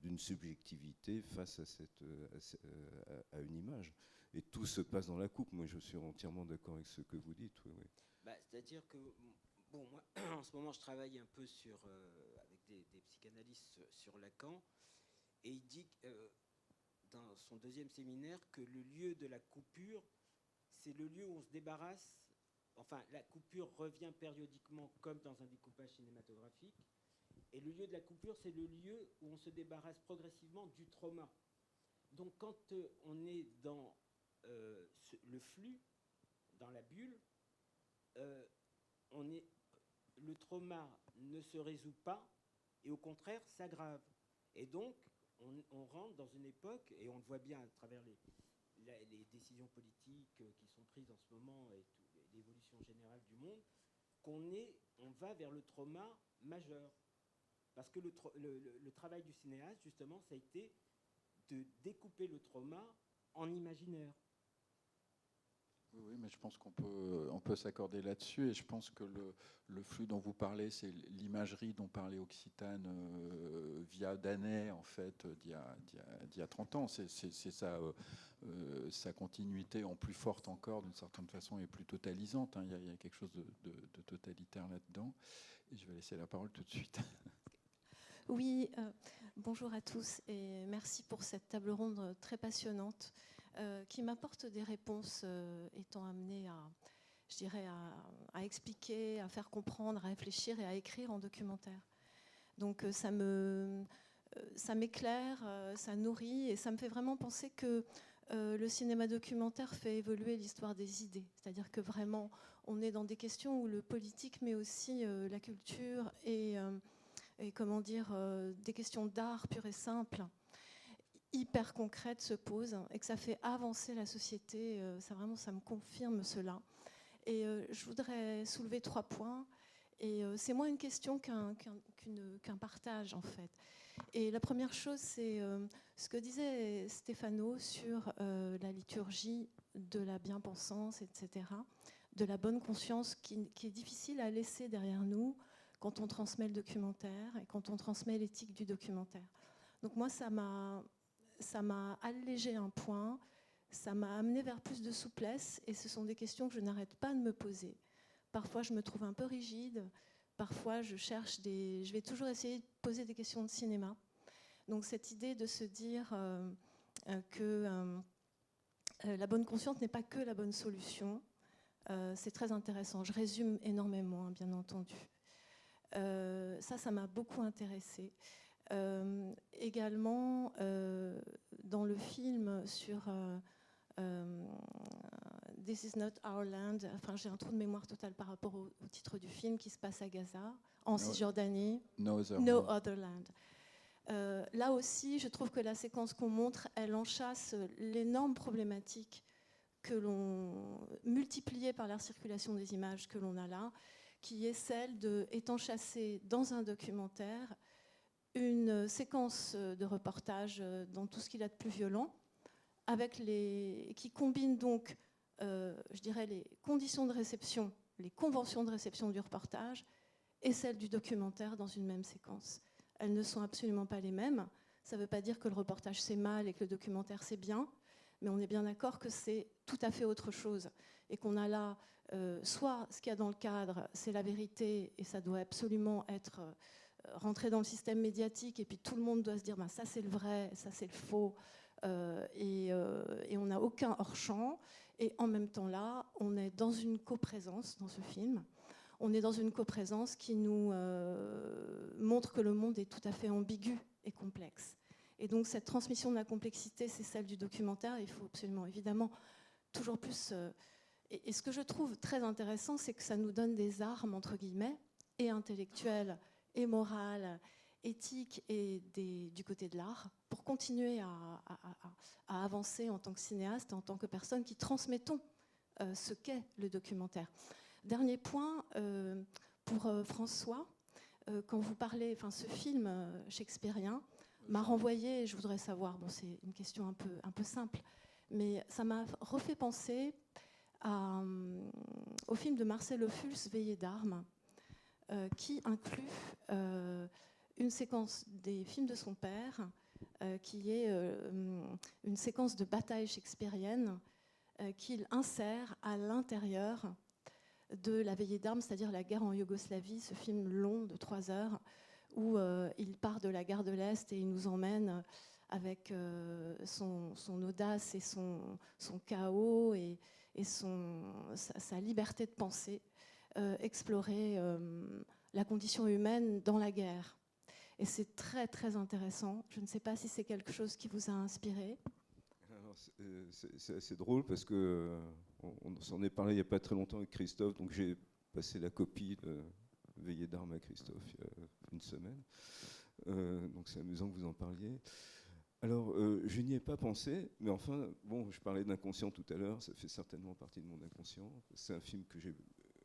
G: d'une subjectivité face à une image. Et tout se passe dans la coupe. Moi, je suis entièrement d'accord avec ce que vous dites. Oui, oui.
L: C'est-à-dire que, bon, moi, en ce moment, je travaille un peu avec des psychanalystes sur Lacan, et il dit, dans son deuxième séminaire, que le lieu de la coupure, c'est le lieu où on se débarrasse, enfin, la coupure revient périodiquement comme dans un découpage cinématographique, et le lieu de la coupure, c'est le lieu où on se débarrasse progressivement du trauma. Donc, quand on est dans le flux, dans la bulle, le trauma ne se résout pas et au contraire s'aggrave. Et donc, on rentre dans une époque, et on le voit bien à travers les décisions politiques qui sont prises en ce moment et l'évolution générale du monde, on va vers le trauma majeur. Parce que le travail du cinéaste, justement, ça a été de découper le trauma en imaginaire.
C: Oui, mais je pense qu'on peut s'accorder là-dessus, et je pense que le flux dont vous parlez, c'est l'imagerie dont parlait Occitane via Danet, en fait, d'il y a 30 ans. C'est sa continuité en plus forte encore, d'une certaine façon, et plus totalisante. Hein. Il y a quelque chose de totalitaire là-dedans. Et je vais laisser la parole tout de suite.
M: Oui, bonjour à tous, et merci pour cette table ronde très passionnante. Qui m'apporte des réponses étant amenée à expliquer, à faire comprendre, à réfléchir et à écrire en documentaire. Donc ça m'éclaire, ça nourrit, et ça me fait vraiment penser que le cinéma documentaire fait évoluer l'histoire des idées. C'est-à-dire que vraiment, on est dans des questions où le politique, mais aussi la culture et comment dire, des questions d'art pur et simple, hyper concrète se pose, et que ça fait avancer la société. Ça me confirme cela. Et je voudrais soulever 3 points. Et c'est moins une question qu'un partage, en fait. Et la première chose, c'est ce que disait Stéphano sur la liturgie de la bien-pensance, etc., de la bonne conscience qui est difficile à laisser derrière nous quand on transmet le documentaire et quand on transmet l'éthique du documentaire. Donc moi, ça m'a allégé un point, ça m'a amené vers plus de souplesse, et ce sont des questions que je n'arrête pas de me poser. Parfois, je me trouve un peu rigide, parfois, je vais toujours essayer de poser des questions de cinéma. Donc cette idée de se dire que la bonne conscience n'est pas que la bonne solution, c'est très intéressant. Je résume énormément, hein, bien entendu. Ça m'a beaucoup intéressée. Également dans le film sur This is not our land, enfin j'ai un trou de mémoire total par rapport au titre du film, qui se passe à Gaza, en Cisjordanie, No Other Land. Là aussi, je trouve que la séquence qu'on montre, elle enchâsse l'énorme problématique multipliée par la circulation des images que l'on a là, qui est celle de, étant chassé dans un documentaire, une séquence de reportage dans tout ce qu'il a de plus violent, qui combine donc, je dirais, les conditions de réception, les conventions de réception du reportage et celles du documentaire dans une même séquence. Elles ne sont absolument pas les mêmes. Ça ne veut pas dire que le reportage c'est mal et que le documentaire c'est bien, mais on est bien d'accord que c'est tout à fait autre chose. Et qu'on a là, soit ce qu'il y a dans le cadre, c'est la vérité, et ça doit absolument être rentré dans le système médiatique, et puis tout le monde doit se dire ben, ça c'est le vrai, ça c'est le faux, et on n'a aucun hors-champ. Et en même temps là, on est dans une coprésence dans ce film. On est dans une coprésence qui nous montre que le monde est tout à fait ambigu et complexe. Et donc cette transmission de la complexité, c'est celle du documentaire. Il faut absolument, évidemment, toujours plus... et ce que je trouve très intéressant, c'est que ça nous donne des armes, entre guillemets, et intellectuelles, et morales, éthiques, et du côté de l'art, pour continuer à avancer en tant que cinéaste, en tant que personne qui transmettons ce qu'est le documentaire. Dernier point, pour François, quand vous parlez, ce film shakespearien m'a renvoyé, je voudrais savoir, bon, c'est une question un peu simple, mais ça m'a refait penser au film de Marcel Ophuls, Veillée d'armes, qui inclut une séquence des films de son père, qui est une séquence de bataille shakespearienne qu'il insère à l'intérieur de La Veillée d'armes, c'est-à-dire la guerre en Yougoslavie, ce film long de 3 heures, où il part de la gare de l'Est et il nous emmène avec son audace et son chaos et sa liberté de penser, explorer la condition humaine dans la guerre. Et c'est très très intéressant. Je ne sais pas si c'est quelque chose qui vous a inspiré.
G: C'est assez drôle parce qu'on s'en est parlé il n'y a pas très longtemps avec Christophe, donc j'ai passé la copie de Veillée d'armes à Christophe il y a une semaine. Donc c'est amusant que vous en parliez. Alors, je n'y ai pas pensé, mais enfin, bon, je parlais d'inconscient tout à l'heure, ça fait certainement partie de mon inconscient. C'est un film que j'ai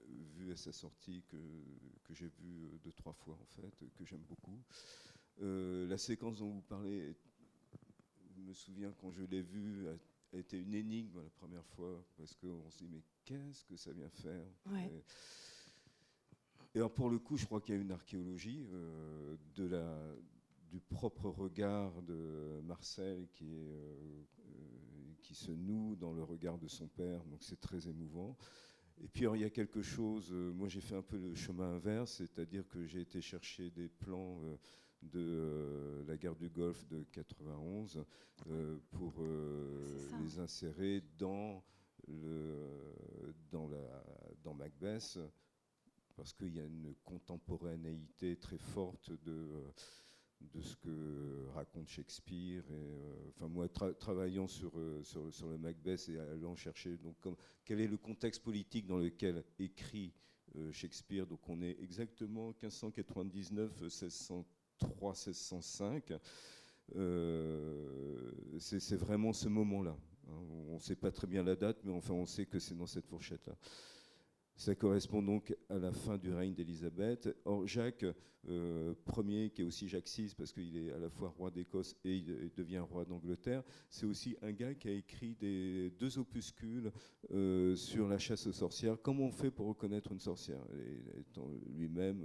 G: vu à sa sortie, que j'ai vu 2-3 fois en fait, que j'aime beaucoup. La séquence dont vous parlez, je me souviens quand je l'ai vue, a été une énigme la première fois, parce qu'on se dit mais qu'est-ce que ça vient faire?
M: Ouais.
G: Et alors pour le coup, je crois qu'il y a une archéologie du propre regard de Marcel qui se noue dans le regard de son père, donc c'est très émouvant. Et puis alors, il y a quelque chose, moi j'ai fait un peu le chemin inverse, c'est-à-dire que j'ai été chercher des plans de la guerre du Golfe de 91 pour les insérer dans Macbeth, parce qu'il y a une contemporanéité très forte de ce que raconte Shakespeare. Enfin, moi, travaillant sur le Macbeth et allant chercher donc, quel est le contexte politique dans lequel écrit Shakespeare. Donc on est exactement 1599, 1603, 1605. C'est vraiment ce moment-là. On ne sait pas très bien la date, mais enfin on sait que c'est dans cette fourchette-là. Ça correspond donc à la fin du règne d'Élisabeth. Or, Jacques Ier, qui est aussi Jacques VI, parce qu'il est à la fois roi d'Écosse et il devient roi d'Angleterre, c'est aussi un gars qui a écrit 2 opuscules sur la chasse aux sorcières. Comment on fait pour reconnaître une sorcière? Étant lui-même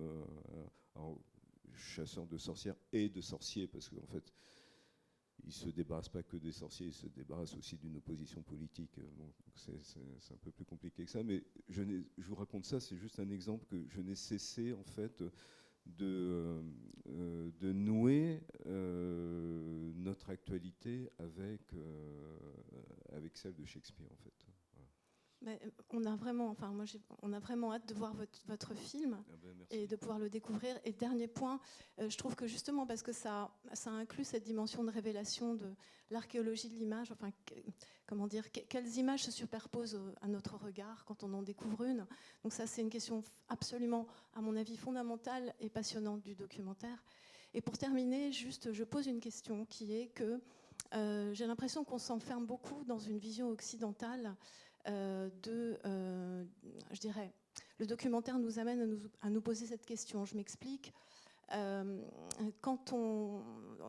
G: chasseur de sorcières et de sorciers, parce qu'en fait, il ne se débarrasse pas que des sorciers, il se débarrasse aussi d'une opposition politique. Bon, c'est un peu plus compliqué que ça, mais je vous raconte ça, c'est juste un exemple que je n'ai cessé en fait de nouer notre actualité avec celle de Shakespeare en fait.
M: Mais on a vraiment hâte de voir votre film et de pouvoir le découvrir. Et dernier point, je trouve que justement parce que ça inclut cette dimension de révélation de l'archéologie de l'image, enfin, comment dire, quelles images se superposent à notre regard quand on en découvre une. Donc ça, c'est une question absolument, à mon avis, fondamentale et passionnante du documentaire. Et pour terminer, juste, je pose une question qui est que j'ai l'impression qu'on s'enferme beaucoup dans une vision occidentale je dirais, le documentaire nous amène à nous poser cette question. Je m'explique.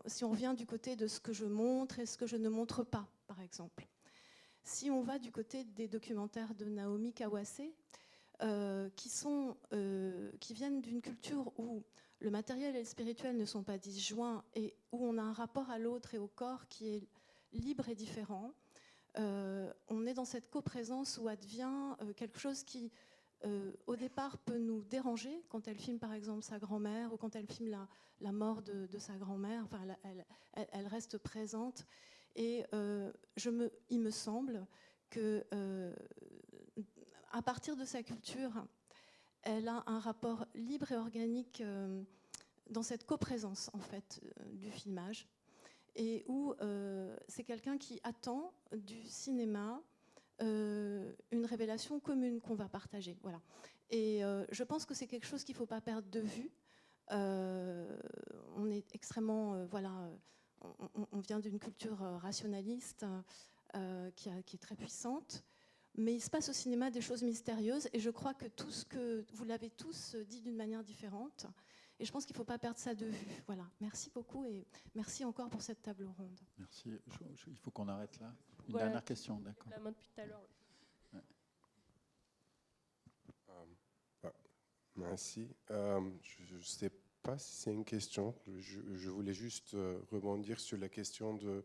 M: Si on revient du côté de ce que je montre et ce que je ne montre pas, par exemple. Si on va du côté des documentaires de Naomi Kawase, qui viennent d'une culture où le matériel et le spirituel ne sont pas disjoints et où on a un rapport à l'autre et au corps qui est libre et différent, on est dans cette coprésence où advient quelque chose qui, au départ, peut nous déranger quand elle filme par exemple sa grand-mère ou quand elle filme la mort de sa grand-mère. Enfin, elle reste présente. Et il me semble que à partir de sa culture, elle a un rapport libre et organique dans cette coprésence en fait du filmage, et où c'est quelqu'un qui attend du cinéma une révélation commune qu'on va partager. Voilà. Et je pense que c'est quelque chose qu'il ne faut pas perdre de vue. On est extrêmement on vient d'une culture rationaliste qui est très puissante, mais il se passe au cinéma des choses mystérieuses, et je crois que tout ce que vous l'avez tous dit d'une manière différente, et je pense qu'il ne faut pas perdre ça de vue. Voilà. Merci beaucoup, et merci encore pour cette table ronde.
C: Merci. Il faut qu'on arrête là. Une dernière question, d'accord.
F: La main depuis tout à l'heure.
C: Ouais.
N: Merci. Je ne sais pas si c'est une question. Je voulais juste rebondir sur la question de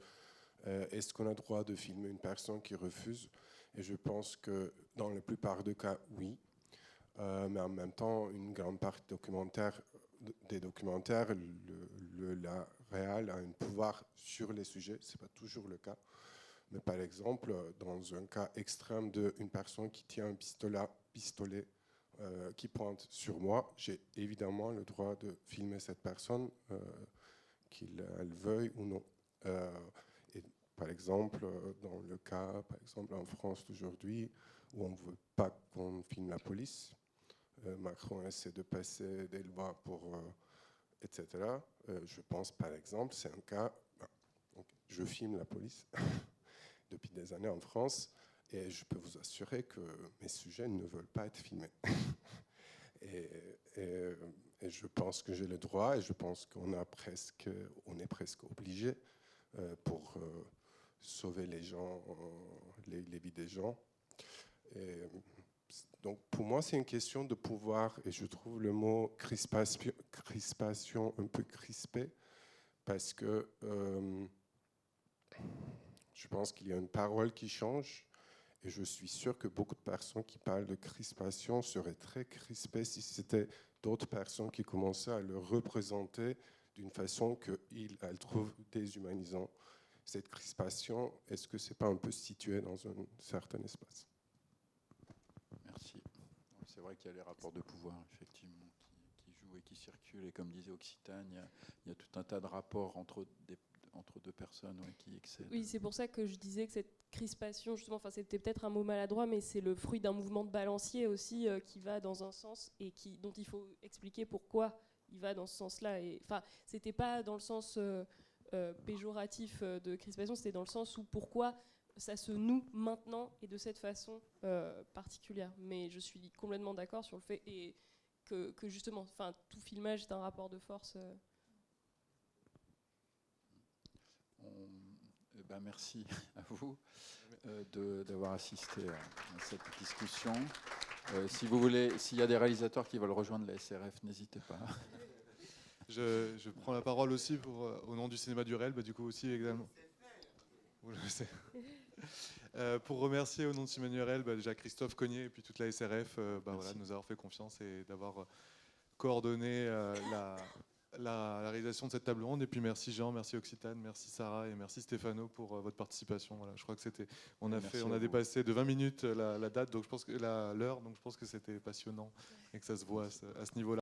N: est-ce qu'on a le droit de filmer une personne qui refuse? Et je pense que dans la plupart des cas, oui. Mais en même temps, une grande partie des documentaires, la réal a un pouvoir sur les sujets. Ce n'est pas toujours le cas. Mais par exemple, dans un cas extrême d'une personne qui tient un pistolet qui pointe sur moi, j'ai évidemment le droit de filmer cette personne, qu'elle veuille ou non. Et par exemple, dans le cas, par exemple en France d'aujourd'hui, où on ne veut pas qu'on filme la police, Macron essaie de passer des lois pour, etc. Je pense par exemple, c'est un cas, donc, je filme la police depuis des années en France, et je peux vous assurer que mes sujets ne veulent pas être filmés. et je pense que j'ai le droit, et je pense qu'on est presque obligé pour sauver les gens, les vies des gens. Et donc pour moi, c'est une question de pouvoir, et je trouve le mot crispation un peu crispé, parce que je pense qu'il y a une parole qui change, et je suis sûr que beaucoup de personnes qui parlent de crispation seraient très crispées si c'était d'autres personnes qui commençaient à le représenter d'une façon qu'elles trouvent déshumanisant. Cette crispation, est-ce que ce n'est pas un peu situé dans un certain espace?
C: Merci. C'est vrai qu'il y a les rapports de pouvoir, effectivement, qui jouent et qui circulent. Et comme disait Occitane, il y a tout un tas de rapports entre deux personnes qui excèdent.
F: Oui, c'est pour ça que je disais que cette crispation, justement, c'était peut-être un mot maladroit, mais c'est le fruit d'un mouvement de balancier aussi qui va dans un sens et dont il faut expliquer pourquoi il va dans ce sens-là. Enfin, c'était pas dans le sens péjoratif de crispation, c'était dans le sens où pourquoi ça se noue maintenant et de cette façon particulière. Mais je suis complètement d'accord sur le fait et que justement, tout filmage est un rapport de force.
C: Merci à vous d'avoir assisté à cette discussion. Si vous voulez, s'il y a des réalisateurs qui veulent rejoindre la SRF, n'hésitez pas.
O: Je prends la parole aussi au nom du cinéma du réel, du coup aussi également. Pour remercier au nom de cinéma du réel déjà Christophe Cogniet et puis toute la SRF de nous avoir fait confiance et d'avoir coordonné la réalisation de cette table ronde. Et puis merci Jean, merci Occitane, merci Sarah et merci Stéphano pour votre participation. Voilà, je crois que on a dépassé de 20 minutes la date, donc je pense que l'heure, donc je pense que c'était passionnant et que ça se voit à ce niveau-là.